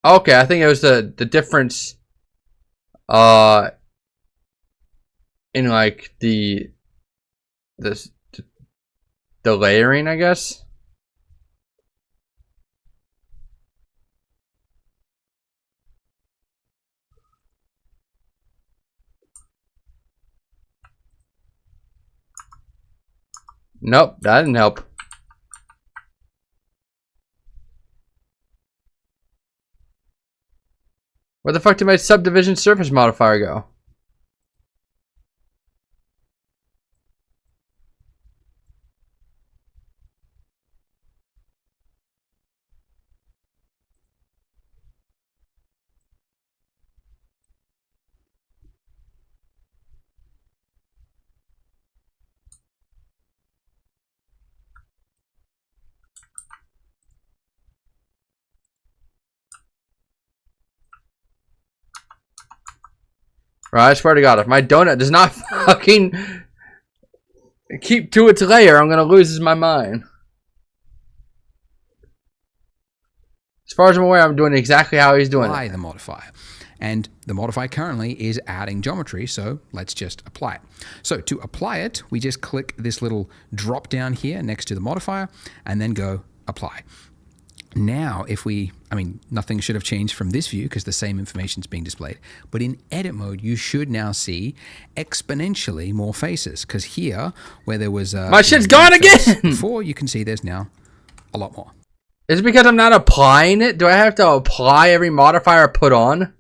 Okay, I think it was the difference in like the layering, I guess. Nope, that didn't help. Where the fuck did my subdivision surface modifier go? Right, I swear to God, if my donut does not fucking keep to its layer, I'm gonna lose my mind. As far as I'm aware, I'm doing exactly how he's doing it. the modifier. And the modifier currently is adding geometry, so let's just apply it. So to apply it, we just click this little drop down here next to the modifier and then go apply. Now, if we, nothing should have changed from this view because the same information is being displayed. But in edit mode, you should now see exponentially more faces because here, where there was... my shit's gone again! Before, you can see there's now a lot more. Is it because I'm not applying it? Do I have to apply every modifier I put on?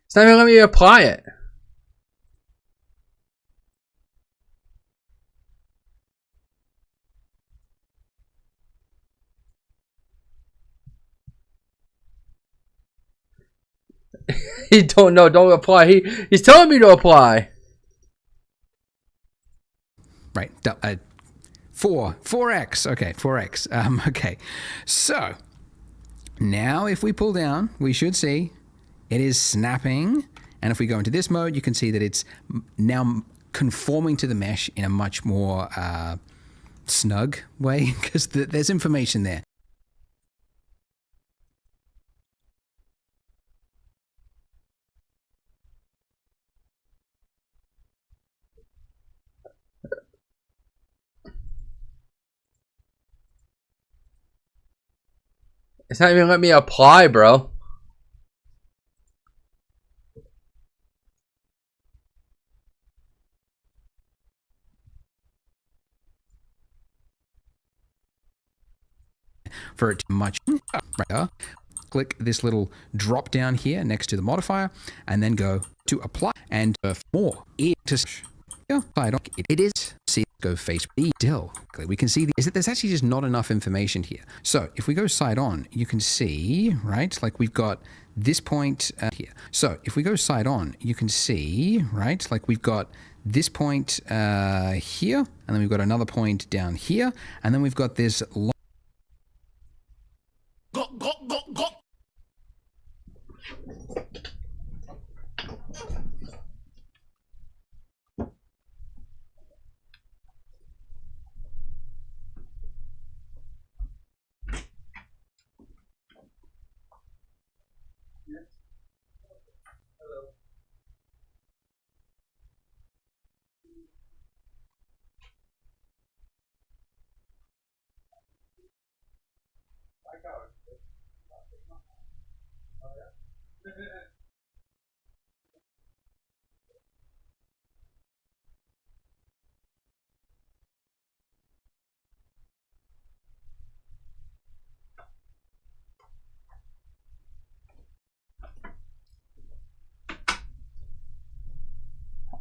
It's not even letting me apply it. He don't know. Don't apply. He's telling me to apply. Right. 4x. Okay, 4x. Okay. So now if we pull down, we should see it is snapping. And if we go into this mode, you can see that it's now conforming to the mesh in a much more snug way because there's information there. It's not even letting me apply, bro. For it to much right, click this little drop down here next to the modifier and then go to apply and more it is see go face B still we can see is that there's actually just not enough information here. So if we go side on, you can see, right, like we've got this point here. So if we go side on, you can see, right, like we've got this point here, and then we've got another point down here, and then we've got this long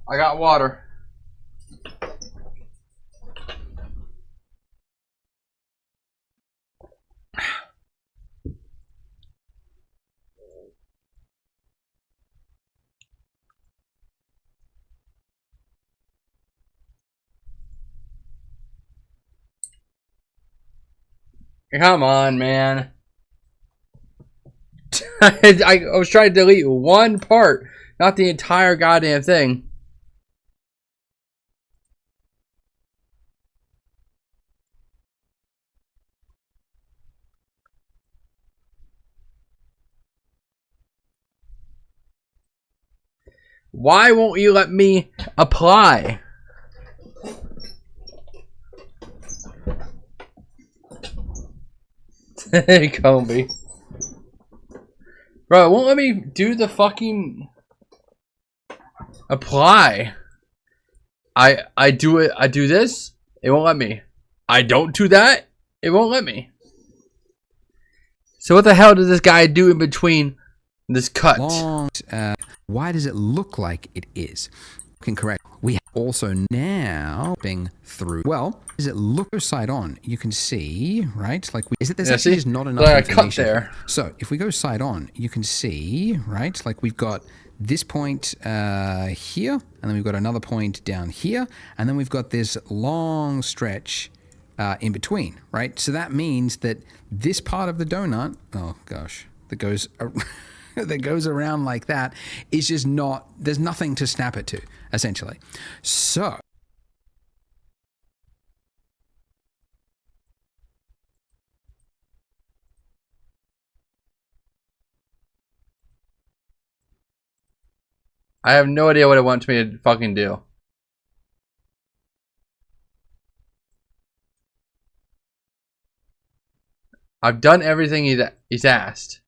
I got water. Come on, man. I was trying to delete one part, not the entire goddamn thing. Why won't you let me apply? Combi. Bro, it won't let me do the fucking apply. I do it. I do this. It won't let me. I don't do that. It won't let me. So what the hell does this guy do in between this cut? long. Why does it look like it is? Correct. We have also now being through. Well, does it look side on? You can see, right? Like, is it there's actually just not enough information there. So if we go side on, you can see, right? Like we've got this point here, and then we've got another point down here, and then we've got this long stretch in between, right? So that means that this part of the donut, oh gosh, that goes that goes around like that is just not, there's nothing to snap it to, essentially. So I have no idea what it wants me to fucking do. I've done everything he's asked.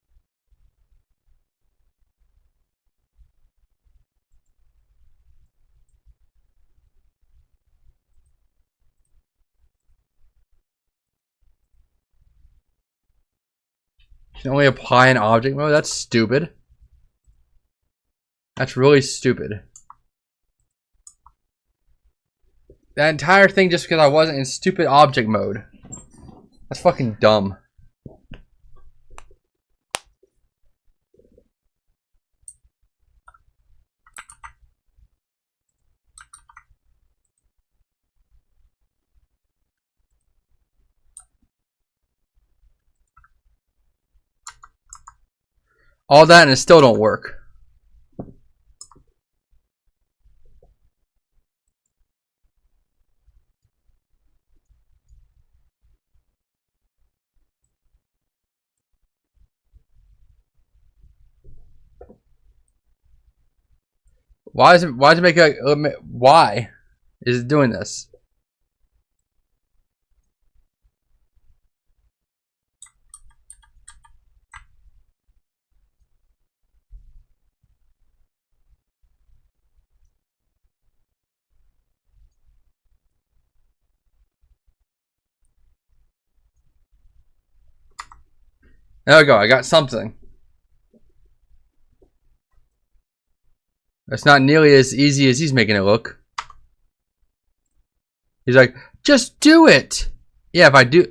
You can only apply an object mode? That's stupid. That's really stupid. That entire thing just because I wasn't in stupid object mode. That's fucking dumb. All that and it still don't work. Why is it make a why is it doing this? There we go, I got something. It's not nearly as easy as he's making it look. He's like, just do it. Yeah, if I do,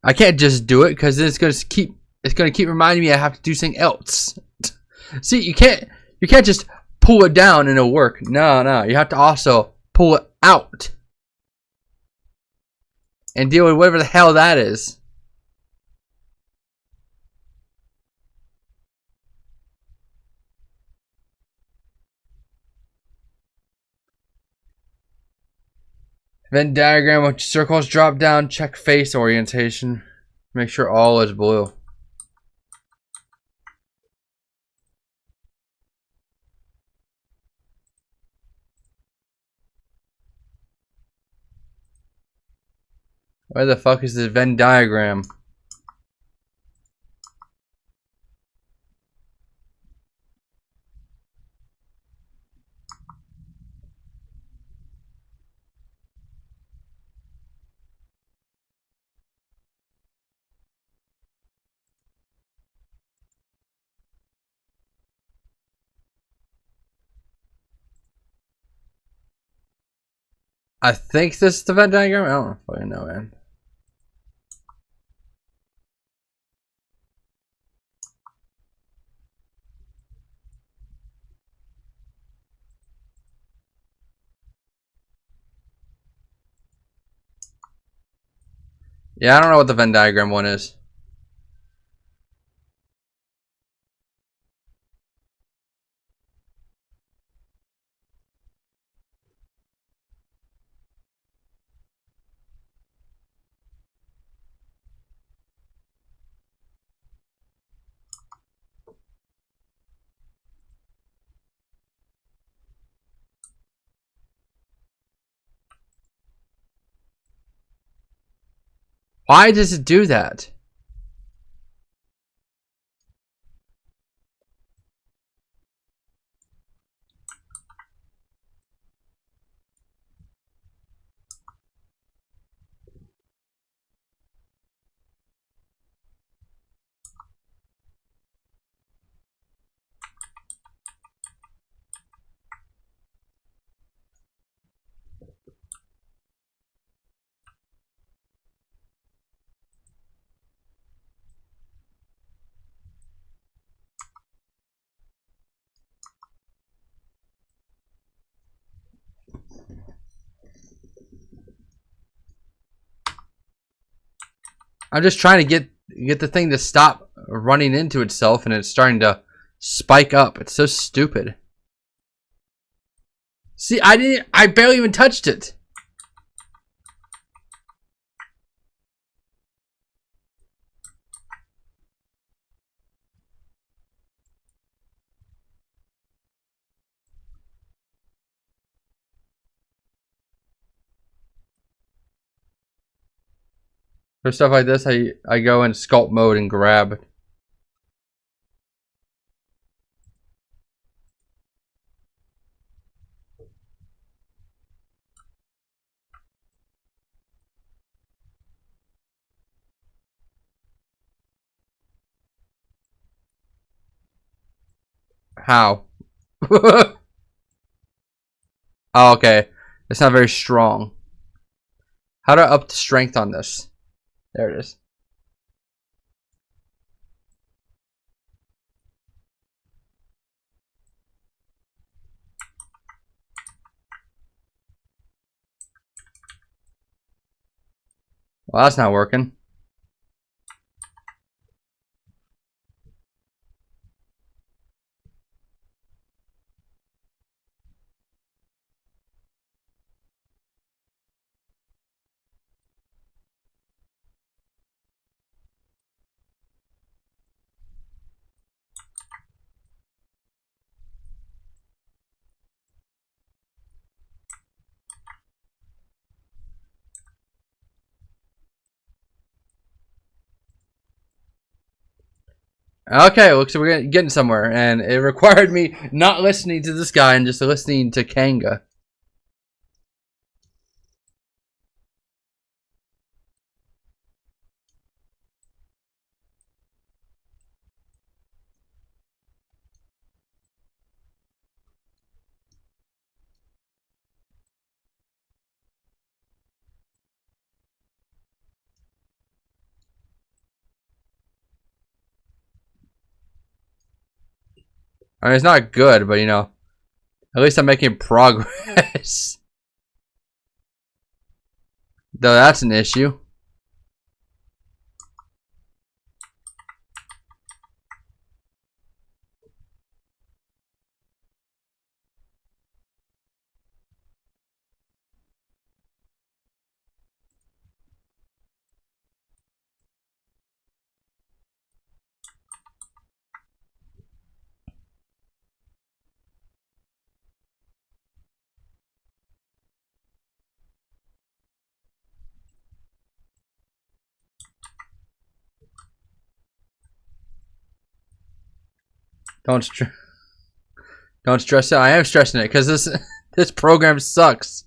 I can't just do it because then it's gonna keep reminding me I have to do something else. See, you can't just pull it down and it'll work. No, you have to also pull it out and deal with whatever the hell that is. Venn diagram with circles drop down, check face orientation. Make sure all is blue. Where the fuck is this Venn diagram? I think this is the Venn diagram. I don't fucking know, man. Yeah, I don't know what the Venn diagram one is. Why does it do that? I'm just trying to get the thing to stop running into itself, and it's starting to spike up. It's so stupid. See, I barely even touched it. For stuff like this, I go in sculpt mode and grab. How? Oh, okay. It's not very strong. How do I up the strength on this? There it is. Well, that's not working. Okay, looks like we're getting somewhere, and it required me not listening to this guy and just listening to Kanga. I mean, it's not good, but you know, at least I'm making progress. Though that's an issue. Don't stress out. I am stressing it because this program sucks.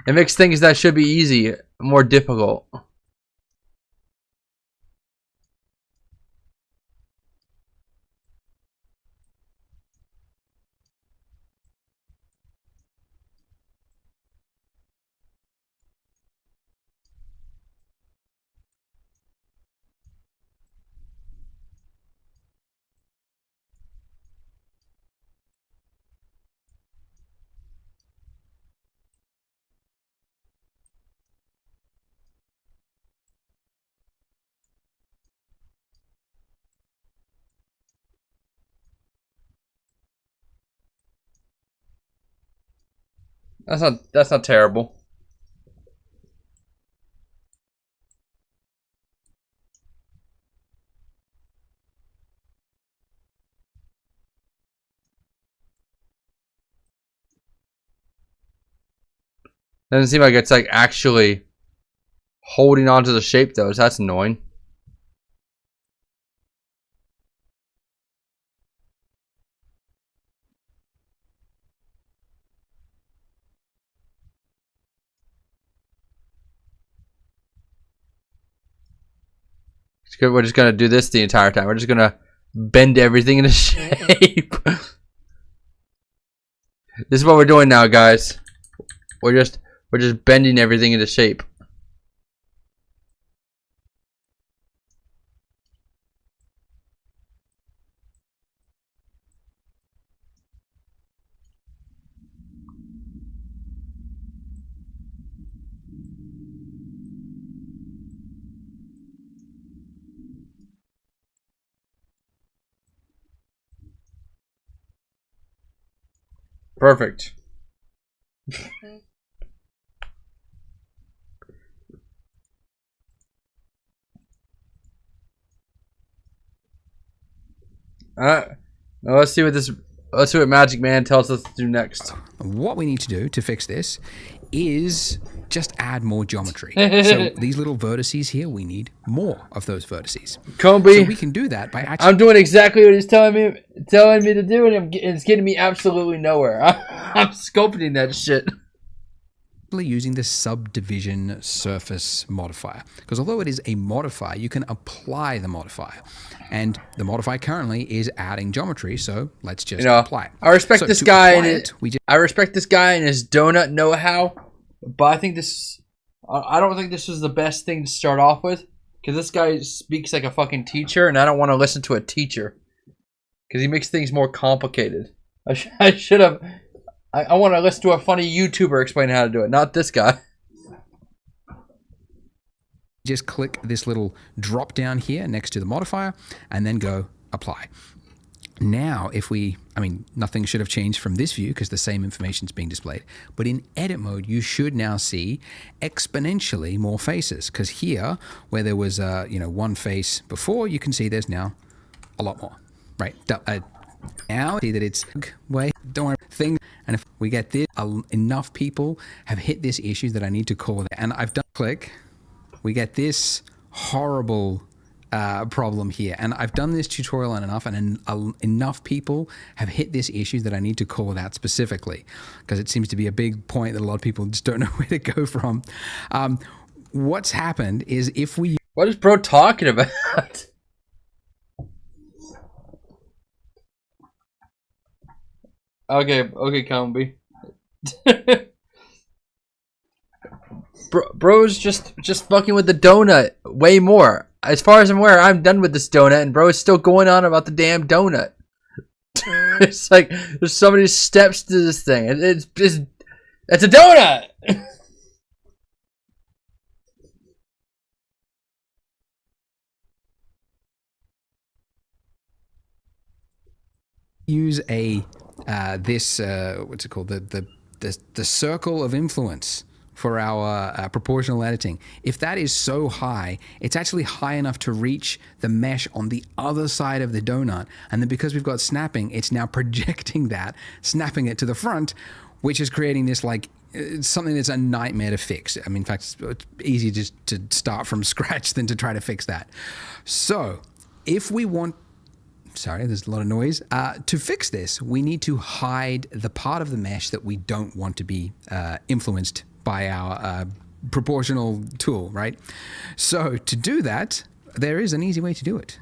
It makes things that should be easy more difficult. That's not terrible. Doesn't seem like it's like actually holding on to the shape though, so that's annoying. We're just gonna do this the entire time. We're just gonna bend everything into shape. This is what we're doing now, guys. We're just bending everything into shape. Perfect. Now let's see what this Let's see what Magic Man tells us to do next. What we need to do to fix this is just add more geometry. So these little vertices here, we need more of those vertices. Comby, So we can do that by actually I'm doing exactly what he's telling me to do, and it's getting me absolutely nowhere. I'm sculpting that shit. using the subdivision surface modifier. Because although it is a modifier, you can apply the modifier. And the modifier currently is adding geometry, so let's just apply it. I respect So this to guy apply and it, we just I respect this guy and his donut know-how, but I think this. I don't think this was the best thing to start off with, because this guy speaks like a fucking teacher, and I don't want to listen to a teacher, because he makes things more complicated. I should have. I want to listen to a funny YouTuber explain how to do it, not this guy. just click this little drop down here next to the modifier and then go apply. Now, nothing should have changed from this view because the same information is being displayed. But in edit mode, you should now see exponentially more faces, because here, where there was one face before, you can see there's now a lot more, right? Now, see that it's way, don't worry, thing. And if we get this, enough people have hit this issue that I need to call it. And I've done click, we get this horrible problem here, and I've done this tutorial on enough, and enough people have hit this issue that I need to call it out specifically, because it seems to be a big point that a lot of people just don't know where to go from. What's happened is if we... What is bro talking about? Okay, Comby. Bro's just fucking with the donut way more. As far as I'm aware, I'm done with this donut, and bro is still going on about the damn donut. It's like there's so many steps to this thing. It's a donut. use a what's it called, the circle of influence for our proportional editing. If that is so high, it's actually high enough to reach the mesh on the other side of the donut, and then because we've got snapping, it's now projecting that, snapping it to the front, which is creating this like something that's a nightmare to fix. I mean, in fact, it's easier just to start from scratch than to try to fix that. So if we want... Sorry, there's a lot of noise. To fix this, we need to hide the part of the mesh that we don't want to be influenced by our proportional tool, right? So to do that, there is an easy way to do it.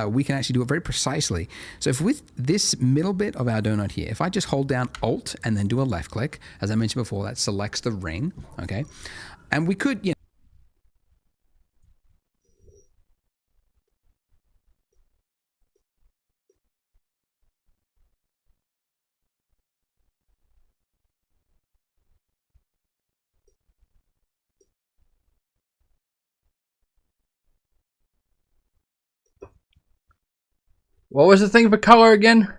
We can actually do it very precisely. So if with this middle bit of our donut here, if I just hold down Alt and then do a left click, as I mentioned before, that selects the ring, okay? And we could, What was the thing for color again?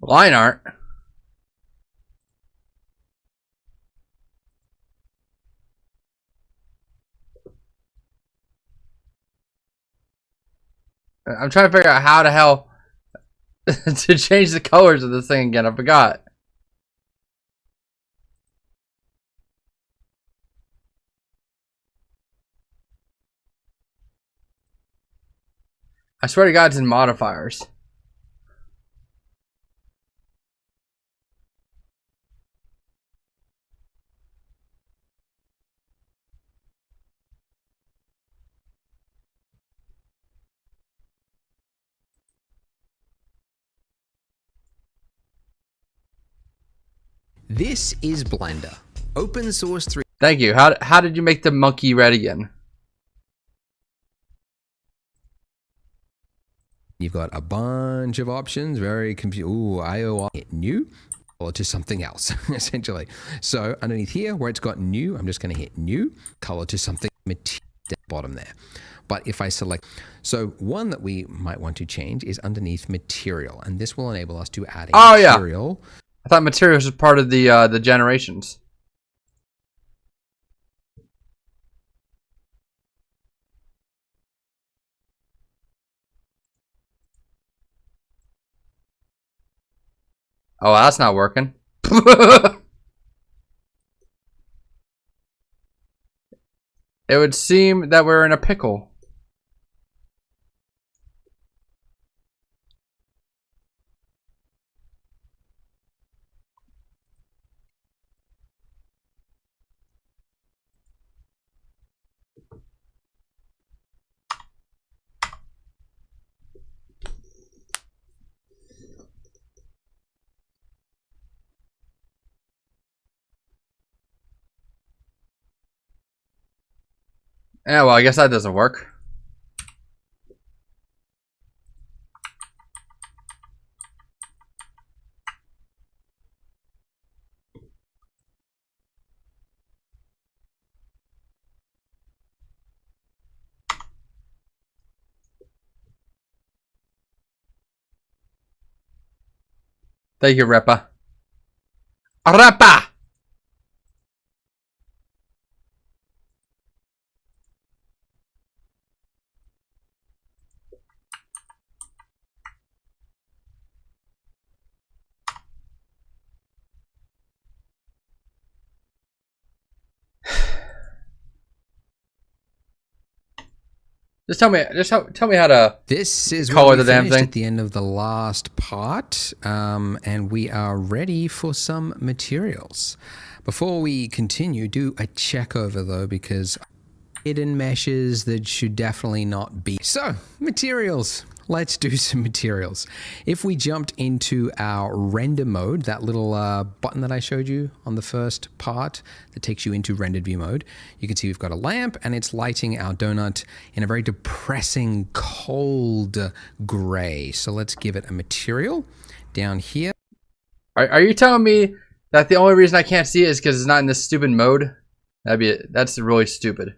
Line art. I'm trying to figure out how the hell to change the colors of this thing again. I forgot. I swear to God, it's in modifiers. this is Blender. Open source 3. Thank you. How did you make the monkey red again? You've got a bunch of options, very confusing. Ooh, IOI, hit new, or to something else, essentially. So underneath here, where it's got new, I'm just going to hit new, color to something, material at the bottom there. But if I select, so one that we might want to change is underneath material, and this will enable us to add a material. Yeah. I thought materials was part of the generations. Oh, that's not working. It would seem that we're in a pickle. Yeah, well, I guess that doesn't work. Thank you, Repa. Repa! Just tell me how to. This is color what we the damn finished thing. at the end of the last part, and we are ready for some materials. Before we continue, do a check over though, because hidden meshes that should definitely not be. So, materials. Let's do some materials. If we jumped into our render mode, that little button that I showed you on the first part that takes you into rendered view mode, you can see we've got a lamp and it's lighting our donut in a very depressing, cold gray. So let's give it a material down here. Are you telling me that the only reason I can't see it is because it's not in this stupid mode? That's really stupid.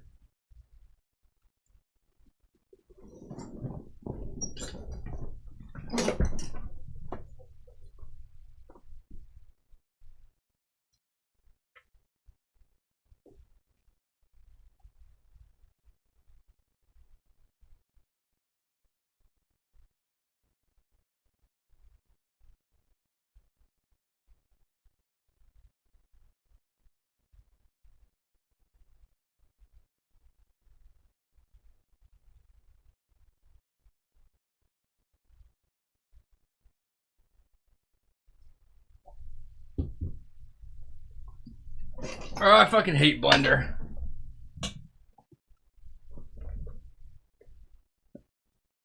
Oh, I fucking hate Blender.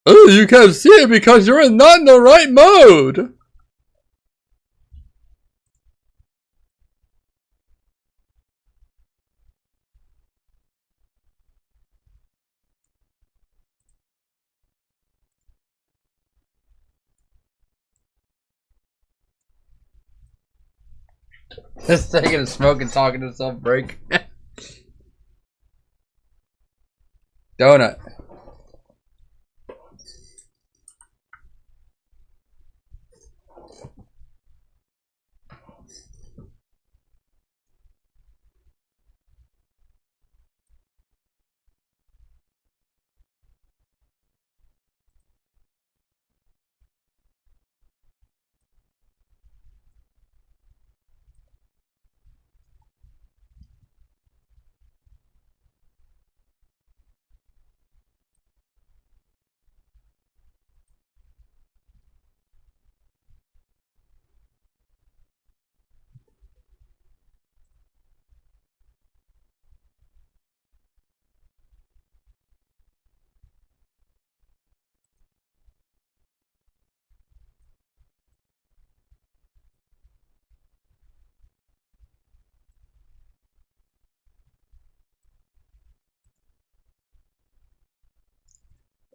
Oh, you can't see it because you're not in the right mode. Just taking a smoke and talking to himself break. Donut.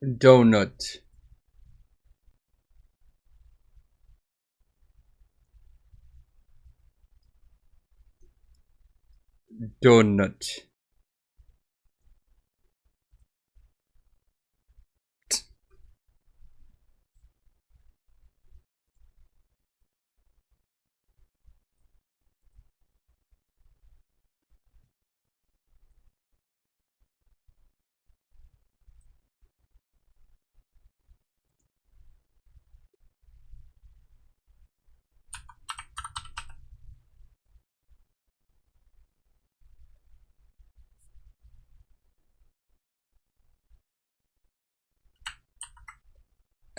Donut. Donut.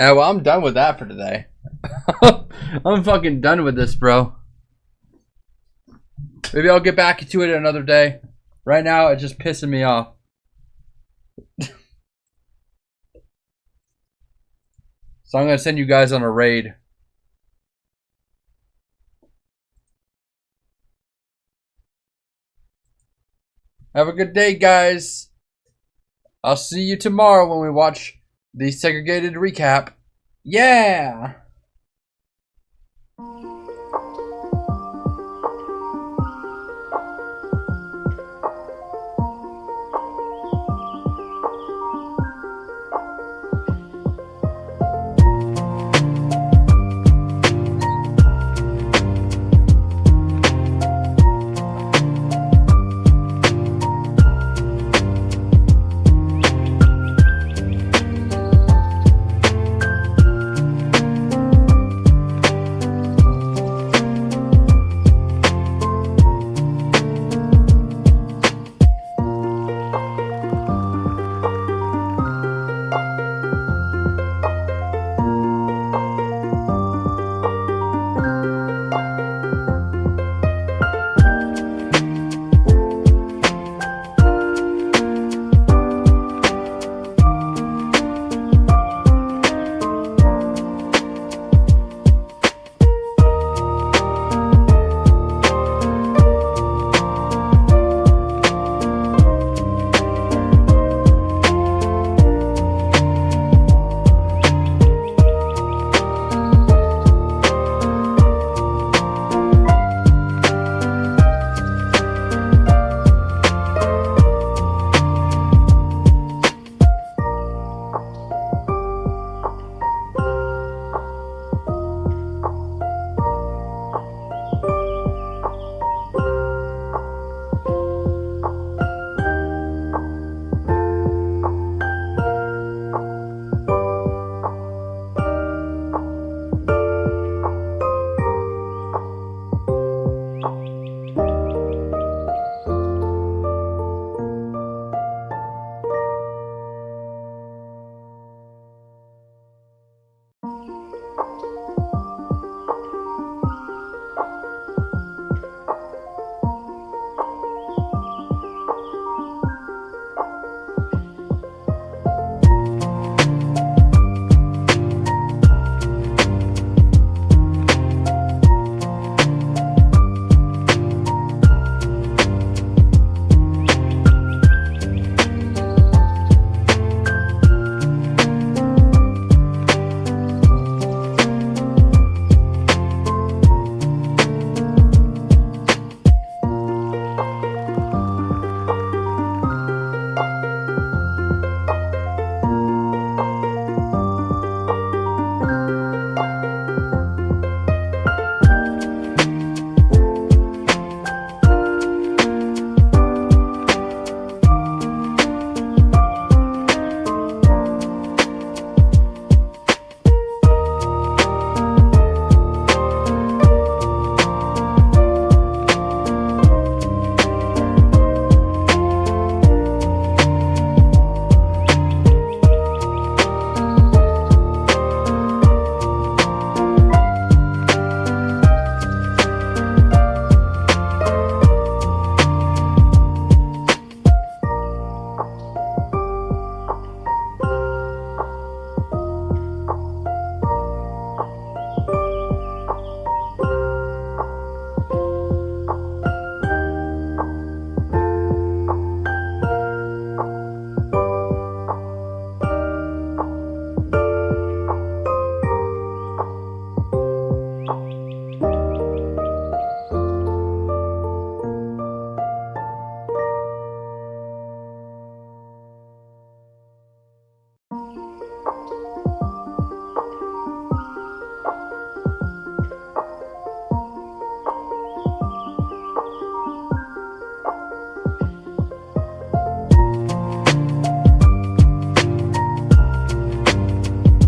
Well, I'm done with that for today. I'm fucking done with this, bro. Maybe I'll get back to it another day. Right now, it's just pissing me off. So I'm going to send you guys on a raid. Have a good day, guys. I'll see you tomorrow when we watch the segregated recap. Yeah!